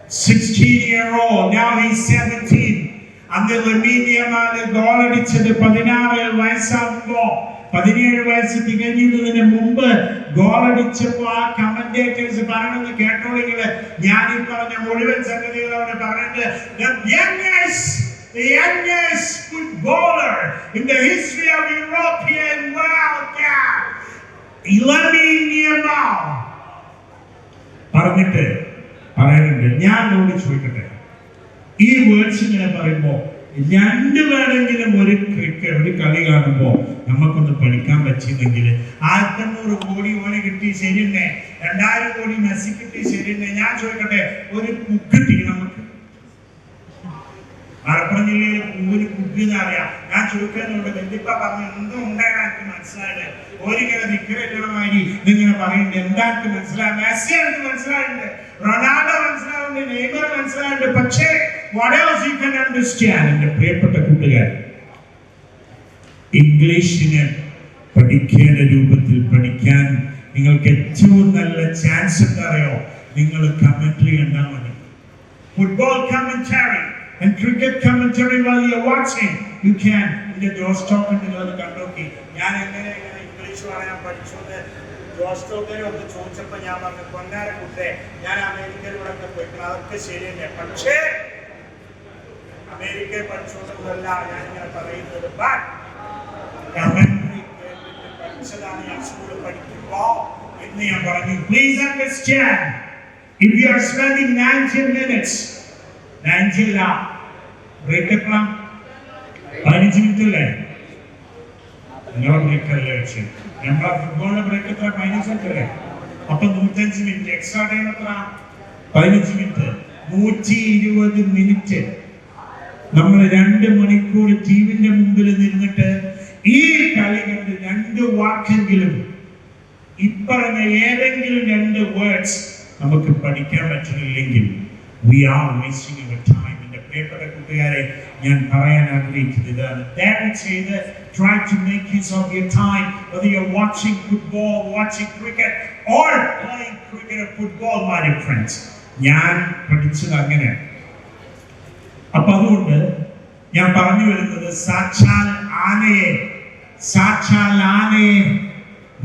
16-year-old. Now he's 17. അന്ന് ലമീൻ യമാൽ ഗോൾ അടിച്ചത് 16 വയസ്സാകുമ്പോ 17 വയസ്സ് തികഞ്ഞതിന് മുമ്പ് ഗോൾ അടിച്ചപ്പോ ആ കമന്റേറ്റേഴ്സ് പറയുന്നത് കേട്ടോളികള്. ഞാൻ ഈ പറഞ്ഞ മുഴുവൻ സംഗതികളോട് പറഞ്ഞിട്ട് the youngest footballer in the history of European World Cup, Lamine Yamal പറഞ്ഞിട്ട് പറയുന്നുണ്ട്. ഞാൻ നോട് ചോദിക്കട്ടെ, ഈ വേർഡ്സ് ഇങ്ങനെ പറയുമ്പോ രണ്ടുപേരെങ്കിലും ഒരു കളി കാണുമ്പോ നമുക്കൊന്ന് പഠിക്കാൻ പറ്റിയെങ്കിൽ 1500 കോടി ഓന് കിട്ടി ശരിയെന്നെ, 2000 കോടി മെസ്സി കിട്ടി ശരിയെന്നെ. ഞാൻ ചോദിക്കട്ടെ, ഒരു കുക്ക് കിട്ടി നമുക്ക്? മലപ്പുറം ജില്ലയിൽ ഒരു കുക്ക് എന്ന് അറിയാം. ഞാൻ ചോദിക്കാനുണ്ട്, ബന്ധിപ്പ പറഞ്ഞു എന്തും ഉണ്ടാകാൻ എനിക്ക് മനസ്സിലായത്. ഒരിങ്ങനെ നിക്കരമാതിരി ഇതിങ്ങനെ പറയുന്നുണ്ട്. എന്താ എനിക്ക് മനസ്സിലായത്? മെസ്സി എനിക്ക് മനസ്സിലായിട്ടുണ്ട്, റൊണാൾഡോ മനസ്സിലാവുന്നുണ്ട്, നെയ്മർ മനസ്സിലായിട്ടുണ്ട്. പക്ഷേ what else you can understand? എന്റെ പ്രിയപ്പെട്ട കൂട്ടുകാർ, ഇംഗ്ലീഷിനെ പഠിക്കേണ്ട രൂപത്തിൽ പഠിക്കാൻ നിങ്ങൾക്ക് ഏറ്റവും നല്ല ചാൻസ് എന്താ അറിയോ? നിങ്ങൾ കമന്ററി കണ്ടാൽ മതി. Football commentary and cricket commentary while you're watching, you can. ഇതിന്റെ ജോസ് ടോക്ക് നിങ്ങൾ കണ്ടോക്കി. ഞാൻ എങ്ങനെ ഇംഗ്ലീഷ് പറയാൻ പഠിച്ചത് ജോസ് ടോക്കിനെ ഒന്ന് ചോദിച്ചപ്പോൾ ഞാൻ പറഞ്ഞു, കൊണ്ടാര കുട്ടേ, ഞാൻ അമേരിക്കയിലൂടെ ഒക്കെ പോയിക്കണം, അതൊക്കെ ശരി തന്നെ. പക്ഷേ അമേരിക്കയിൽ പഠിച്ചോണ്ടല്ല ഞാനിങ്ങനെ പറയുന്നത്. കമന്ററി പഠിച്ചതാണ് ഞാൻ സ്കൂളിൽ പഠിക്കുമ്പോ എന്ന് ഞാൻ പറഞ്ഞു. Please understand, if you are spending 90 minutes, 90 break എത്ര? 15 മിനിറ്റ് അല്ലേ? നിങ്ങളെ ബ്രേക്ക് അല്ലേ വെച്ച്? നമ്മളെ ഫുട്ബോളിന്റെ ബ്രേക്ക് എത്ര? 15 മിനിറ്റ് അല്ലേ? അപ്പൊ 105 മിനിറ്റ്. എക്സ്ട്രാ ടൈം എത്ര? 15 മിനിറ്റ്. 120 മിനിറ്റ് നമ്മൾ 2 മണിക്കൂർ ടിവിന്റെ മുമ്പിൽ നിന്നിട്ട് ഈ കളി കണ്ട് 2 വാക്കെങ്കിലും ഇപ്പറഞ്ഞ ഏതെങ്കിലും 2 വേർഡ്സ് നമുക്ക് പഠിക്കാൻ പറ്റുന്നില്ലെങ്കിൽ we are wasting our time. എന്റെ പ്രിയപ്പെട്ട കൂട്ടുകാരെ, ഞാൻ പറയാൻ ആഗ്രഹിക്കുന്നത് ഇതാണ്. David said, try to make use of your time, whether you're watching football, watching cricket or playing cricket or football, my dear friends. ഞാൻ പഠിച്ചത് അങ്ങനെ. അപ്പൊ അതുകൊണ്ട് ഞാൻ പറഞ്ഞു വരുന്നത്, സാക്ഷാൽ ആനയെ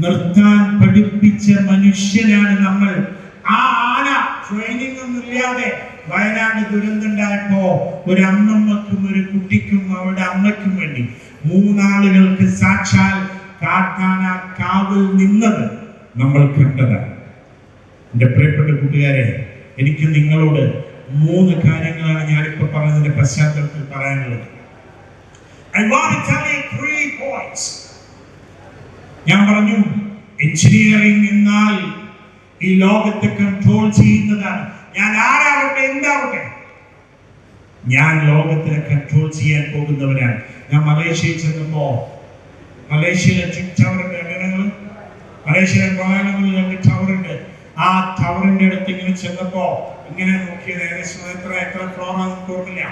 നിർത്താൻ പഠിപ്പിച്ച മനുഷ്യനാണ് നമ്മൾ. ആ ആന ട്രെയിനിങ് ഒന്നും ഇല്ലാതെ വയനാട് ദുരന്തമുണ്ടായപ്പോ ഒരു അമ്മമ്മക്കും ഒരു കുട്ടിക്കും അവരുടെ അമ്മയ്ക്കും വേണ്ടി 3 ആളുകൾക്ക് സാക്ഷാൽ കാട്ടാന കാവൽ നിന്നത് നമ്മൾ കണ്ടതാണ്. എന്റെ പ്രിയപ്പെട്ട കൂട്ടുകാരെ, എനിക്ക് നിങ്ങളോട് 3 കാര്യങ്ങളാണ് ഞാനിപ്പോ പറഞ്ഞതിന്റെ പശ്ചാത്തലത്തിൽ പറയാനുള്ളത്. I want to tell you 3 points. ഞാൻ പറഞ്ഞു, എഞ്ചിനീയറിംഗ് എന്നാൽ ഈ ലോകത്തെ കൺട്രോൾ ചെയ്യുന്നതാണ്. ഞാൻ ആരാവട്ടെ എന്താവട്ടെ, ഞാൻ ലോകത്തിനെ കൺട്രോൾ ചെയ്യാൻ പോകുന്നവരാണ്. ഞാൻ മലേഷ്യയിൽ ചെന്നപ്പോ, മലേഷ്യയിലെ ടവറുണ്ട്, മലേഷ്യയിലെ കോലാലംപൂരിൽ 2 ടവറുണ്ട്. ആ ടവറിന്റെ അടുത്ത് ഇങ്ങനെ ചെന്നപ്പോ ഇങ്ങനെ നോക്കിയത്, ഏകദേശം എത്ര ഫ്ലോറാണെന്ന് ഓർമ്മില്ല,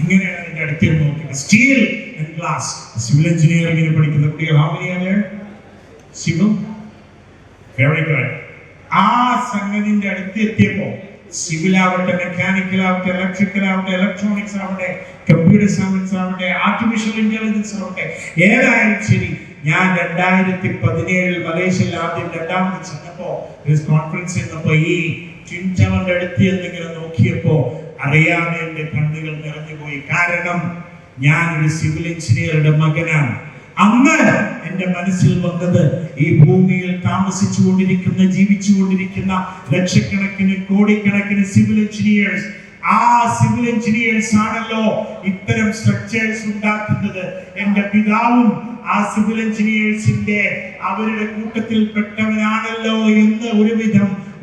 ഇങ്ങനെയാണ് അതിന്റെ അടുത്ത് നോക്കിയത്. Steel and glass. സിവിൽ എഞ്ചിനീയറിംഗിന് പഠിക്കുന്ന കുട്ടികൾ ഹാമിയാണ് സിവിൽ. Very good. ആ സംഗതിന്റെ അടുത്ത് എത്തിയപ്പോ സിവിൽ ആവട്ടെ, മെക്കാനിക്കൽ ആവട്ടെ, ഇലക്ട്രിക്കൽ ആവട്ടെ, ഇലക്ട്രോണിക്സ് ആവട്ടെ, കമ്പ്യൂട്ടർ സയൻസ് ആവട്ടെ, ആർട്ടിഫിഷ്യൽ ഇന്റലിജൻസ് ആവട്ടെ, ഏതായാലും ശരി, ഞാൻ 2017 മലേഷ്യയിൽ ആദ്യം 2ാമത് ചെന്നപ്പോ കോൺഫറൻസ് ചെന്നപ്പോ ഈ ട്വിൻ ടവറിന്റെ അടുത്ത് എന്നിങ്ങനെ നോക്കിയപ്പോ അറിയാതെ എന്റെ കണ്ണുകൾ നിറഞ്ഞുപോയി. കാരണം ഞാൻ ഒരു സിവിൽ എഞ്ചിനീയറുടെ മകനാണ്. അന്ന് എന്റെ മനസ്സിൽ വന്നത്, ഈ ഭൂമിയിൽ താമസിച്ചുകൊണ്ടിരിക്കുന്ന, ജീവിച്ചുകൊണ്ടിരിക്കുന്ന ലക്ഷക്കണക്കിന് കോടിക്കണക്കിന് സിവിൽ എഞ്ചിനീയേഴ്സ്, ആ സിവിൽ എഞ്ചിനീയേഴ്സ് ആണല്ലോ ഇത്തരം സ്ട്രക്ചേഴ്സ് ഉണ്ടാക്കുന്നത്. എന്റെ പിതാവും ആ സിവിൽ എഞ്ചിനീയേഴ്സിന്റെ അവരുടെ കൂട്ടത്തിൽ പെട്ടവനാണല്ലോ എന്ന്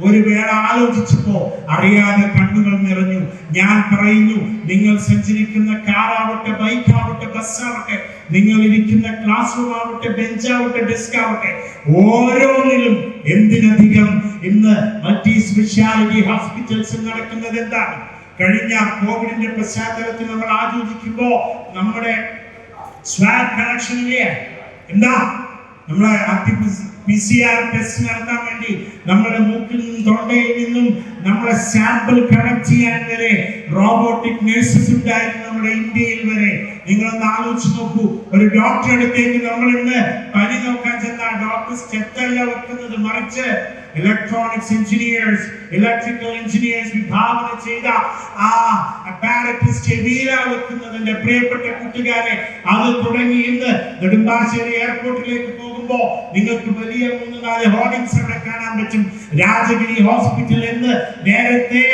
ഒരു വേള ആലോചിച്ചപ്പോ അറിയാതെ കണ്ണുകൾ നിറഞ്ഞു. ഞാൻ പറയുന്നു, നിങ്ങൾ സഞ്ചരിക്കുന്ന കാറാവട്ടെ, ബൈക്കാവട്ടെ, ബസ്സാവട്ടെ, നിങ്ങൾ ഇരിക്കുന്ന ക്ലാസ് റൂം ആവട്ടെ, ബെഞ്ചാവട്ടെ, ഡെസ്ക് ആവട്ടെ, ഓരോന്നിലും എന്തിനധികം ഇന്ന് മൾട്ടി സ്പെഷ്യാലിറ്റി ഹോസ്പിറ്റൽസ് നടക്കുന്നത് എന്താണ്? കഴിഞ്ഞ കോവിഡിന്റെ പശ്ചാത്തലത്തിൽ നമ്മൾ ആലോചിക്കുമ്പോ നമ്മുടെ സ്വാബ് കണക്ഷൻ ഇല്ലേ? എന്താ നമ്മളെ PCR ടെസ്റ്റ് നടത്താൻ വേണ്ടി നമ്മുടെ മൂക്കിൽ നിന്നും തൊണ്ടയിൽ നിന്നും നമ്മളെ സാമ്പിൾ കളക്ട് ചെയ്യാൻ വരെ റോബോട്ടിക് നഴ്സസ് ഉണ്ടായിരുന്നു നമ്മുടെ ഇന്ത്യയിൽ വരെ. നിങ്ങളൊന്ന് ആലോചിച്ച് നോക്കൂ, ഒരു ഡോക്ടറെ അടുത്തേക്ക് നമ്മൾ ഇന്ന് പനി നോക്കാൻ ചെന്നാൽ ഡോക്ടർ സ്റ്റെത്തല്ല വെക്കുന്നത്, മറിച്ച് ഇലക്ട്രോണിക്സ് എഞ്ചിനീയേഴ്സ്, ഇലക്ട്രിക്കൽ എഞ്ചിനീയേഴ്സ് വിഭാവന ചെയ്ത ആ അപ്പാരറ്റസ് ചെവിയിലാണ് വെക്കുന്നത്. എന്റെ പ്രിയപ്പെട്ട കൂട്ടുകാരെ, അത് തുടങ്ങി ഇന്ന് നെടുമ്പാശ്ശേരി എയർപോർട്ടിലേക്ക് പോകുമ്പോൾ നിങ്ങൾക്ക് വലിയ 3-4 ഹോർഡിങ്സ് അവിടെ കാണാൻ പറ്റും. രാജഗിരി ഹോസ്പിറ്റൽ എന്ന് നേരത്തെ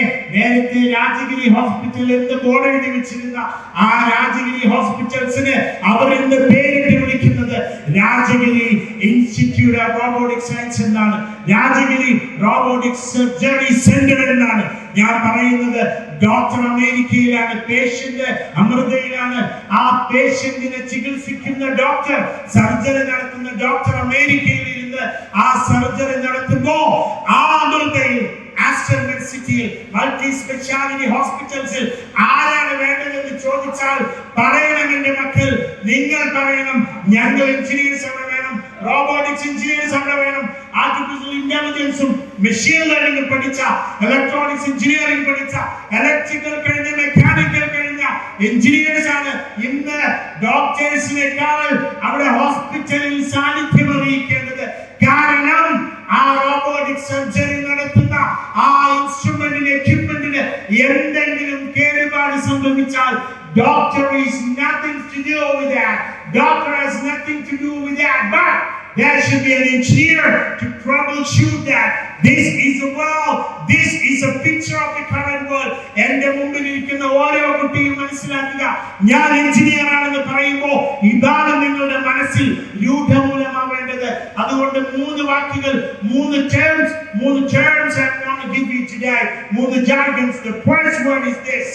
രാജഗിരി ഹോസ്പിറ്റൽ എന്ന് ബോർഡ് എഴുതി വെച്ചിരുന്ന ആ രാജഗിരി ഹോസ്പിറ്റൽസിന് അവർ ഇന്ന് പേരിട്ട് വിളിക്കുന്നത് Rajagiri institute of robotic science എന്നാണ്, രാജഗിരി റോബോട്ടിക് സർജറി സെന്റർ എന്നാണ്. ഞാൻ പറയുന്നത് ഡോക്ടർ അമേരിക്കയിലാണ്, പേഷ്യന്റ് അമൃതയിലാണ്. ആ പേഷ്യന്റിനെ ചികിത്സിക്കുന്ന ഡോക്ടർ, സർജറി നടത്തുന്ന ഡോക്ടർ അമേരിക്കയിൽ ഇരുന്ന് ആ സർജറി നടത്തുമ്പോ ആ അമൃതയിൽ ആസ്റ്റർ സിറ്റിയിൽ മൾട്ടി സ്പെഷ്യാലിറ്റി ഹോസ്പിറ്റൽസിൽ ആരാണ് വേണ്ടതെന്ന് ചോദിച്ചാൽ പറയണം എന്റെ മക്കൾ, നിങ്ങൾ പറയണം ഞങ്ങൾ എഞ്ചിനീയേഴ്സ് അവിടെ വേണം, റോബോട്ടിക്സ് എഞ്ചിനീയേഴ്സ് അവിടെ വേണം, ആർട്ടിഫിഷ്യൽ ഇന്റലിജൻസും മെഷീൻ ലേണിംഗും പഠിച്ച, ഇലക്ട്രോണിക്സ് എഞ്ചിനീയറിംഗ് പഠിച്ച, ഇലക്ട്രിക്കൽ കഴിഞ്ഞ മെക്കാനിക്കൽ കഴിഞ്ഞ എഞ്ചിനീയേഴ്സ് ആണ് ഇന്ന് ഡോക്ടേഴ്സിനേക്കാൾ അവിടെ ഹോസ്പിറ്റലിൽ സാന്നിധ്യം അറിയിക്കേണ്ടത്. കാരണം ആ റോബോട്ടിക് സർജറി നടത്തുന്ന ആ ഇൻസ്ട്രുമെന്റിന്, എക്യുപ്മെന്റിന് എന്തെങ്കിലും കേടുപാട് സംഭവിച്ചാൽ doctor is nothing to do with that. Doctor has nothing to do with that. But there should be an engineer to troubleshoot that. This is a world. This is a picture of the current world. എന്റെ മുമ്പിൽ ഇരിക്കുന്ന ഓരോ കുട്ടിയും മനസ്സിലാക്കുക, ഞാൻ engineer ആണെന്ന് പറയുമ്പോൾ ഇതാണ് നിങ്ങളുടെ മനസ്സിൽ രൂഢമൂലമാവേണ്ടത്. അതുകൊണ്ട് 3 വാക്കുകൾ, 3 terms I want to give you today. 3 jargons. The first word is this.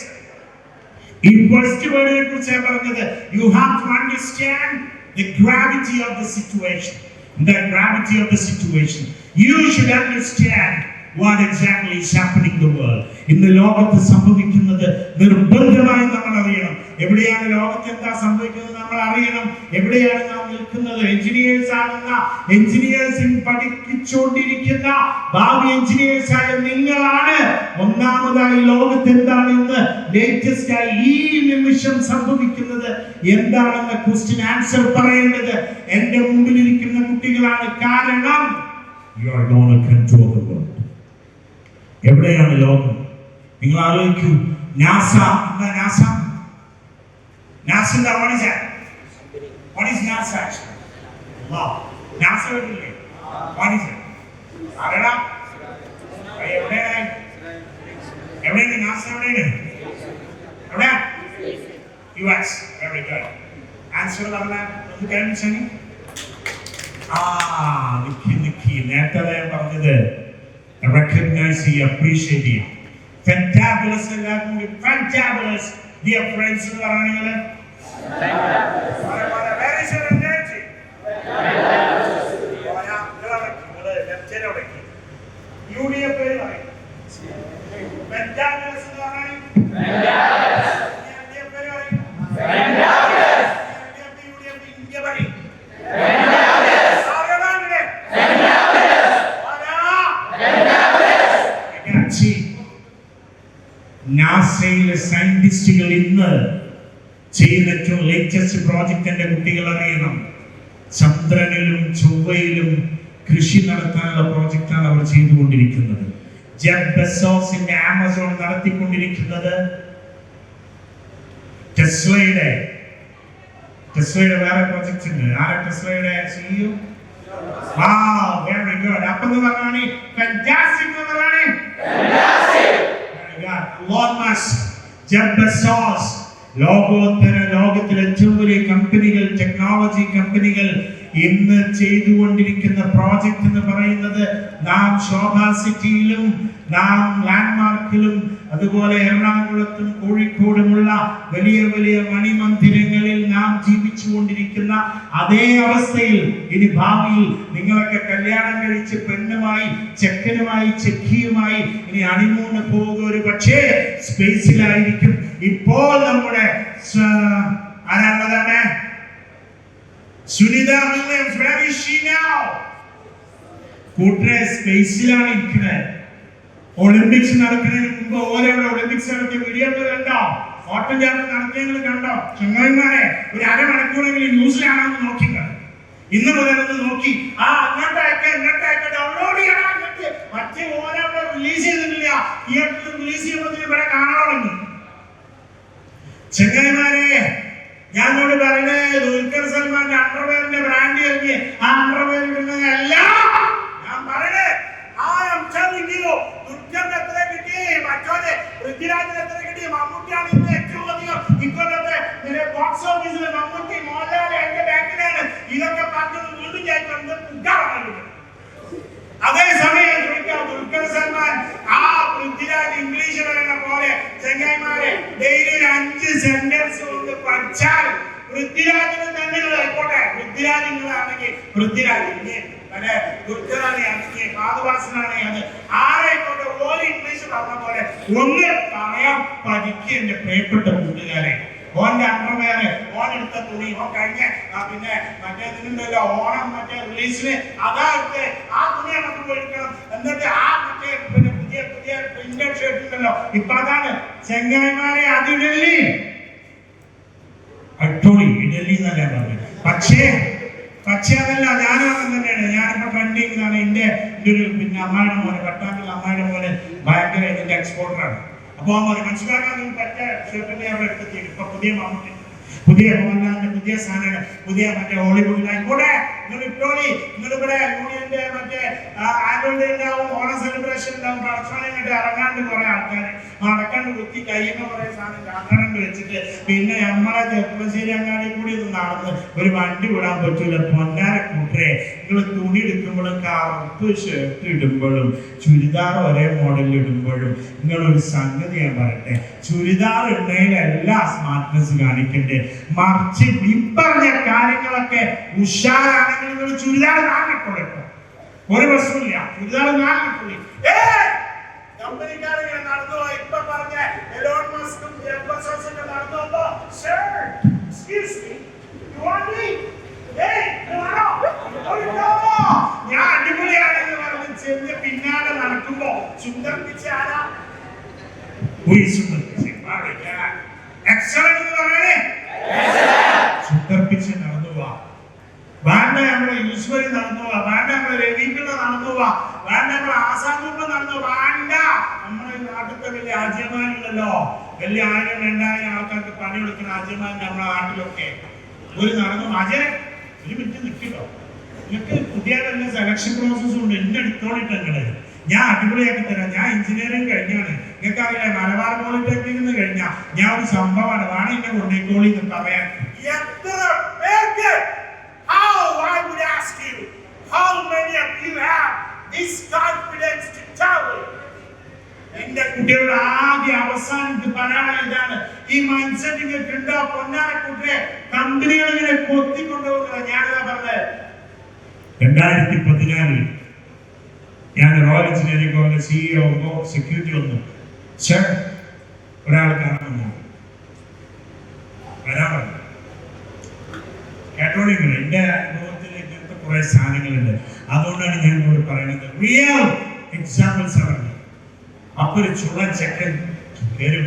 ഈ ഫസ്റ്റ് വേർഡിനെ കുറിച്ച് പറഞ്ഞത്, you have to understand the gravity of the situation. The gravity of the situation. You should understand what exactly is happening in the world. ഇന്ന് ലോകത്ത് സംഭവിക്കുന്നത് നിർബന്ധമായി നമ്മൾ അറിയണം. എവിടെയാണ് ലോകത്ത് എന്താ സംഭവിക്കുന്നത് നമ്മൾ അറിയണം. എവിടെയാണ് നാം നിൽക്കുന്നത്. എഞ്ചിനീയേഴ്സ് ആണെന്ന എഞ്ചിനീയേഴ്സിന് പഠിപ്പിച്ചുകൊണ്ടിരിക്കുന്ന ഭാവി എഞ്ചിനീയേഴ്സ് ആയ നിങ്ങളാണ് ഒന്നാമതായി ലോകത്ത് എന്താണ് ഇന്ന് ലേറ്റസ്റ്റ് ആയി ഈ നിമിഷം സംഭവിക്കുന്നത് എന്താണെന്ന ക്വസ്റ്റ്യൻ ആൻസർ പറയേണ്ടത് എന്റെ മുമ്പിൽ ഇരിക്കുന്ന കുട്ടികളാണ്. കാരണം you are going to control the world. എവിടെയാണ് ലോകം? നിങ്ങൾ ആലോചിക്കൂ, NASA നാസന്റെ what is NASA actually? Wow. NASA കേട്ടില്ലേ? What is it? ആരാ? എവിടെയാണ് നാസ? എവിടെ? US. Very good. Answer പറഞ്ഞാൽ ഒന്ന് കേൾപ്പിച്ചേ. നിക്കി നേരത്തെ ഞാൻ പറഞ്ഞത് recognize and appreciate you. Fantabulous എല്ലാവർക്കും കൂടി fantabulous dear friends എന്ന് പറഞ്ഞാൽ where is your energy? UDF പേര് പറയും. Fantabulous എന്ന് പറഞ്ഞാൽ UDF പേര് പറയും. Fantabulous. UDF ഇന്ത്യ പറയും. നാസയിലെ സയന്റിസ്റ്റുകൾ ഇന്ന് ചെയ്യുന്ന ഏറ്റവും ലേറ്റസ്റ്റ് പ്രോജക്റ്റ് എന്റെ കുട്ടികൾ അറിയണം. ചന്ദ്രനിലും ചൊവ്വയിലും കൃഷി നടത്താനുള്ള പ്രോജക്റ്റാണ് അവർ ചെയ്തുകൊണ്ടിരിക്കുന്നത്. ജെഫ് ബെസോസിന്റെ ആമസോൺ നടത്തിക്കൊണ്ടിരിക്കുന്നത് ടെസ്ലയുടെ വേറെ പ്രോജക്റ്റ് ഉണ്ട്. ആരാ ടെസ്ലയുടെ CEO? Wow, very good. അപ്പൊന്ന് പറഞ്ഞാണ് fantastic എന്ന് പറഞ്ഞാണ് fantastic. Very good. Elon Musk, Jeff Bezos, ലോകത്തിലെ ഏറ്റവും വലിയ കമ്പനികൾ, ടെക്നോളജി കമ്പനികൾ ഇന്ന് ചെയ്തുകൊണ്ടിരിക്കുന്ന പ്രോജക്റ്റ് എന്ന് പറയുന്നത് നാം ശോഭ സിറ്റിയിലും നാം ലാൻഡ്മാർക്കിലും അതുപോലെ എറണാകുളത്തും കോഴിക്കോടുമുള്ള വലിയ വലിയ മണിമന്ദിരങ്ങളിൽ നാം ജീവിച്ചുകൊണ്ടിരിക്കുന്ന അതേ അവസ്ഥയിൽ ഇനി ഭാവിയിൽ നിങ്ങളൊക്കെ കല്യാണം കഴിച്ച് പെണ്ണുമായി ചെക്കനുമായി ചെക്കിയുമായി ഇനി ഹണിമൂണ് പോകുക ഒരു പക്ഷേ സ്പേസിലായിരിക്കും. ഇപ്പോൾ നമ്മുടെ ആരാണതാണ് Sunita Williams, where is she now? കൂട്ടരെ സ്പേസിലാണ് ഇരിക്കുന്നത്. ഒളിമ്പിക്സ് നടക്കുന്നതിന് മുമ്പ് ഓരോരോ ഒളിമ്പിക്സ് നടത്തിയ വീഡിയോ കണ്ടോ? ഓട്ടം ചാട്ടം നടത്തിയെങ്കിൽ കണ്ടോ? ചങ്ങന്മാരെ ഒരു അരമണിക്കൂറെങ്കിലും ന്യൂസിലാണെന്ന് നോക്കിക്ക. ഇന്ന് മുതലൊന്ന് നോക്കി അങ്ങോട്ടേക്ക് ഡൗൺലോഡ് ചെയ്യണം. അങ്ങോട്ട് മറ്റേ ഓരോ റിലീസ് ചെയ്തിട്ടില്ല, തിയേറ്ററിൽ റിലീസ് ചെയ്യുമ്പോൾ ഇവിടെ കാണാറുണ്ട്. ചങ്ങന്മാരെ ഞാനോട് പറയണേ, ദുൽഖർ സൽമാന്റെ അണ്ടർവെയറിന്റെ ബ്രാൻഡ് ഇറങ്ങി ആ അണ്ടർവെയർ ഇടുന്നതല്ല ഞാൻ പറയണേ. ദുൽഖറിന് എത്ര കിട്ടി, മറ്റോന് പൃഥ്വിരാജിന് എത്ര കിട്ടി, മമ്മൂട്ടിയാണ് ഇന്ന് ഏറ്റവും അധികം ഇക്കൊല്ലത്തെ ബോക്സ് ഓഫീസിൽ മമ്മൂട്ടി മോഹൻലാൽ എന്റെ ബാക്കിലാണ്. ഇതൊക്കെ പറഞ്ഞത് വീണ്ടും ചോദിക്കുന്നത് പുകാറാണ്. അതേസമയം ദുൽഖർ സൽമാൻ ആ പൃഥ്വിരാജ് ഇംഗ്ലീഷ് പറയുന്ന പോലെ ചങ്ങായിമാരെ ഡെയിലി 5 സെന്റൻസ് കൊണ്ട് പഠിച്ചാൽ പൃഥ്വിരാജിന് തന്നെ ആയിക്കോട്ടെ. പൃഥ്വിരാജിങ്ങളാണെങ്കിൽ പൃഥ്വിരാജ്, ദുൽഖറാണെങ്കിൽ പാതുവാസനാണ്, അത് ആരായിക്കോട്ടെ ഓരോ ഇംഗ്ലീഷ് പറഞ്ഞ പോലെ ഒന്ന് പറയാൻ പഠിക്കുക എന്റെ പ്രിയപ്പെട്ട കൂട്ടുകാരെ. ഓന്റെ അണ്ടർവെയർ, ഓനെടുത്ത തുണി, ഓൻ കഴിഞ്ഞ പിന്നെ മറ്റേതിനുണ്ടല്ലോ ഓണം മറ്റേ റിലീസിന് അതാ എടുത്ത് ആ തുണി നമുക്ക് പോയിരിക്കണം. എന്നിട്ട് ആ മറ്റേ പിന്നെ പുതിയ പ്രിന്റഡ് ഷർട്ട് ഉണ്ടല്ലോ, ഇപ്പൊ അതാണ് ചെങ്ങായിമാരെ അതിടല്ലി അട്ടോളി ഇഡലി എന്നല്ല പറഞ്ഞത്. പക്ഷേ അതല്ല, ഞാനും തന്നെയാണ്. ഞാനിപ്പോ ട്രെൻഡിങ് എന്റെ ഒരു പിന്നെ അമ്മായിയുടെ മോനെ, പട്ടാമ്പിൽ അമ്മായിയുടെ മോനെ ഭയങ്കര ഇതിന്റെ എക്സ്പോർട്ടറാണ്. അപ്പൊ മനസ്സിലാക്കാൻ പറ്റിയ ഷർട്ടിനെ അവിടെ എടുത്തി. ഇപ്പൊ പുതിയ മമ്മൂട്ടി, പുതിയ മോഹൻലാലിന്റെ പുതിയ സാധനങ്ങൾ, പുതിയ മറ്റേ ഹോളിവുഡിലായിക്കോട്ടെ നിങ്ങൾ ഇട്ടോളി. നിങ്ങളിവിടെ യൂണിയന്റെ മറ്റേ ആനുവൽ ഡേ ഉണ്ടാവും, ഓണം സെലിബ്രേഷൻ ഉണ്ടാവും, പ്രദർശനം ഇറങ്ങാണ്ട് കുറെ ആൾക്കാർ നടക്കാണ്ട് കുത്തി കഴിയുന്ന കുറെ സാധനം കാക്കാണ്ട് വെച്ചിട്ട് പിന്നെ നമ്മളെ ചെറുപ്പശ്ശേരി അങ്ങാടി കൂടി ഒന്ന് നടന്ന് ഒരു വണ്ടി വിടാൻ പറ്റൂല. പൊന്നാര കൂട്ടരെ, നിങ്ങൾ തുണി എടുക്കുമ്പോഴും കറുപ്പ് ഷർട്ട് ഇടുമ്പോഴും ചുരിദാർ ഒരേ മോഡലിൽ ഇടുമ്പോഴും നിങ്ങളൊരു സംഗതി ഞാൻ പറയട്ടെ, ചുരിദാർ ഇടുന്നതിലല്ല സ്മാർട്ട്നെസ് കാണിക്കണ്ടേ, മറിച്ച് ഈ പറഞ്ഞ കാര്യങ്ങളൊക്കെ ഉഷാറാണെങ്കിൽ നിങ്ങൾ ചുരിദാർ നാട്ടിക്കൊള്ളു. ഒരു പ്രശ്നമില്ല, ചുരിദാർ നാട്ടിക്കൊള്ളി. കമ്പനിക്കാരിങ്ങനെ നടന്നു. ഇപ്പൊ പറഞ്ഞ എലോൺ മസ്കും ജെഫ് ബെസോസും നടന്നു. ഞാൻ അടിപൊളിയാണെന്ന് പറഞ്ഞ് ചെന്ന് പിന്നാലെ നടക്കുമ്പോ സുന്ദർ പിച്ചെ ആരാ? എക്സലന്റ് എന്ന് പറയണേ, സുന്ദർ പിച്ചെ നടന്നു പോവാ. വേണ്ട നമ്മളെ ഈശ്വരി നടന്നു പോവാ, വേണ്ട നമ്മളെ രവീന്ദ്രനെ നടന്നു പോവാ, വേണ്ട നമ്മളെ ആസാദൂപ്പ് നടന്നു, വേണ്ട നമ്മളെ നാട്ടിലത്തെ വലിയ ആജ്യമാനുണ്ടല്ലോ, വലിയ 1000-2000 ആൾക്കാർക്ക് പണി കൊടുക്കുന്ന ആജ്യമാൻ നമ്മളെ നാട്ടിലൊക്കെ ഒരു നടന്നു. അജയ് ഒരു മിനിറ്റ് നിൽക്കട്ടോ, നിങ്ങൾക്ക് പുതിയ തന്നെ സെലക്ഷൻ പ്രോസസ്സും ഉണ്ട്. എന്നെ എടുത്തോളിട്ടങ്ങള് ഞാൻ അടിപൊളിയാക്കി തരാം. ഞാൻ എഞ്ചിനീയറിംഗ് കഴിഞ്ഞാണ്, നിങ്ങൾക്ക് അറിയില്ല, മലബാർ പോളിടെക്നിക്കിൽ നിന്ന് കഴിഞ്ഞ ഞാൻ ഒരു സംഭവമാണ്, വേണം എന്നെ കൊണ്ടേക്കോളി എന്ന് പറയാൻ. I would ask you, how many of you have this confidence to tell me? എന്റെ കുട്ടികളുടെ ആദ്യ അവസാനത്തിൽ പറയാനുള്ള ഇതാണ്, ഈ മനുഷ്യൻ നിങ്ങൾക്ക് ഉണ്ടോ? പൊന്നാര കുട്ടിയെ കമ്പനികൾ ഇങ്ങനെ കൊത്തിക്കൊണ്ടുപോകുന്നത്. ഞാനിതാ പറഞ്ഞത് 2014 ഞാൻ royal engineering college CEO security വന്നു. സർ ഒരാൾ കാണുന്നു, വരാൻ പറഞ്ഞു. കേട്ടോളിങ്ങൾ എന്റെ അനുഭവത്തിൽ ഇങ്ങനത്തെ കുറെ സാധനങ്ങളുണ്ട്, അതുകൊണ്ടാണ് ഞാൻ ഇവിടെ പറയുന്നത്. റിയൽ എക്സാമ്പിൾസ് ആണ്. അപ്പൊ ഒരു ചുള്ള ചെക്കൻ കയറി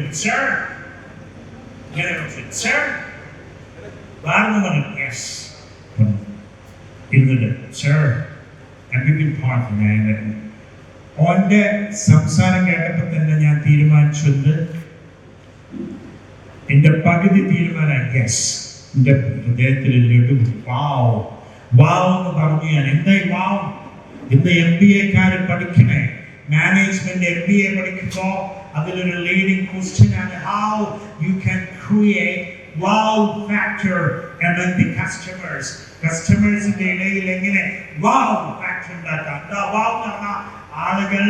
ഓന്റെ സംസാരം കേട്ടപ്പോ തന്നെ ഞാൻ തീരുമാനിച്ചത്, എന്റെ പകുതി തീരുമാനം എന്റെ ഹൃദയത്തിൽ ലഡു വാവ് എന്ന് പറഞ്ഞു. ഞാൻ എന്തായി വാവ്? ഇന്ന് MBA പഠിക്കണേ, മാനേജ്മെന്റ് MBA പഠിക്കുമ്പോ അതിലൊരു ലീഡിംഗ് ക്വസ്റ്റ്യൻ ആണ്, how you can create wow factor among the customers. കസ്റ്റമേഴ്സിന്റെ ഇടയിൽ എങ്ങനെ wow factor ഉണ്ടാക്കാം. wow എന്ന് പറഞ്ഞാൽ ആളുകൾ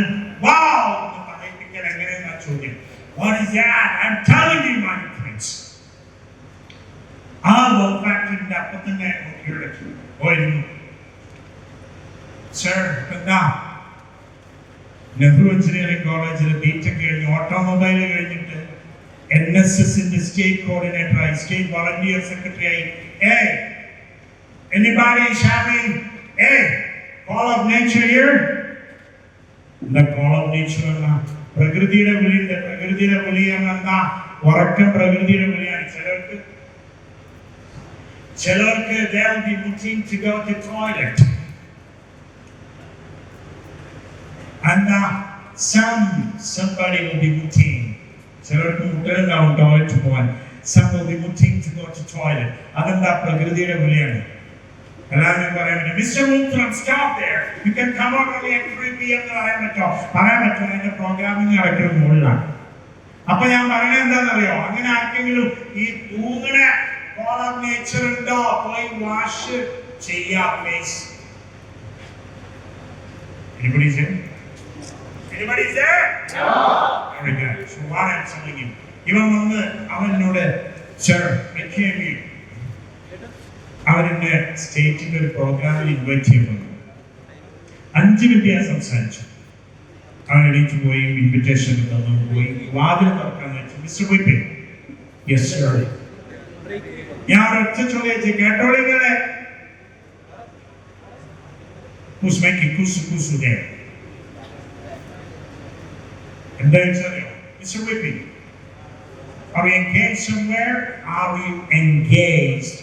wow എന്ന് പറയിപ്പിക്കാൻ എങ്ങനെയെന്ന ചോദ്യം. What is that? I'm telling you my friends. ആ wow factorന്റെ അപ്പം തന്നെ പോയിരുന്നു. സർ എന്താ നെഹ്റു എഞ്ചിനീയറിംഗ് കോളേജിൽ ബിടെക് കഴിഞ്ഞ് ഓട്ടോമൊബൈൽ കഴിഞ്ഞിട്ട് NSSന്റെ സ്റ്റേറ്റ് കോർഡിനേറ്ററായി, സ്റ്റേറ്റ് വോളണ്ടിയർ സെക്രട്ടറി ആയി Anybody is having a call of nature here? The call of nature അല്ല, പ്രകൃതിയുടെ വിളിയുണ്ട്. പ്രകൃതിയുടെ വിളി എന്താ? ഉറക്കം പ്രകൃതിയുടെ വിളിയാണ്. ചിലർക്ക് they will be looking to go to toilet. And somebody will be looking. ചിലർക്ക് മുട്ടലുണ്ടാവും ടോയ്ലറ്റ് പോകാൻ. Some will be looking to go to toilet. അതെന്താ? പ്രകൃതിയുടെ വിളിയാണ്. എല്ലാവരും പറയാൻ പറ്റും, mister Ultram, stop there. You can come out only at 3 p.m. എന്ന് പറയാൻ പറ്റുമോ? പറയാൻ പറ്റുമോ? അതിന്റെ പ്രോഗ്രാമിംഗ് നടക്കുന്ന മുകളിലാണ്. അപ്പൊ ഞാൻ പറയുന്നത് എന്താണെന്നറിയോ? അങ്ങനെ ആർക്കെങ്കിലും ഈ തൂങ്ങണ call of nature ഉണ്ടോ? പോയി വാഷ് ചെയ്യാം please. Anybody is there? Anybody is there? No. Very good. So what I'm telling you, ഇവൻ വന്ന് അവനോട് sir, I came here. അവരെന്നെ സ്റ്റേറ്റിന്റെ ഒരു പ്രോഗ്രാമിൽ ഇൻവൈറ്റ് ചെയ്യുന്നു. 5 മിനിറ്റ് ഞാൻ സംസാരിച്ചു. അവൻ എണീറ്റ് പോയി, ഇൻവിറ്റേഷൻ തന്നു, പോയി വാതിൽ തുറക്കാൻ വെച്ചു. Mister Vipin, yes sir. ഞാൻ ഒറ്റ ചോദിച്ചു, കേട്ടോളിങ്ങളെ, who's making kusu there? എന്താ ചോദിച്ചറിയോ? Mister Vipin, are you engaged somewhere? Are you engaged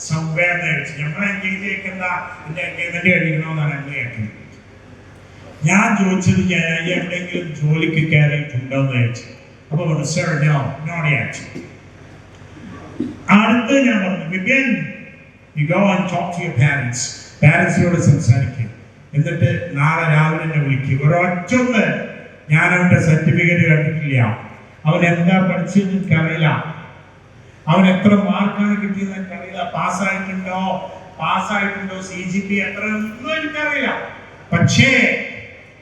somewhere there? നമ്മൾ എൻഗേജ് ചെയ്യേണ്ട എന്റെ എൻഗേജ്മെന്റ് കഴിക്കണമെന്നാണ് എന്നെ കേൾക്കുന്നത്. ഞാൻ ചോദിച്ചത് ഞാൻ എവിടെയെങ്കിലും ജോലിക്ക് കയറിയിട്ടുണ്ടോ എന്ന് ചോദിച്ചു. അപ്പൊ പറഞ്ഞു സർ നോ, നോട്ട് യെറ്റ്. അടുത്ത് ഞാൻ പറഞ്ഞു Vipin, you go and talk to your parents. പാരന്റ്സിനോട് സംസാരിക്കും. എന്നിട്ട് നാളെ രാവിലെ എന്നെ വിളിക്കും. ഒരൊറ്റൊന്ന് ഞാൻ അവന്റെ സർട്ടിഫിക്കറ്റ് കണ്ടിട്ടില്ല. അവൻ എന്താ പഠിച്ചതെന്ന് എനിക്കറിയില്ല. അവൻ എത്ര മാർക്കാണ് കിട്ടിയെന്ന് എനിക്കറിയില്ല. പാസ്സായിട്ടുണ്ടോ CGP എത്ര ഒന്നും എനിക്കറിയില്ല. പക്ഷേ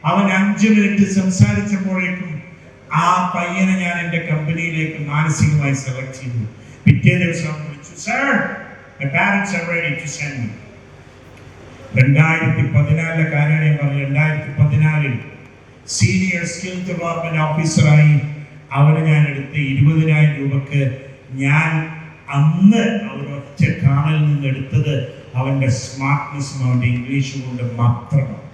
അവൻ 5 മിനിറ്റ് സംസാരിച്ചപ്പോഴേക്കും ആ പയ്യനെ ഞാൻ എൻ്റെ കമ്പനിയിലേക്ക് മാനസികമായി സെലക്ട് ചെയ്തു. പിറ്റേ ദിവസം വിളിച്ചു, sir, my parents are ready to send me. 2014 കാര്യം ഞാൻ പറഞ്ഞു. 2014 സീനിയർ സ്കിൽ ഡെവലപ്മെന്റ് ഓഫീസറായി അവനെ ഞാൻ എടുത്ത് 20,000 രൂപക്ക് ഞാൻ അന്ന് അവരൊറ്റ കാണലിൽ നിന്ന് എടുത്തത് അവൻ്റെ സ്മാർട്ട്നെസ്സും അവൻ്റെ ഇംഗ്ലീഷും കൊണ്ട് മാത്രമാണ്.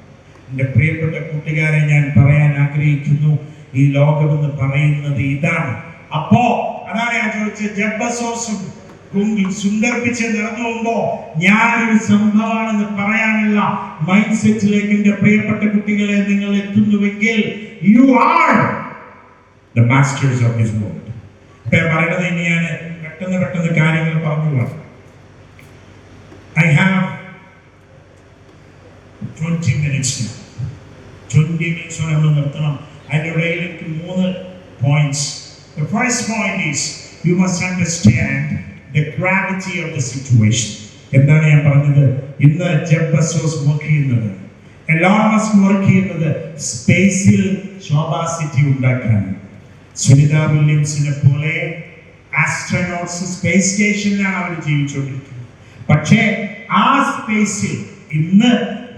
എൻ്റെ പ്രിയപ്പെട്ട കൂട്ടുകാരെ, ഞാൻ പറയാൻ ആഗ്രഹിക്കുന്നു, ഈ ലോകമെന്ന് പറയുന്നത് ഇതാണ്. അപ്പോ അതാണ് ഞാൻ ചോദിച്ചത്, ജബ്ബസോസും സുന്ദർപ്പിച്ച് നടന്നു പോകുമ്പോ ഞാനൊരു സംഭവമാണെന്ന് പറയാനുള്ള മൈൻഡ് സെറ്റിലേക്ക് എൻ്റെ പ്രിയപ്പെട്ട കുട്ടികളെ നിങ്ങൾ എത്തുന്നുവെങ്കിൽ you are the masters of this world. ഇപ്പൊ പറയുന്നത് ഇനി ഞാൻ പെട്ടെന്ന് കാര്യങ്ങൾ പറഞ്ഞു പോകാം. I have 20 minutes now. 20 minutes നമ്മൾ നിർത്തണം. അതിൻ്റെ ഇടയിൽ എനിക്ക് 3 points. The first point is you must understand the gravity of the situation. എന്താണ് ഞാൻ പറഞ്ഞത്? ഇന്ന് ജെഫ് ബസോസ് വർക്ക് ചെയ്യുന്നത്, എലോൺ മസ്ക് വർക്ക് ചെയ്യുന്നത് സ്പേസിൽ ശോഭാസിറ്റി ഉണ്ടാക്കാൻ. സുനിത വില്യംസിനെ പോലെ ആസ്ട്രോനോട്ട്സ് സ്പേസ് സ്റ്റേഷനിലാണ് അവർ ജീവിച്ചുകൊണ്ടിരിക്കുന്നത്. പക്ഷേ ആ സ്പേസിൽ ഇന്ന്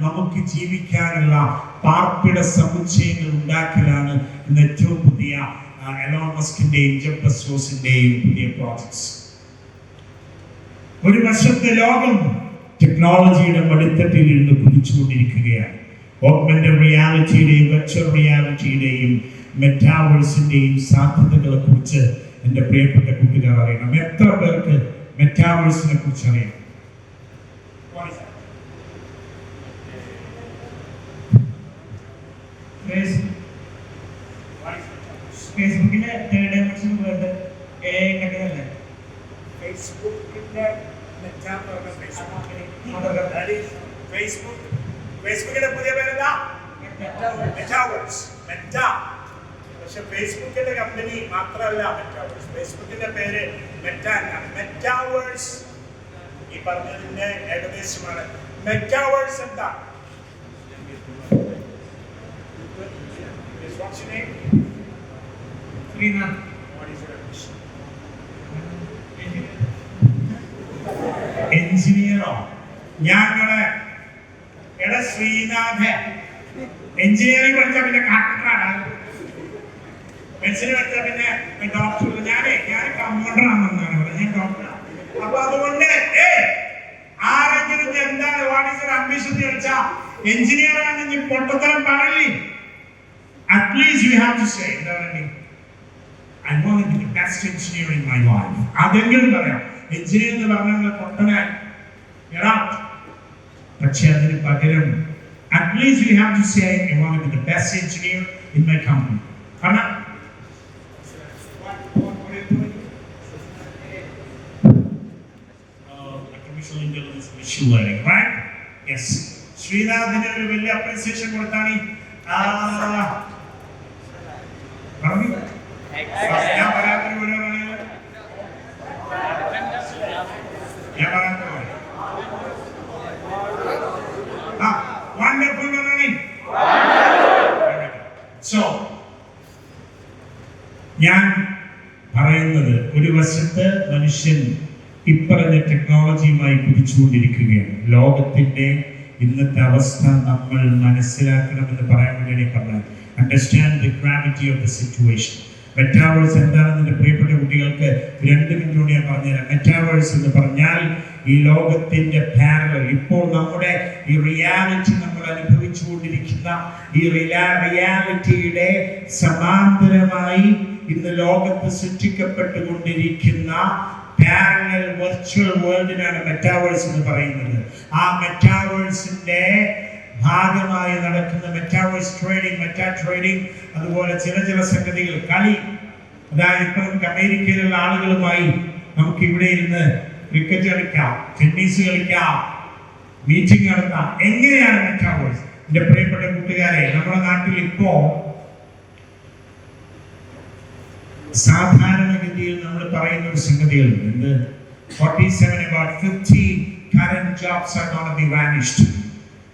നമുക്ക് ജീവിക്കാനുള്ള പാർപ്പിട സമുച്ചയങ്ങൾ ഉണ്ടാക്കലാണ് ഇന്ന് ഏറ്റവും പുതിയ എലോൺ മസ്കിന്റെയും ജെഫ് ബസോസിന്റെയും പുതിയ പ്രോജക്ട്സ്. ഒരു വശത്തെ ലോകം ടെക്നോളജിയുടെ മടിത്തട്ടിൽ ഇരുന്ന് കുതിച്ചുകൊണ്ടിരിക്കുകയാണ്. ഓഗ്മെന്റഡ് റിയാലിറ്റിയുടെയും വെർച്വൽ റിയാലിറ്റിയുടെയും മെറ്റാവേഴ്സിന്റെയും സാധ്യതകളെ കുറിച്ച് എൻ്റെ പ്രിയപ്പെട്ട കുട്ടികൾ അറിയണം. എത്ര പേർക്ക് മെറ്റാവേഴ്സിനെ കുറിച്ച് അറിയാം? ഫേസ്ബുക്കിന്റെ തേർഡ് ഡയമെൻഷൻ വേൾഡ് AI ഫേസ്ബുക്കിന്റെ ഫേസ്ബുക്കിന്റെ പുതിയ പേരെന്താ? മെറ്റാവേഴ്സ്. പക്ഷെ ഫേസ്ബുക്കിന്റെ കമ്പനി മാത്രമല്ല മെറ്റാവേഴ്സ്. ഫേസ്ബുക്കിന്റെ പേര് മെറ്റ എന്നാണ്. മെറ്റാവേഴ്സ് ഈ പറഞ്ഞതിന്റെ ഏകദേശമാണ്. മെറ്റാവേഴ്സ് എന്താ? What's your name? Srinath. What is your ambition? Engineer. ഞങ്ങളെ എടാ ശ്രീനാഥ, എഞ്ചിനീയറിംഗ് പഠിച്ചാൽ പിന്നെ കാർപ്പൻ്ററാണ്, മെഡിസിൻ പഠിച്ചാൽ പിന്നെ ഡോക്ടർ. ഞാൻ കമ്പൗണ്ടറാണെന്നാണ് പറയുന്നത്, ഞാൻ ഡോക്ടറാണ്. അപ്പൊ അതുകൊണ്ട് ആരെങ്കിലും എന്താണ് വാട്ട് ഈസ് യുവർ ആംബിഷൻ എന്ന് ചോദിച്ചാൽ എഞ്ചിനീയർ ആണെന്ന് പൊട്ടത്തരം പറയില്ലേ. At least you have to say എന്താണ് I want to be the best engineer in my life. അതെങ്കിലും പറയാം. എഞ്ചിനീയർ എന്ന് പറഞ്ഞാൽ പൊട്ടനായി പക്ഷെ അതിന് പകരം at least you have to say I want to be the best engineer in my company. Come on. Artificial intelligence, machine learning, right? Yes. ശ്രീനാഥിന് ഒരു വലിയ appreciation കൊടുത്താണ്. ഞാൻ പറയാത്തൊരു wonderful learning. So, ഞാൻ പറയുന്നത് ഒരു വശത്ത് മനുഷ്യൻ ഇപ്പറഞ്ഞ ടെക്നോളജിയുമായി കുതിച്ചുകൊണ്ടിരിക്കുകയാണ്. ലോകത്തിന്റെ ഇന്നത്തെ അവസ്ഥ നമ്മൾ മനസ്സിലാക്കണമെന്ന് പറയാൻ വേണ്ടി പറഞ്ഞത് understand the gravity of the situation. Metaverse എന്താണെന്ന് എൻ്റെ പ്രിയപ്പെട്ട കുട്ടികൾക്ക് 2 മിനിറ്റ് കൊണ്ട് ഞാൻ പറഞ്ഞുതരാം. മെറ്റാവേഴ്സ് എന്ന് പറഞ്ഞാൽ ഈ ലോകത്തിന്റെ പാരലൽ, ഇപ്പോൾ നമ്മുടെ ഈ റിയാലിറ്റി നമ്മൾ അനുഭവിച്ചുകൊണ്ടിരിക്കുന്ന ഈ റിയാലിറ്റിയുടെ സമാന്തരമായി ഇന്ന് ലോകത്ത് സൃഷ്ടിക്കപ്പെട്ടുകൊണ്ടിരിക്കുന്ന പാരലൽ വെർച്വൽ വേൾഡിനാണ് മെറ്റാവേഴ്സ് എന്ന് പറയുന്നത്. ആ മെറ്റാവേഴ്സിന്റെ ഭാഗമായി നടക്കുന്ന മെറ്റാവേഴ്സ് ട്രേഡിംഗ്, മെറ്റാ ട്രേഡിംഗ്, അതുപോലെ ചില സംഗതികൾ കളി. അതായത് ഇപ്പൊ നമുക്ക് അമേരിക്കയിലുള്ള ആളുകളുമായി നമുക്ക് ഇവിടെ ഇരുന്ന് ക്രിക്കറ്റ് കളിക്കാം, ടെന്നീസ് കളിക്കാം, മീറ്റിംഗ് നടത്താം. എങ്ങനെയാണ് മെറ്റാവേഴ്സ്? എന്റെ പ്രിയപ്പെട്ട കൂട്ടുകാരെ, നമ്മുടെ നാട്ടിൽ ഇപ്പോ സാധാരണഗതിയിൽ നമ്മൾ പറയുന്ന ഒരു സംഗതികളുണ്ട്. 47 about 50 current jobs are going to be vanished.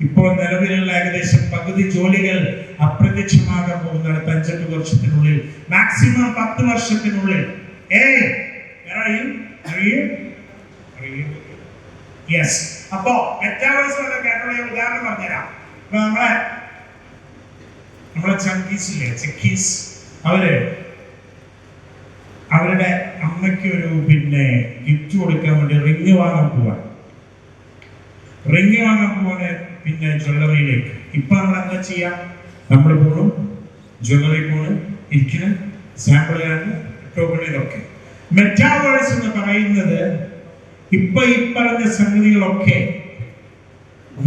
ഇപ്പോൾ നിലവിലുള്ള ഏകദേശം പകുതി ജോലികൾ അപ്രത്യക്ഷമാകാൻ പോകുന്നതാണ് 5-8 വർഷത്തിനുള്ളിൽ, മാക്സിമം 10 വർഷത്തിനുള്ളിൽ. അപ്പോ മെറ്റാവേഴ്സ് കേട്ടുള്ള ഉദാഹരണം പറഞ്ഞുതരാം. ഇപ്പൊ നമ്മളെ ചങ്കീസില്ലേ, ചെക്കീസ്, അവരുടെ അമ്മയ്ക്ക് ഒരു ഗിഫ്റ്റ് കൊടുക്കാൻ വേണ്ടി റിങ് വാങ്ങാൻ പോവാൻ പിന്നെ ജ്വല്ലറിയിലേക്ക്. ഇപ്പൊ നമ്മൾ എന്താ ചെയ്യാം? നമ്മൾ പോകണം, ജ്വല്ലറി പോകണം, ഇരിക്കണം, സാമ്പിൾ കാണും, ഇതൊക്കെ. മെറ്റാവേഴ്സ് എന്ന് പറയുന്നത് ഇപ്പൊ ഈ പറഞ്ഞ സംഗതികളൊക്കെ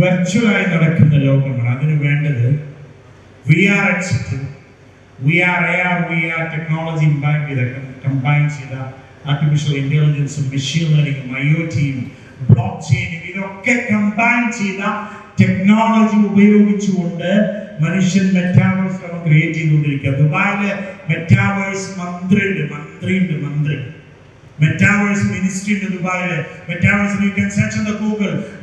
വെർച്വലായി നടക്കുന്ന ലോകമാണ്. അതിന് വേണ്ടത് VR headset, VR, AR, VR technology combine ചെയ്ത ആർട്ടിഫിഷ്യൽ ഇന്റലിജൻസും മെഷീൻ ലേണിംഗും IoTയും ബ്ലോക്ക് ചെയിനും ഇതൊക്കെ കമ്പൈൻ ചെയ്ത ടെക്നോളജി ഉപയോഗിച്ചുകൊണ്ട് മനുഷ്യൻ മെറ്റാവേഴ്സ് ക്രിയേറ്റ് ചെയ്തുകൊണ്ടിരിക്കുക. ദുബായിലെ മെറ്റാവേഴ്സ് മന്ത്രി മെറ്റാവേഴ്സ് മിനിസ്ട്രി ഉണ്ട് ദുബായില്. Metaverse you can search on the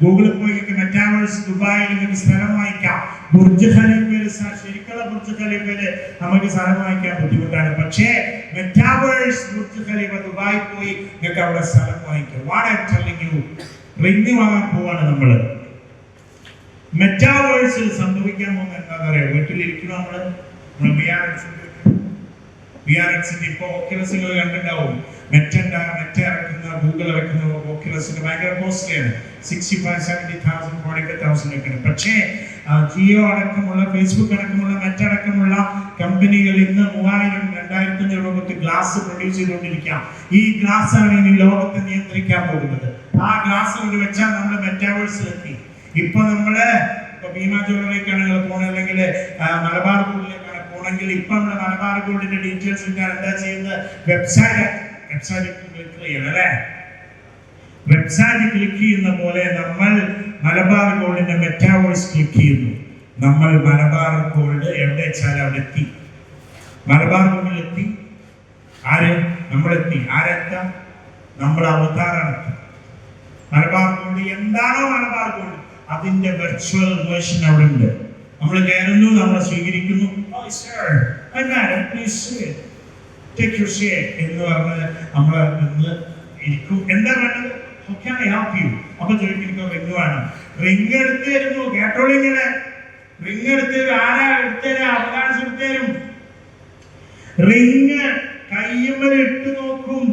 ഗൂഗിളിൽ പോയി മെറ്റാവേഴ്സ് ദുബായിൽ നിങ്ങൾക്ക് സ്ഥലം വാങ്ങിക്കാം. ബുർജ് ഖലീഫയിൽ, ശരിക്കുള്ള ബുർജ് ഖലീഫയില് നമുക്ക് സ്ഥലം വാങ്ങിക്കാൻ ബുദ്ധിമുട്ടാണ്. പക്ഷേ മെറ്റാവേഴ്സ് ബുർജ് ഖലീഫ ദുബായിൽ പോയി നിങ്ങൾക്ക് അവിടെ സ്ഥലം വാങ്ങിക്കാം. What I am telling you, ring വാങ്ങാൻ പോവാണ് നമ്മള്. മെറ്റാവേഴ്സിൽ സംഭവിക്കാൻ പോകുന്ന എന്താ പറയാ, വീട്ടിലിരിക്കണം നമ്മള് VR headset. ഇപ്പോൾ ഓക്യുലസുകൾ കണ്ടിട്ടുണ്ടാവും. മെറ്റ ഇറക്കുന്ന, ഗൂഗിൾ ഇറക്കുന്ന ഓക്യുലസിന് ഭയങ്കര കോസ്റ്റ്ലിയാണ്. 65,000-70,000 45,000 ഒക്കെയാണ്. പക്ഷേ ജിയോ അടക്കമുള്ള, ഫേസ്ബുക്ക് അടക്കമുള്ള, മെറ്റ അടക്കമുള്ള കമ്പനികൾ ഇന്ന് 3,000-2,500 രൂപയ്ക്ക് ഗ്ലാസ് പ്രൊഡ്യൂസ് ചെയ്തുകൊണ്ടിരിക്കാം. ഈ ഗ്ലാസ് ആണ് ഇനി ലോകത്തെ നിയന്ത്രിക്കാൻ പോകുന്നത്. ആ ഗ്ലാസ് കൊണ്ട് വെച്ചാൽ നമ്മൾ മെറ്റാവേഴ്സിലെത്തി. ഇപ്പൊ നമ്മള് ഭീമ ജ്വല്ലറിക്കാണ് പോകണം, അല്ലെങ്കിൽ മലബാർ ഗോൾഡിലേക്കാണ് പോകണമെങ്കിൽ ഇപ്പൊ നമ്മള് മലബാർ ഗോൾഡിന്റെ ഡീറ്റെയിൽസ് കിട്ടാൻ എന്താ ചെയ്യുന്നത്? വെബ്സൈറ്റ് ക്ലിക്ക് ചെയ്യണം അല്ലേ? വെബ്സൈറ്റ് ക്ലിക്ക് ചെയ്യുന്ന പോലെ നമ്മൾ മലബാർ ഗോൾഡിന്റെ മെറ്റാവേഴ്സ് ക്ലിക്ക് ചെയ്യുന്നു. നമ്മൾ മലബാർ ഗോൾഡ് എവിടെ വെച്ചാൽ അവിടെ എത്തി. മലബാർ ഗോൾഡിൽ എത്തി. നമ്മളെത്തി. ആരെത്താം? നമ്മൾ അവതാറാണ്. മലബാർ ഗോൾഡ് എന്താണോ മലബാർ ഗോൾഡ് അതിന്റെ വെർച്വൽ വേർഷൻ അവിടെ ഉണ്ട്. നമ്മൾ കയറുന്നു, നമ്മളെ സ്വീകരിക്കുന്നു. എന്ന് പറഞ്ഞ് നമ്മളെ നിന്ന് ഇരിക്കും. എന്താ വേണ്ടത്? അപ്പൊ ചോദിക്കും റിങ് വേണം. റിങ് എടുത്തു തരുന്നു. കേട്ടോളിങ്ങനെ റിങ് എടുത്ത് ആരാ എടുത്തരും? അവകാശം എടുത്തരും. റിങ് കയ്യുമ്മൽ ഇട്ട് നോക്കും.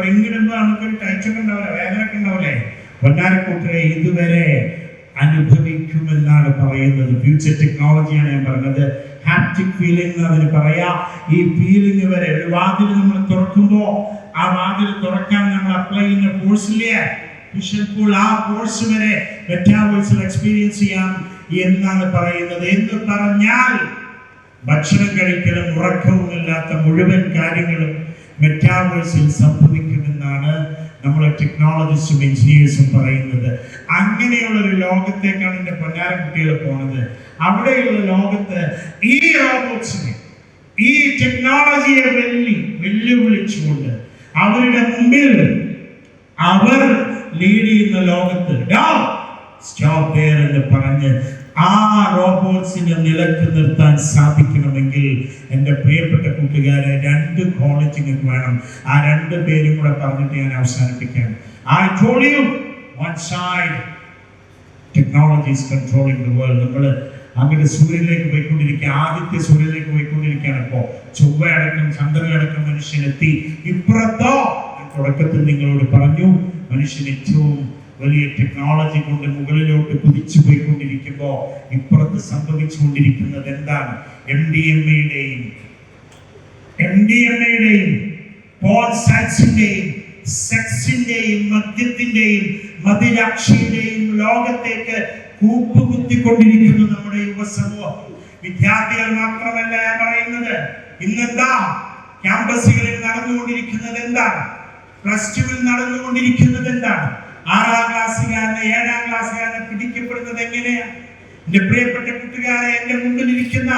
റിങ് ഇടുമ്പോ നമുക്കൊരു ടൈറ്റൊക്കെ ഉണ്ടാവില്ല, വേദനയൊക്കെ ഉണ്ടാവില്ലേ? പൊന്നാരക്കൂട്ടരെ ഇതുവരെ അനുഭവിക്കുമെന്നാണ് പറയുന്നത്. ഫ്യൂച്ചർ ടെക്നോളജിയാണ് ഞാൻ പറഞ്ഞത്. ഹാപ്റ്റിക് ഫീലിംഗ് അതിന് പറയാ. ഈ ഫീലിംഗ് വരെ ഒരു വാതിൽ നമ്മൾ തുറക്കുമ്പോ ആ വാതിൽ തുറക്കാൻ നമ്മൾ അപ്ലൈ ചെയ്യുന്ന ഫോഴ്സ് ഇല്ലേ, ആ ഫോഴ്സ് വരെ മെറ്റാവേഴ്സിൽ എക്സ്പീരിയൻസ് ചെയ്യാം എന്നാണ് പറയുന്നത്. എന്ന് പറഞ്ഞാൽ ഭക്ഷണം കഴിക്കലും ഉറക്കവുമില്ലാത്ത മുഴുവൻ കാര്യങ്ങളും മെറ്റാവേഴ്സിൽ സംഭവിക്കുമെന്നാണ് നമ്മളെ ടെക്നോളജിസ്റ്റും എഞ്ചിനീയേഴ്സും പറയുന്നത്. അങ്ങനെയുള്ള ഒരു ലോകത്തേക്കാണ് എന്റെ പൊന്നാര കുട്ടികൾ പോണത്. അവിടെയുള്ള ലോകത്ത് ഈ റോബോട്ട്സിനെ, ഈ ടെക്നോളജിയെ വെല്ലുവിളിച്ചുകൊണ്ട് അവരുടെ മുമ്പിൽ അവർ ലീഡ് ചെയ്യുന്ന ലോകത്ത് സ്റ്റോപ്പ് ദേർ എന്ന് പറഞ്ഞ് ആ റോബോട്ട്സിനെ നിലക്ക് നിർത്താൻ സാധിക്കണമെങ്കിൽ എൻ്റെ പ്രിയപ്പെട്ട കൂട്ടുകാരെ 2 ക്വാളിറ്റി വേണം. ആ 2 പേരും കൂടെ പറഞ്ഞിട്ട് ഞാൻ അവസാനിപ്പിക്കാം. I told you one side technology is controlling the world. നമ്മൾ അങ്ങനെ സൂര്യനിലേക്ക് പോയിക്കൊണ്ടിരിക്കുക, ആദ്യത്തെ സൂര്യനിലേക്ക് പോയിക്കൊണ്ടിരിക്കുകയാണ്. ഇപ്പോൾ ചൊവ്വയടക്കം ചന്ദ്രനടക്കം മനുഷ്യനെത്തി. ഇപ്പുറത്തോ തുടക്കത്തിൽ നിങ്ങളോട് പറഞ്ഞു, മനുഷ്യൻ ഏറ്റവും വലിയ ടെക്നോളജി കൊണ്ട് മുകളിലോട്ട് കുതിച്ചു പോയിക്കൊണ്ടിരിക്കുമ്പോൾ ഇപ്പുറത്ത് സംഭവിച്ചുകൊണ്ടിരിക്കുന്നത് എന്താണ്? MDMA-യുടെയും പോൺ സയൻസിന്റെയും സെക്സിന്റെയും മദ്യത്തിന്റെയും മദിരാക്ഷിയുടെയും ലോകത്തേക്ക് കൂപ്പുകുത്തിക്കൊണ്ടിരിക്കുന്നു നമ്മുടെ യുവസമൂഹം. വിദ്യാർത്ഥികൾ മാത്രമല്ല ഞാൻ പറയുന്നത്. ഇന്നെന്താ ക്യാമ്പസുകളിൽ നടന്നുകൊണ്ടിരിക്കുന്നത് എന്താണ്? +2-ൽ നടന്നുകൊണ്ടിരിക്കുന്നത് എന്താണ്? 6-ാം ക്ലാസ്സുകാരനെ 7-ാം ക്ലാസ്സുകാരനെ പിടിക്കപ്പെടുന്നത് എങ്ങനെയാണ്? എന്റെ പ്രിയപ്പെട്ട കൂട്ടുകാരെ, എന്റെ മുമ്പിൽ ഇരിക്കുന്ന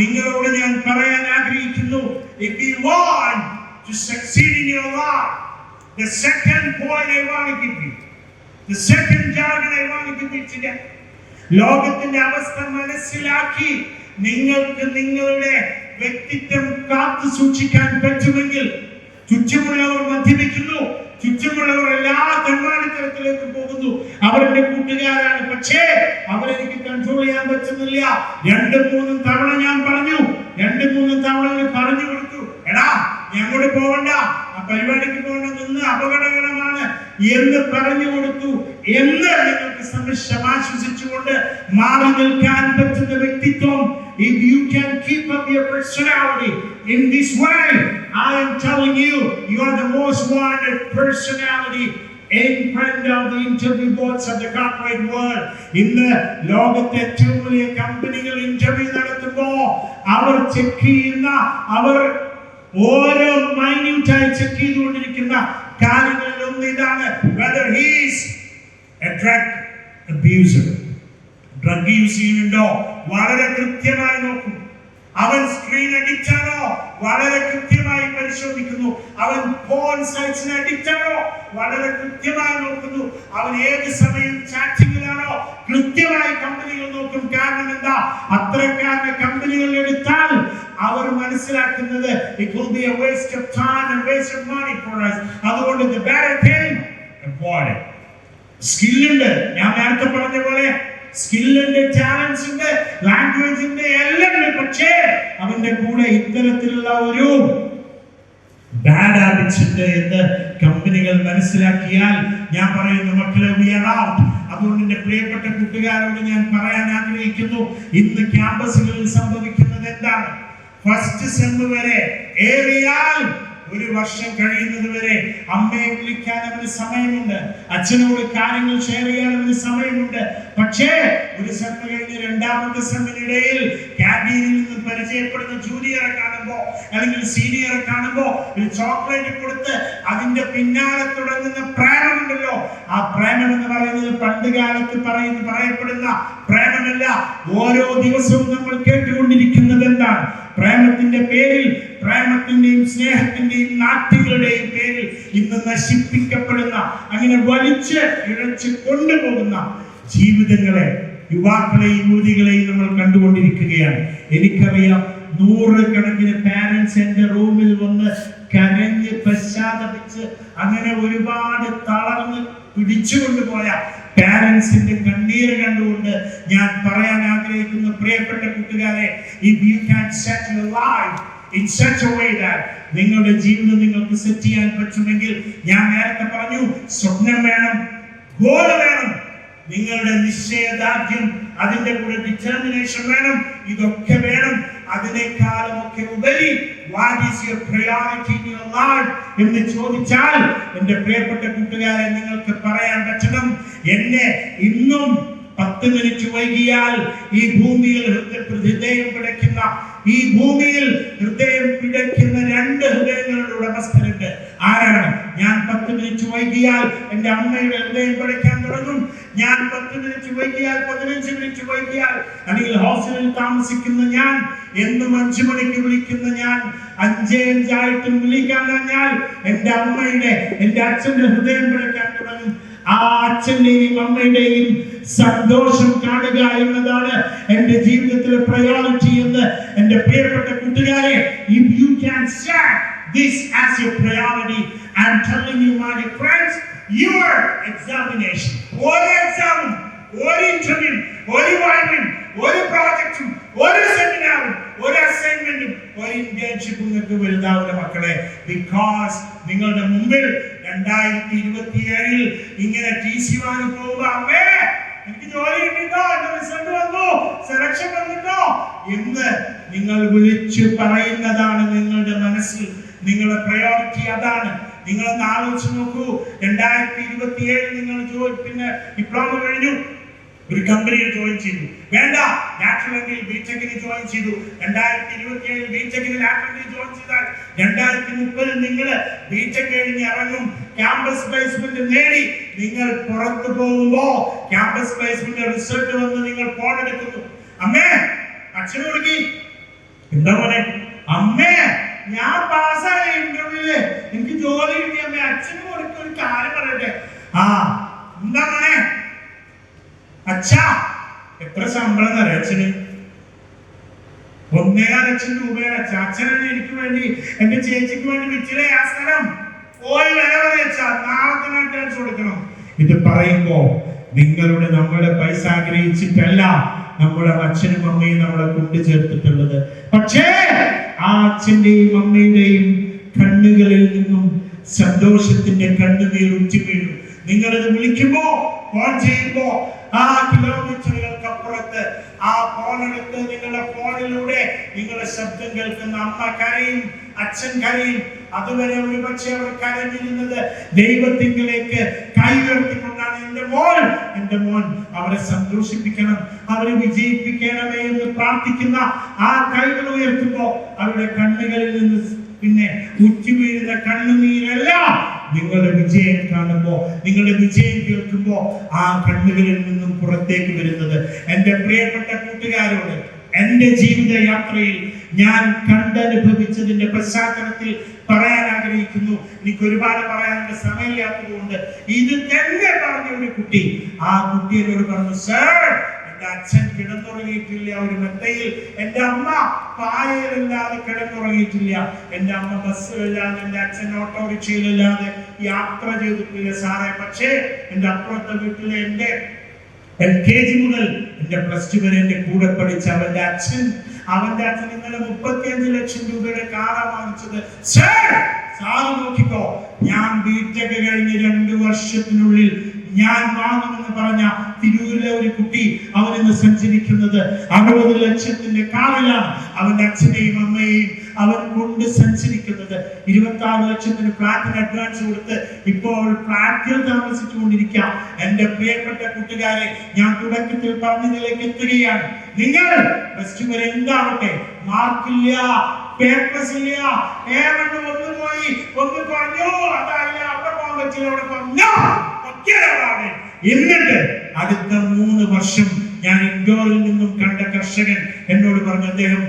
നിങ്ങളോട് ഞാൻ പറയാൻ ആഗ്രഹിക്കുന്നു, if you want to succeed in your life, the second point I want to give you, the second jargon I want to give you today, ലോകത്തിന്റെ അവസ്ഥ മനസ്സിലാക്കി നിങ്ങൾക്ക് നിങ്ങളുടെ വ്യക്തിത്വം കാത്തു സൂക്ഷിക്കാൻ പറ്റുമെങ്കിൽ, ചുറ്റുമുള്ളവർ മദ്യപിക്കുന്നു, ചുറ്റുമുള്ളവർ എല്ലാ തന്മാടിത്തരത്തിലേക്ക് പോകുന്നു, അവരുടെ കൂട്ടുകാരാണ്, പക്ഷേ അവരെനിക്ക് കൺട്രോൾ ചെയ്യാൻ പറ്റുന്നില്ല. 2-3 തവണ ഞാൻ പറഞ്ഞു, 2-3 തവണ പറഞ്ഞു കൊടുത്തു, എടാ ഞങ്ങോട്ട് പോകണ്ട, ആ പരിപാടിക്ക് പോകണ്ട, നിന്ന് അപകടകരമാണ് എന്ന് പറഞ്ഞു കൊടുത്തു എന്ന് നിങ്ങൾക്ക് സമാശ്വസിച്ചുകൊണ്ട് മാറി നിൽക്കാൻ പറ്റുന്ന വ്യക്തിത്വം, if you can keep up your personality in this way, I am telling you, you are the most wanted personality in front of the interview boards of the corporate world. ഇന്ന് ലോകത്തെ ഏറ്റവും വലിയ കമ്പനികൾ ഇന്റർവ്യൂ നടത്തുമ്പോൾ അവർ check ചെയ്യുന്ന, അവർ ഓരോ മൈന്യൂട്ടായി check ചെയ്തുകൊണ്ടിരിക്കുന്ന കാര്യങ്ങളിൽ ഒന്ന് ഇതാണ്, whether he is a drug abuser, drug use ചെയ്യുന്നുണ്ടോ വളരെ കൃത്യമായി നോക്കും. അവൻ സ്ക്രീൻ അഡിക്റ്റ് ആണോ വളരെ കൃത്യമായി പരിശോധിക്കുന്നു. അവൻ ഫോൺ സൈറ്റ്സിന് അഡിക്റ്റ് ആണോ വളരെ കൃത്യമായി നോക്കുന്നു. അവൻ ഏത് സമയം ചാറ്റിങ്ങിലാണോ കൃത്യമായി കമ്പനികൾ നോക്കും. കാരണം എന്താ? അത്തരക്കാരുടെ കമ്പനികൾ എടുത്താൽ അവർ മനസ്സിലാക്കുന്നത് it will be a waste of time and waste of money for us. അതുകൊണ്ട് the better thing, avoid it. സ്കില്ലുണ്ട്, ഞാൻ നേരത്തെ പറഞ്ഞ പോലെ സ്കില്ലിന്റെ, ടാലൻസിന്റെ, ലാംഗ്വേജിന്റെ എല്ലാം ഉണ്ട്. പക്ഷേ അവന്റെ കൂടെ ഇത്തരത്തിലുള്ള ഒരു ബാഡ് ഹാബിറ്റ്സ് ഉണ്ട് എന്ന് കമ്പനികൾ മനസ്സിലാക്കിയാൽ ഞാൻ പറയുന്നു, മക്കളെ we are out. അതുകൊണ്ട് എന്റെ പ്രിയപ്പെട്ട കൂട്ടുകാരോട് ഞാൻ പറയാൻ ആഗ്രഹിക്കുന്നു, ഇന്ന് ക്യാമ്പസുകളിൽ സംഭവിക്കുന്നത് എന്താണ്? ഫസ്റ്റ് സെം വരെ ഏറിയാൽ 1 വർഷം കഴിയുന്നത് വരെ അമ്മയെ വിളിക്കാൻ അവന് സമയമുണ്ട്, അച്ഛനോട് കാര്യങ്ങൾ ഷെയർ ചെയ്യാൻ അവന് സമയമുണ്ട്. പക്ഷേ 1 സെം കഴിഞ്ഞ് 2ാമത്തെ സെമ്മിനിടയിൽ ക്യാബിനിൽ നിന്ന് പരിചയപ്പെടുന്ന ജൂനിയറെ കാണുമ്പോ അല്ലെങ്കിൽ സീനിയറെ കാണുമ്പോ ഒരു ചോക്ലേറ്റ് കൊടുത്ത് അതിന്റെ പിന്നാലെ തുടങ്ങുന്ന പ്രേമമുണ്ടല്ലോ, ആ പ്രേമം എന്ന് പറയുന്നത് പണ്ട് കാലത്ത് പറയപ്പെടുന്ന പ്രേമമല്ല. ഓരോ ദിവസവും നമ്മൾ കേട്ടുകൊണ്ടിരിക്കുന്നത് എന്താണ്? പ്രേമത്തിന്റെ പേരിൽ, പ്രേമത്തിന്റെയും സ്നേഹത്തിന്റെയും നാട്യങ്ങളുടെയും പേരിൽ ഇന്ന് നശിപ്പിക്കപ്പെടുന്ന, അങ്ങനെ വലിച്ച് ഇഴച്ച് കൊണ്ടുപോകുന്ന ജീവിതങ്ങളെ, യുവാക്കളെയും യുവതികളെയും നമ്മൾ കണ്ടുകൊണ്ടിരിക്കുകയാണ്. എനിക്കറിയാം 100 കണക്കിന് പാരന്റ്സ് എന്റെ റൂമിൽ വന്ന് കരഞ്ഞ് പശ്ചാത്തപിച്ച് അങ്ങനെ ഒരുപാട് തളർന്ന് പിടിച്ചുകൊണ്ടുപോയ പാരന്റ്സിന്റെ കണ്ണീര് കണ്ടുകൊണ്ട് ഞാൻ പറയാൻ ആഗ്രഹിക്കുന്ന പ്രിയപ്പെട്ട കൂട്ടുകാരെ, if you can set your life in such a way that നിങ്ങളുടെ ജീവിതം നിങ്ങൾക്ക് സെറ്റ് ചെയ്യാൻ പറ്റുമെങ്കിൽ, ഞാൻ നേരത്തെ പറഞ്ഞു സ്വപ്നം വേണം, ഗോൾ വേണം, നിങ്ങളുടെ നിശ്ചയദാർഢ്യം, അതിന്റെ കൂടെ ഡിറ്റർമിനേഷൻ വേണം, ഇതൊക്കെ വേണം. അതിനേക്കാളും ഒക്കെ ഉപരി what is your priority in your life എന്ന് ചോദിച്ചാൽ എന്റെ പ്രിയപ്പെട്ട കൂട്ടുകാരെ, നിങ്ങൾക്ക് പറയാൻ പറ്റണം, എന്നെ ഇന്നും 10 മിനിറ്റ് വൈകിയാൽ ഈ ഭൂമിയിൽ ഹൃദയം പിടയ്ക്കുന്ന, ഈ ഭൂമിയിൽ ഹൃദയം പിടയ്ക്കുന്ന 2 ഹൃദയങ്ങളുടെ ഉടമസ്ഥരുണ്ട്. ആരാണ്? ഞാൻ 10 മിനിറ്റ് വൈകിയാൽ എന്റെ അമ്മയുടെ ഹൃദയം പിടയ്ക്കാൻ തുടങ്ങും. ഞാൻ 10 മിനിറ്റ് വൈകിയാൽ, 15 മിനിറ്റ് വൈകിയാൽ, അല്ലെങ്കിൽ ഹോസ്റ്റലിൽ താമസിക്കുന്ന ഞാൻ, എന്നും 5 മണിക്ക് വിളിക്കുന്ന ഞാൻ, 5:05 വിളിക്കാൻ ഞാൻ എന്റെ അമ്മയുടെ, എന്റെ അച്ഛന്റെ ഹൃദയം പിടയ്ക്കാൻ തുടങ്ങും. ആ അച്ഛന്റെയും അമ്മയുടെയും സന്തോഷം കാണുക എന്നതാണ് എന്റെ ജീവിതത്തിലെ പ്രയോറിറ്റി എന്ന് എന്റെ പ്രിയപ്പെട്ട കൂട്ടുകാരെ, if you can set this as your priority, I'm telling you, my dear friends, your examination, ഒരു എക്സാമും, ഒരു ഇന്റർവ്യൂ, ഒരു വൈവയും, ഒരു പ്രോജക്റ്റും, ഒരു സെമിനാറും, ഒരു അസൈൻമെന്റും, ഒരു ഇന്റേൺഷിപ്പും നിങ്ങൾക്ക് വലുതാവില്ല മക്കളെ. ബിക്കോസ് നിങ്ങളുടെ മുമ്പിൽ 2027 ഇങ്ങനെ TC വാങ്ങി പോകുമ്പോ, അമ്മേ എനിക്ക് ജോലി കിട്ടിട്ടോ, എന്റെ റിസൾട്ട് വന്നു, സെലക്ഷൻ വന്നിട്ടോ എന്ന് നിങ്ങൾ വിളിച്ചു പറയുന്നതാണ് നിങ്ങളുടെ മനസ്സിൽ. നിങ്ങളുടെ പ്രയോറിറ്റി അതാണ്. നിങ്ങളൊന്ന് ആലോചിച്ച് നോക്കൂ. 2027 നിങ്ങൾ പിന്നെ ഡിപ്ലോമ കഴിഞ്ഞു, ഒരു കമ്പനിയിൽ ജോയിൻ ചെയ്തു. വേണ്ട, ലാറ്ററലിൽ ബിടെക്കിന് ജോയിൻ ചെയ്തു. 2027 ബിടെക്കിന് ലാറ്ററലിൽ ജോയിൻ ചെയ്താൽ 2030 നിങ്ങൾ ബിടെക് കഴിഞ്ഞ് ഇറങ്ങും. ക്യാമ്പസ് പ്ലേസ്മെന്റ് നേടി നിങ്ങൾ പുറത്തു പോകുമ്പോ ക്യാമ്പസ് പ്ലേസ്മെന്റ് റിസൾട്ട് വന്ന് നിങ്ങൾ ഫോൺ എടുക്കുന്നു. അമ്മേ, അച്ഛനെ വിളിക്കി, എന്താ മോനെ? അമ്മേ, ഞാൻ പാസ്സായി ഇന്റർവ്യൂല്, എനിക്ക് ജോലി കിട്ടി. അമ്മേ, അച്ഛന് കൊടുക്ക, ഒരു കാര്യം പറയട്ടെ. ആ, എന്താ മോനെ? അച്ഛാ, എത്ര ശമ്പളം തരാം അച്ഛന്? 1.5 ലക്ഷം രൂപയാണ് അച്ഛാ. അച്ഛനാണ് എനിക്ക് വേണ്ടി, എന്റെ ചേച്ചിക്ക് വേണ്ടി വിറ്റില്ലേ ആ സ്ഥലം. പോയി വില പറയാ, നാളെ തന്നെ അഡ്വാൻസ് കൊടുക്കണം. ഇത് പറയുമ്പോ നമ്മുടെ പൈസ ആഗ്രഹിച്ചിട്ടല്ല നമ്മുടെ അച്ഛനും അമ്മയും നമ്മളെ കൊണ്ടു ചേർത്തിട്ടുള്ളത്. പക്ഷേ ആ അച്ഛന്റെയും അമ്മയുടെയും കണ്ണുകളിൽ നിന്നും സന്തോഷത്തിന്റെ കണ്ണുനീർ ഉറ്റി വീഴും. നിങ്ങളിത് വിളിക്കുമ്പോ, ഫോൺ ചെയ്യുമ്പോ, ആ കിലോമീറ്ററുകൾക്കപ്പുറത്ത് ആ ഫോണെടുത്ത് നിങ്ങളുടെ ഫോണിലൂടെ നിങ്ങളുടെ ശബ്ദം കേൾക്കുന്ന അമ്മ കരയും, അച്ഛൻ കരയും. അതുവരെ ഒരു പക്ഷേ അവർ കരഞ്ഞിരുന്നത് ദൈവത്തിങ്കിലേക്ക് കൈ ഉയർത്തിക്കൊണ്ടാണ്. എന്റെ മോൻ അവരെ സന്തോഷിപ്പിക്കണം, അവരെ വിജയിപ്പിക്കണമേ എന്ന് പ്രാർത്ഥിക്കുന്ന ആ കൈകൾ ഉയർത്തുമ്പോ അവരുടെ കണ്ണുകളിൽ നിന്ന് പിന്നെ ഉറ്റി വീഴുന്ന കണ്ണുനീരല്ല, നിങ്ങളുടെ വിജയം കാണുമ്പോ, നിങ്ങളുടെ വിജയം കേൾക്കുമ്പോ ആ കണ്ണുകളിൽ നിന്നും പുറത്തേക്ക് വരുന്നത്. എന്റെ പ്രിയപ്പെട്ട കൂട്ടുകാരോട് എന്റെ ജീവിത യാത്രയിൽ ഞാൻ കണ്ടനുഭവിച്ചതിന്റെ പശ്ചാത്തലത്തിൽ പറയാൻ ആഗ്രഹിക്കുന്നു. എനിക്ക് ഒരുപാട് പറയാനുള്ള സമയമില്ലാത്തതുകൊണ്ട് ഇത് തന്നെ പറഞ്ഞ ഒരു കുട്ടി, ആ കുട്ടിയോട് പറഞ്ഞു, സർ, എന്റെ അച്ഛൻ കിടന്നുറങ്ങിയിട്ടില്ല ഒരു മെത്തയിൽ, എന്റെ അമ്മ പായയിലല്ലാതെ കിടന്നുറങ്ങിയിട്ടില്ല, എന്റെ അമ്മ ബസ്സിലല്ലാതെ, എന്റെ അച്ഛൻ ഓട്ടോറിക്ഷയിലല്ലാതെ യാത്ര ചെയ്തിട്ടില്ല സാറേ. പക്ഷേ എന്റെ അപ്പുറത്തെ വീട്ടിലെ എന്റെ LKG മുതൽ എന്റെ +2 വരെ എന്റെ കൂടെ പഠിച്ച അവന്റെ അച്ഛൻ ഇന്നലെ 35 ലക്ഷം രൂപയുടെ കാറാണ് വാങ്ങിച്ചത്. സാറ് നോക്കിക്കോ, ഞാൻ ബിടെക് കഴിഞ്ഞ് 2 വർഷത്തിനുള്ളിൽ ഞാൻ വാങ്ങുമെന്ന് പറഞ്ഞ തിരൂരിലെ ഒരു കുട്ടി അവനിന്ന് സഞ്ചരിക്കുന്നത് 60 ലക്ഷത്തിന്റെ കാറിലാണ്. അവന്റെ അച്ഛനെയും അമ്മയെയും അവൻ കൊണ്ട് സഞ്ചരിക്കുന്നത്. 26 ലക്ഷത്തിന് ഫ്ലാറ്റിന് അഡ്വാൻസ് കൊടുത്ത് ഇപ്പോൾ ഫ്ലാറ്റിൽ താമസിച്ചുകൊണ്ടിരിക്കാം. എന്റെ പ്രിയപ്പെട്ട കൂട്ടുകാരെ, ഞാൻ തുടക്കത്തിൽ പറഞ്ഞതിലേക്ക് എത്തുകയാണ്. നിങ്ങൾ +2 വരെ എന്താവട്ടെ, മാർക്കില്ല, പേപ്പേഴ്സ് ഇല്ല, ഏവണ്ട് ഒന്ന് പോയി ഒന്ന് പറഞ്ഞു, അതല്ല അവിടെ പോകാൻ പറ്റില്ല, അവിടെ പറഞ്ഞു. എന്നിട്ട് അടുത്ത 3 വർഷം ഞാൻ ഇൻഡോറിൽ നിന്നും കണ്ട കർഷകൻ എന്നോട് പറഞ്ഞു, അദ്ദേഹം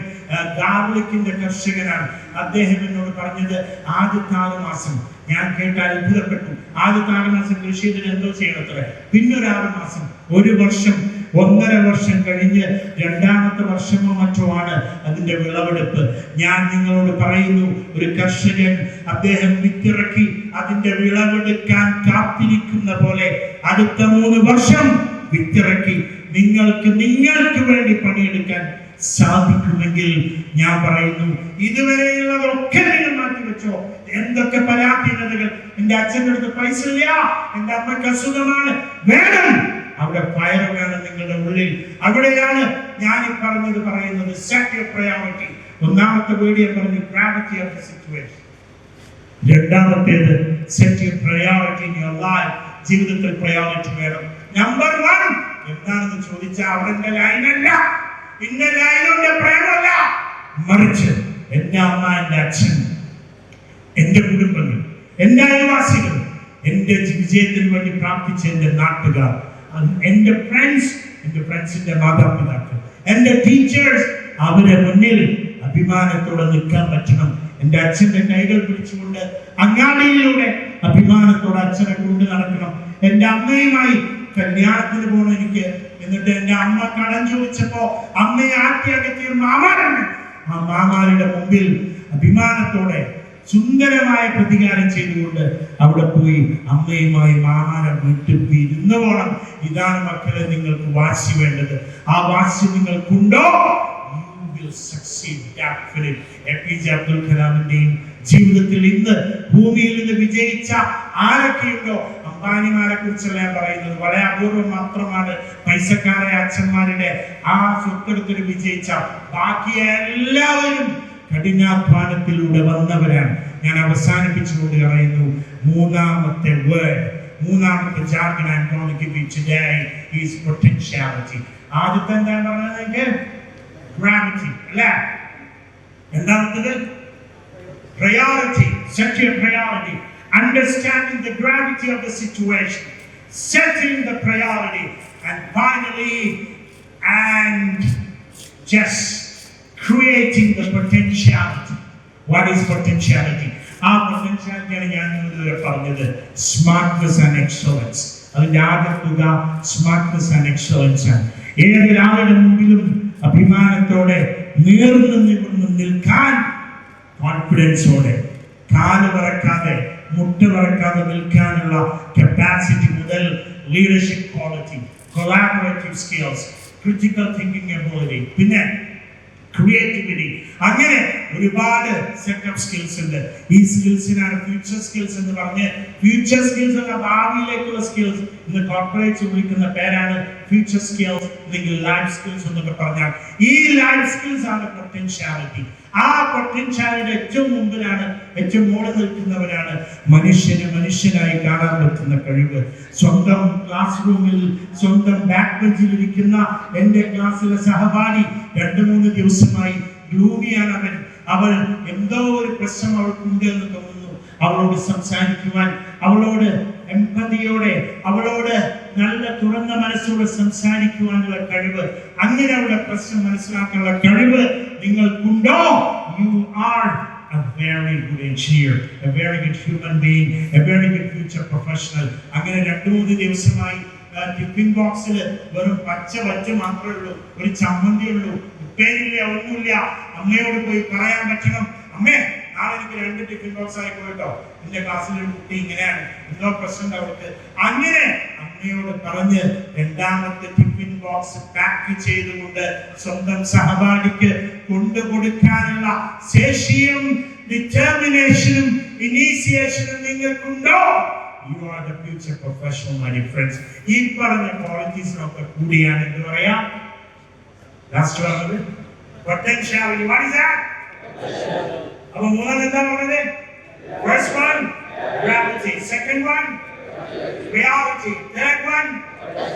ഗാർലിക്കിന്റെ കർഷകനാണ്. അദ്ദേഹം എന്നോട് പറഞ്ഞത്, ആദ്യത്തെ 6 മാസം ഞാൻ കേട്ടാൽ അത്ഭുതപ്പെട്ടു. ആദ്യത്തെ 6 മാസം കൃഷി ചെയ്തിട്ട് എന്തോ ചെയ്യണത്ര, പിന്നൊരു 6 മാസം, 1 വർഷം, 1.5 വർഷം കഴിഞ്ഞ് 2ാമത്തെ വർഷമോ മറ്റോ ആണ് അതിന്റെ വിളവെടുപ്പ്. ഞാൻ നിങ്ങളോട് പറയുന്നു, ഒരു കർഷകൻ അദ്ദേഹം വിത്തിറക്കി അതിന്റെ വിളവെടുക്കാൻ കാത്തിരിക്കുന്ന പോലെ അടുത്ത 3 വർഷം വിത്തിറക്കി നിങ്ങൾ നിങ്ങൾക്ക് വേണ്ടി പണിയെടുക്കാൻ സാധിക്കുമെങ്കിൽ ഞാൻ പറയുന്നു, ഇതുവരെയുള്ളതൊക്കെ നിങ്ങൾ മാറ്റിവെച്ചോ. എന്തൊക്കെ പരാധീനതകൾ, എന്റെ അച്ഛൻ്റെ അടുത്ത് പൈസ ഇല്ല, എന്റെ അമ്മക്ക് അസുഖമാണ്, വേണം, അവിടെ ഫയർ വേണം നിങ്ങളുടെ ഉള്ളിൽ. അവിടെയാണ് ഞാൻ ഈ പറയുന്നത് സെറ്റ് യുവർ പ്രയോറിറ്റി. ഒന്നാമത്തെ വീഡിയോ പറഞ്ഞു ഗ്രാവിറ്റി ഓഫ് ദി സിറ്റുവേഷൻ. രണ്ടാമത്തേത് set your priority in your life. ജീവിതത്തിൽ പ്രയോറിറ്റി വേണം. നമ്പർ 1 എന്താണെന്ന് ചോദിച്ചാൽ അവിടെ ലൈനല്ല, ഇന്ന ലൈനുണ്ട്, പ്രേമല്ല, മറിച്ച് എന്റെ അമ്മ, എന്റെ അച്ഛൻ, എന്റെ കുടുംബങ്ങൾ, എന്റെ അയൽവാസികൾ, എന്റെ വിജയത്തിന് വേണ്ടി പ്രാർത്ഥിച്ച എന്റെ നാട്ടുകാർ, എന്റെ ഫ്രണ്ട്സിന്റെ മാതാപിതാക്കൾ, എന്റെ ടീച്ചേഴ്സ്, അവരെ മുന്നിൽ അഭിമാനത്തോടെ നിൽക്കാൻ പറ്റണം. എന്റെ അച്ഛന്റെ കൈകൾ പിടിച്ചുകൊണ്ട് അങ്ങാടിയിലൂടെ അഭിമാനത്തോടെ അച്ഛനെ കൊണ്ട് നടക്കണം. എന്റെ അമ്മയുമായി കല്യാണത്തിന് പോകണം എനിക്ക്. എന്നിട്ട് എന്റെ അമ്മ കടം ചോദിച്ചപ്പോ അമ്മയെ ആട്ടി അകറ്റിയ മാമാരുണ്ട്. ആ മാമാരുടെ മുമ്പിൽ അഭിമാനത്തോടെ സുന്ദരമായ പ്രതികാരം ചെയ്തുകൊണ്ട് അവിടെ പോയി അമ്മയുമായി മാമാനെ വീട്ടിൽ ഇരുന്ന് പോകണം. ഇതാണ് മക്കളെ നിങ്ങൾക്ക് വാശി വേണ്ടത്. ആ വാശി നിങ്ങൾക്കുണ്ടോ? APJ അബ്ദുൽ കലാമിന്റെയും ജീവിതത്തിൽ ഇന്ന് ഭൂമിയിൽ നിന്ന് വിജയിച്ച ആരൊക്കെയുണ്ടോ, അംബാനിമാരെ കുറിച്ചല്ല ഞാൻ പറയുന്നത്, വളരെ അപൂർവം മാത്രമാണ് പൈസക്കാരായ അച്ഛന്മാരുടെ ആ സ്വത്തെടുത്തൊരു വിജയിച്ച. ബാക്കി എല്ലാവരും കഠിനാധ്വാനത്തിലൂടെ വന്നവരാണ്. ഞാൻ അവസാനിപ്പിച്ചുകൊണ്ട് പറയുന്നു, മൂന്നാമത്തെ jargon I'm going to give you today is potentiality. ആദ്യത്തെ എന്താ പറഞ്ഞതെങ്കിൽ gravity, അല്ല, രണ്ടാമത്തേത് priority. Set your priority. Understanding the gravity of the situation, setting the priority, and finally, and just creating the potentiality. What is potentiality? Our potentiality ആണ് ഞാൻ ഇതുവരെ പറഞ്ഞത്, smartness and excellence. അതിന്റെ ആകെ തുക smartness and excellence ആണ്. ഏതൊരാളുടെ മുമ്പിലും അഭിമാനത്തോടെ നേർന്ന് നിൽക്കാൻ, കോൺഫിഡൻസോടെ, കാല് പറക്കാതെ മുട്ട് പറക്കാതെ നിൽക്കാനുള്ള കപ്പാസിറ്റി മുതൽ leadership quality, collaborative skills, critical thinking ability, പിന്നെ ക്രിയേറ്റിവിറ്റി, അങ്ങനെ ഒരുപാട് സെറ്റപ്പ് സ്കിൽസ് ഉണ്ട്. ഈ സ്കിൽസിനാണ് ഫ്യൂച്ചർ സ്കിൽസ് എന്ന് പറഞ്ഞ്, ഫ്യൂച്ചർ സ്കിൽസ് എന്ന ഭാവിയിലേക്കുള്ള സ്കിൽസ് ഇന്ന് കോർപ്പറേറ്റ്സ് വിളിക്കുന്ന പേരാണ് ഫ്യൂച്ചർ സ്കിൽസ്, അല്ലെങ്കിൽ ലൈഫ് സ്കിൽസ് എന്നൊക്കെ പറഞ്ഞാൽ ഈ ലൈഫ് സ്കിൽസ് ആണ് പൊട്ടൻഷ്യാലിറ്റി. ആ പൊട്ടൻഷ്യാലിറ്റിയുടെ ഏറ്റവും മുമ്പിലാണ്, ഏറ്റവും മുകളിൽ നിൽക്കുന്നവരാണ് മനുഷ്യനായി കാണാൻ പറ്റുന്ന കഴിവ്. സ്വന്തം ക്ലാസ് റൂമിൽ, സ്വന്തം ബാക്ക് ബെഞ്ചിൽ ഇരിക്കുന്ന എൻ്റെ ക്ലാസ്സിലെ സഹപാഠി 2-3 ദിവസമായി ഗ്ലൂമിയാണ്. അവൾ എന്തോ ഒരു പ്രശ്നം അവൾക്കുണ്ട് എന്ന് തോന്നുന്നു. അവളോട് സംസാരിക്കുവാൻ, അവളോട് എംപതിയോടെ, അവളോട് നല്ല തുറന്ന മനസ്സോടെ സംസാരിക്കുവാനുള്ള കഴിവ്, അങ്ങനെ അവളുടെ പ്രശ്നം മനസ്സിലാക്കാനുള്ള കഴിവ് നിങ്ങൾക്കുണ്ടോ? You are a very good engineer, a very good human being, a very good future professional. അങ്ങനെ 2-3 ദിവസമായി ടിഫിൻ ബോക്സിൽ വെറും പച്ച മാത്രമേ ഉള്ളൂ, ഒരു ചമ്മന്തി ഉള്ളൂ, ഉപ്പേരില്ല, ഒന്നുമില്ല. അമ്മയോട് പോയി പറയാൻ പറ്റണം, അമ്മേ നാളെ എനിക്ക് 2 ടിഫിൻ ബോക്സ് ആയി പോയിട്ടോ, എന്റെ ക്ലാസ്സിലൊരു കുട്ടി ഇങ്ങനെയാണ്, എന്തോ പ്രശ്നം അവർക്ക്. അങ്ങനെ അമ്മയോട് പറഞ്ഞ് 2ാമത്തെ ടിഫിൻ ബോക്സ് പാക്ക് ചെയ്തുകൊണ്ട് സ്വന്തം സഹപാഠിക്ക് കൊണ്ടുകൊടുക്കാനുള്ള ശേഷിയും ഡിറ്റർമിനേഷനും ഇനീഷിയേഷനും നിങ്ങൾക്കുണ്ടോ? You are the future professional, my dear friends. ഈ പറഞ്ഞ ക്വാളിറ്റീസിനൊക്കെ കൂടിയാണ് എന്ത് പറയാ, ലാസ്റ്റ് പറഞ്ഞത് potentiality. What is that? അപ്പൊ മൂന്നാമത് എന്താ പറഞ്ഞത്? First one, gravity. Second one, reality. Third one,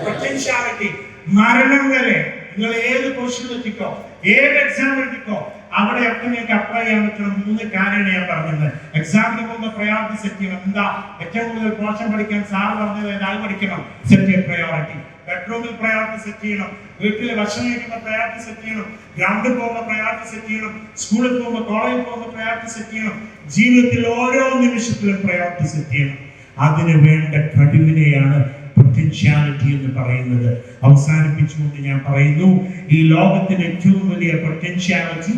potentiality. മരണം വരെ നിങ്ങൾ ഏത് പൊസിഷനിൽ എത്തിക്കോ, ഏത് എക്സാം എത്തിക്കോ, അവിടെയൊക്കെ നിങ്ങൾക്ക് അപ്ലൈ ചെയ്യാൻ പറ്റുന്ന 3 കാര്യമാണ് ഞാൻ പറഞ്ഞത്. എക്സാമിന് പോകുന്ന പ്രയോറിറ്റി സെറ്റ് ചെയ്യണം. എന്താ ഏറ്റവും കൂടുതൽ പോർഷൻ പഠിക്കാൻ സാറ് പറഞ്ഞത് ഏതാൾ പഠിക്കണം? സെറ്റ് ചെയ്യ പ്രയോറിറ്റി. ബെഡ്റൂമിൽ പ്രയോറിറ്റി സെറ്റ് ചെയ്യണം, വീട്ടിൽ ഭക്ഷണം കഴിക്കുന്ന പ്രയോറിറ്റി സെറ്റ് ചെയ്യണം, ഗ്രൗണ്ടിൽ പോകുന്ന പ്രയോറിറ്റി സെറ്റ് ചെയ്യണം, സ്കൂളിൽ പോകുമ്പോൾ കോളേജിൽ പോകുന്ന പ്രയോറിറ്റി സെറ്റ് ചെയ്യണം, ജീവിതത്തിൽ ഓരോ നിമിഷത്തിലും പ്രയോറിറ്റി സെറ്റ് ചെയ്യണം. അതിന് വേണ്ട കഴിവിനെയാണ് പൊട്ടൻഷ്യാലിറ്റി എന്ന് പറയുന്നത്. അവസാനിപ്പിച്ചുകൊണ്ട് ഞാൻ പറയുന്നു, ഈ ലോകത്തിന്റെ ഏറ്റവും വലിയ പൊട്ടൻഷ്യാലിറ്റി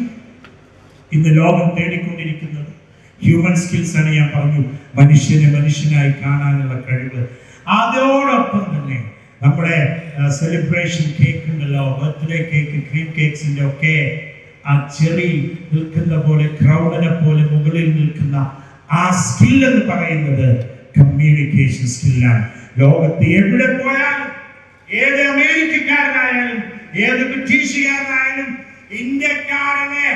ഇന്ന് ലോകം തേടിക്കൊണ്ടിരിക്കുന്നത് ഹ്യൂമൻ സ്കിൽസ് ആണ്. ഞാൻ പറഞ്ഞു, മനുഷ്യനായി കാണാനുള്ള കഴിവ്. അതോടൊപ്പം തന്നെ നമ്മുടെ സെലിബ്രേഷൻ കേക്ക് ഉണ്ടല്ലോ, ബർത്ത്ഡേ കേക്ക്, ക്രീം കേക്സിന്റെ ഒക്കെ ആ ചെറി നിൽക്കുന്ന പോലെ, ക്രൗഡിനെ പോലെ മുകളിൽ നിൽക്കുന്ന ആ സ്കിൽ എന്ന് പറയുന്നത് കമ്മ്യൂണിക്കേഷൻ സ്കില്ലാണ്. ലോകത്ത് എവിടെ പോയാലും, ഏത് അമേരിക്കക്കാരനായാലും, ഏത് ബ്രിട്ടീഷുകാരനായാലും, ഇന്ത്യക്കാരനെ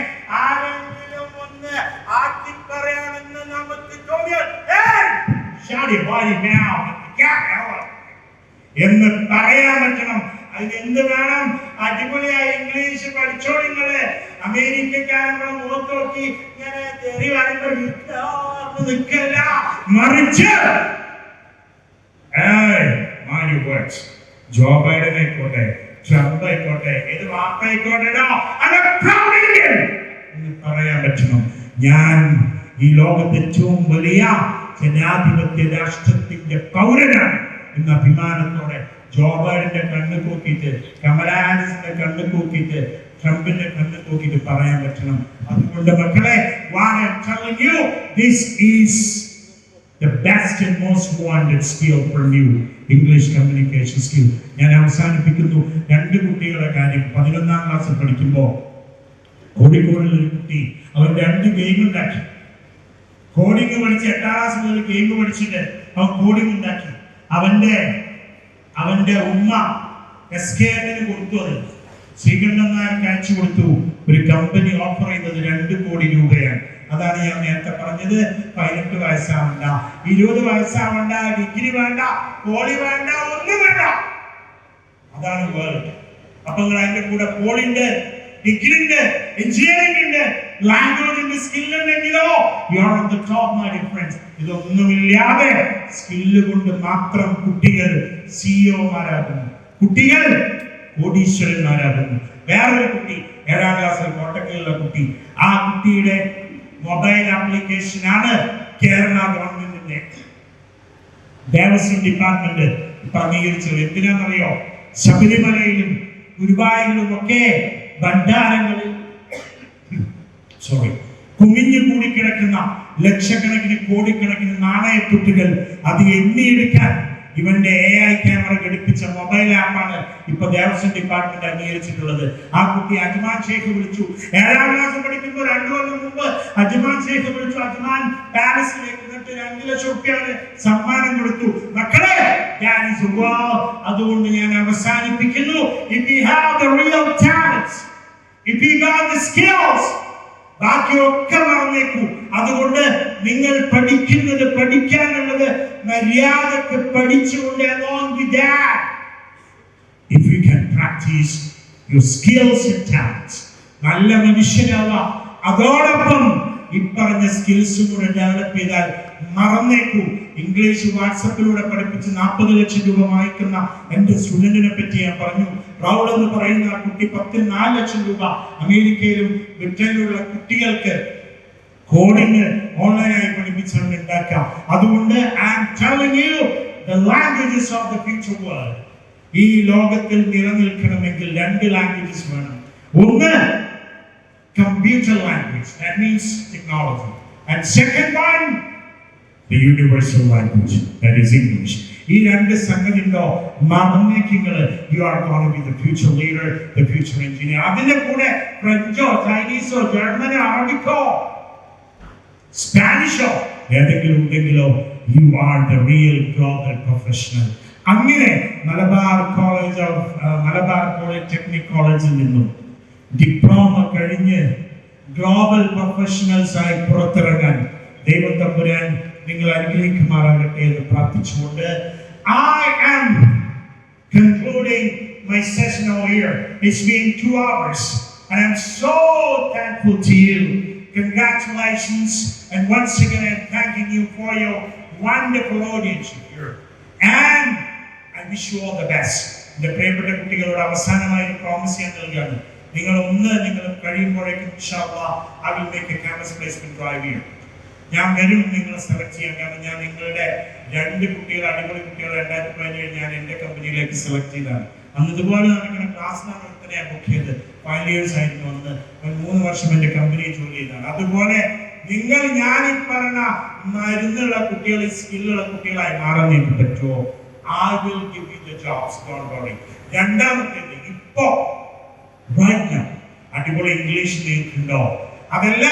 ആരെങ്കിലും ഒന്ന് ആക്കി പറയാമെന്ന് നമുക്ക് തോന്നിയാൽ എന്ന് പറയാൻ പറ്റണം. അതിനെന്ത് വേണം? അടിപൊളിയായി ഇംഗ്ലീഷ് പഠിച്ചോ. നിങ്ങള് അമേരിക്കക്കാരങ്ങളെ മുഖത്ത് നോക്കി ഇങ്ങനെ തെറി പറയുമ്പോൾ നിൽക്കല്ല, മറിച്ച് ജോ ബൈഡൻ ആയിക്കോട്ടെ, ട്രംപ് ആയിക്കോട്ടെ, ഏത് വാപ്പായിക്കോട്ടെടോ എന്ന് പറയാൻ പറ്റണം. ഞാൻ ഈ ലോകത്തെ ഏറ്റവും വലിയ ജനാധിപത്യ രാഷ്ട്രത്തിന്റെ പൗരനാണ് എന്ന അഭിമാനത്തോടെ ജോ ബൈഡന്റെ കണ്ണ് നോക്കിയിട്ട്, കമലാ ഹാരിസിന്റെ കണ്ണ് നോക്കിയിട്ട്, ട്രംപിന്റെ കണ്ണ് നോക്കിയിട്ട് പറയാൻ പറ്റണം. അതുകൊണ്ട് മക്കളെ, what I'm telling you, this is the best and most wanted skill from you, English communication skill. ഞാൻ അവസാനിപ്പിക്കുന്നു. 2 കുട്ടികളുടെ കാര്യം. 11ാം ക്ലാസ്സിൽ പഠിക്കുമ്പോൾ കോഴിക്കോടിൽ ഒരു കുട്ടി അവൻ 2 ഗെയിം ഉണ്ടാക്കി. കോഡിങ് പഠിച്ച് 8ാം ക്ലാസ് മുതൽ ഗെയിം പഠിച്ചിട്ട് അവൻ കോഡിങ് ഉണ്ടാക്കി. അവന്റെ ഉമ്മ SKN കൊടുത്തു. അത് ശ്രീകണ്ഠൻ നായർക്ക് അയച്ചു കൊടുത്തു. ഒരു കമ്പനി ഓഫർ ചെയ്തത് 2 കോടി രൂപയാണ്. അതാണ് ഞാൻ നേരത്തെ പറഞ്ഞത്. 18 വയസ്സാവണ്ട, 20 വയസ്സാവണ്ട, ഡിഗ്രി വേണ്ട, പോളി വേണ്ട, ഒന്നും വേണ്ട. അതാണ് വേൾഡ്. അപ്പൊ നിങ്ങൾ അതിന്റെ കൂടെ പോളിണ്ട്, ഡിഗ്രി ഉണ്ട്, എഞ്ചിനീയറിംഗ് ഉണ്ട്, ലാംഗ്വേജിന്റെ സ്കിൽ ഉണ്ടെങ്കിലോ you are on the top my dear friends. ഇതൊന്നുമില്ലാതെ സ്കില്ല് കൊണ്ട് മാത്രം കുട്ടികൾ സിഇഒമാരാകുന്നു, കുട്ടികൾ കോടീശ്വരന്മാരാകുന്നു. വേറൊരു കുട്ടി 7ാം ക്ലാസ്സിൽ കോട്ടക്കലുള്ള കുട്ടി, ആ കുട്ടിയുടെ മൊബൈൽ ആപ്ലിക്കേഷൻ ആണ് കേരള ഗവൺമെന്റിന്റെ ദേവസ്വം ഡിപ്പാർട്ട്മെന്റ് അംഗീകരിച്ചത്. എന്തിനാണെന്നറിയോ? ശബരിമലയിലും ഗുരുവായൂരിലും ഒക്കെ ഭണ്ഡാരങ്ങളിൽ കുമിഞ്ഞു കൂടി കിടക്കുന്ന ലക്ഷക്കണക്കിന് കോടിക്കണക്കിന് നാണയത്തുട്ടുകൾ അത് എണ്ണിയെടുക്കാൻ ഇവന്റെ AI ക്യാമറ ഘടിപ്പിച്ച മൊബൈൽ ആപ്പാണ് ഇപ്പൊ ദേവസ്വം ഡിപ്പാർട്ട്മെന്റ് അംഗീകരിച്ചിട്ടുള്ളത്. ആ കുട്ടി അജ്മാൻ ഷേഖ് വിളിച്ചു. 7ാം ക്ലാസ് പഠിക്കുമ്പോൾ 2 കൊല്ലം മുമ്പ് അജ്മാൻ ഷേഖ് വിളിച്ചു. അജ്മാൻ പാലസിലേക്ക് എന്നിട്ട് 2 ലക്ഷം രൂപയാണ് സമ്മാനം കൊടുത്തു. മക്കളെ, അതുകൊണ്ട് ഞാൻ അവസാനിപ്പിക്കുന്നു. If we have the real talents, if we got the skills, ബാക്കിയൊക്കെ മറന്നേക്കൂ. അതുകൊണ്ട് നിങ്ങൾ പഠിക്കുന്നത്, പഠിക്കാനുള്ളത് മര്യാദക്ക് പഠിച്ചുകൊണ്ട് along with that, if you can practice your skills and talents, നല്ല മനുഷ്യരാവാം. അതോടൊപ്പം ഇപ്പറഞ്ഞ സ്കിൽസും കൂടെ ഡെവലപ്പ് ചെയ്താൽ മറന്നേക്കൂ. ഇംഗ്ലീഷ് വാട്സപ്പിലൂടെ പഠിപ്പിച്ച് 40 ലക്ഷം രൂപ വാങ്ങിക്കുന്ന എന്റെ സ്റ്റുഡന്റിനെ പറ്റി ഞാൻ പറഞ്ഞു. റൗൾ എന്ന് പറയുന്ന ആ കുട്ടി 4 ലക്ഷം രൂപ അമേരിക്കയിലും ബ്രിട്ടനിലുള്ള കുട്ടികൾക്ക് കോഡിങ് ഓൺലൈനായി പഠിപ്പിച്ചാണ് ഉണ്ടാക്കുക. അതുകൊണ്ട് I am telling you, the languages of the future world, ഈ ലോകത്തിൽ നിലനിൽക്കണമെങ്കിൽ 2 ലാംഗ്വേജസ് വേണം. ഒന്ന് computer language, that means technology, and second one the universal language, that is English. ഈ 2 സംഗതിയുണ്ടോ മറന്നേക്കിങ്ങള്, you are going to be the future leader, the future engineer. അതിന്റെ കൂടെ ഫ്രഞ്ചോ, ചൈനീസോ, ജർമ്മനോ, അറബിക്കോ, സ്പാനിഷോ ഏതെങ്കിലും ഉണ്ടെങ്കിലോ you are the real global professional. അങ്ങനെ Malabar polytechnic കോളേജിൽ നിന്നും diploma കഴിഞ്ഞ് global professionals ആയി പുറത്തിറങ്ങാൻ ദൈവം തമ്പുരാൻ നിങ്ങൾ അനുഗ്രഹിക്കുമാറാകട്ടെ എന്ന് പ്രാർത്ഥിച്ചുകൊണ്ട് I am concluding my session over here. It's been 2 hours and I'm so thankful to you. Congratulations, and once again I'm thanking you for your wonderful audience here, and I wish you all the best. The പ്രിയപ്പെട്ട കുട്ടികളോട് അവസാനമായി promise ചെയ്യാൻ നൽകുകയാണ്. നിങ്ങൾ കഴിയുമ്പോഴേക്കും ഇൻഷാല്ലാഹ് I will make a campus placement drive here. ഞാൻ വരും നിങ്ങളെ സെലക്ട് ചെയ്യാൻ. കാരണം ഞാൻ നിങ്ങളുടെ 2 കുട്ടികൾ, അടിപൊളി കുട്ടികൾ 2017 ഞാൻ എന്റെ കമ്പനിയിലേക്ക് സെലക്ട് ചെയ്തതാണ്. അന്ന് ഇതുപോലെ നടക്കുന്ന ക്ലാസ്സിലാണ് ഞാൻ ബുക്ക് ചെയ്ത്. 5 years ആയിരുന്നു. അന്ന് 3 വർഷം എന്റെ കമ്പനിയിൽ ജോലി ചെയ്തതാണ്. അതുപോലെ നിങ്ങൾ ഞാൻ ഈ പറഞ്ഞ മരുന്നുള്ള കുട്ടികൾ, സ്കില്ലുള്ള കുട്ടികളായി മാറാൻ നിങ്ങൾക്ക് പറ്റുമോ? I will give you the jobs, don't worry. രണ്ടാമത്തേത് ഇപ്പോ right now അടിപൊളി ഇംഗ്ലീഷ് നിങ്ങൾക്കുണ്ടോ? അതല്ല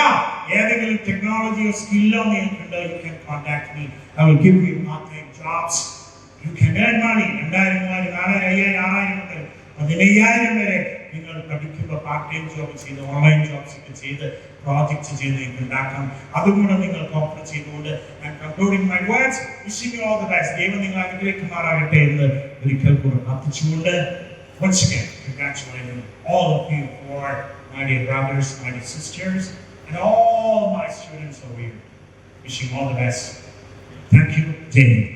ഏതെങ്കിലും ടെക്നോളജിയോ സ്കില്ലോ നിങ്ങൾക്കുണ്ടോ? You can contact me. I will give you part time jobs. You can earn money. 2000, 3000, 4000, 5000 മുതൽ 15,000 വരെ നിങ്ങൾ പഠിക്കുമ്പോൾ പാർട്ട് ടൈം ജോബ് ചെയ്ത് ഓൺലൈൻ ജോബ്സ് ഒക്കെ ചെയ്ത് പ്രോജക്റ്റ് ചെയ്ത് നിങ്ങൾക്ക് ഉണ്ടാക്കാം. അതുകൂടെ നിങ്ങൾക്ക് ഓഫർ ചെയ്തുകൊണ്ട് ഞാൻ concluding my words, wishing you all the best. ദൈവം നിങ്ങൾ അനുഗ്രഹിക്കുമാറാകട്ടെ എന്ന് ഒരിക്കൽ കൂടെ പ്രാർത്ഥിച്ചുകൊണ്ട് once again congratulating all of you for my dear brothers, my dear sisters, and all my students over here. Wishing all the best. Thank you, Jane.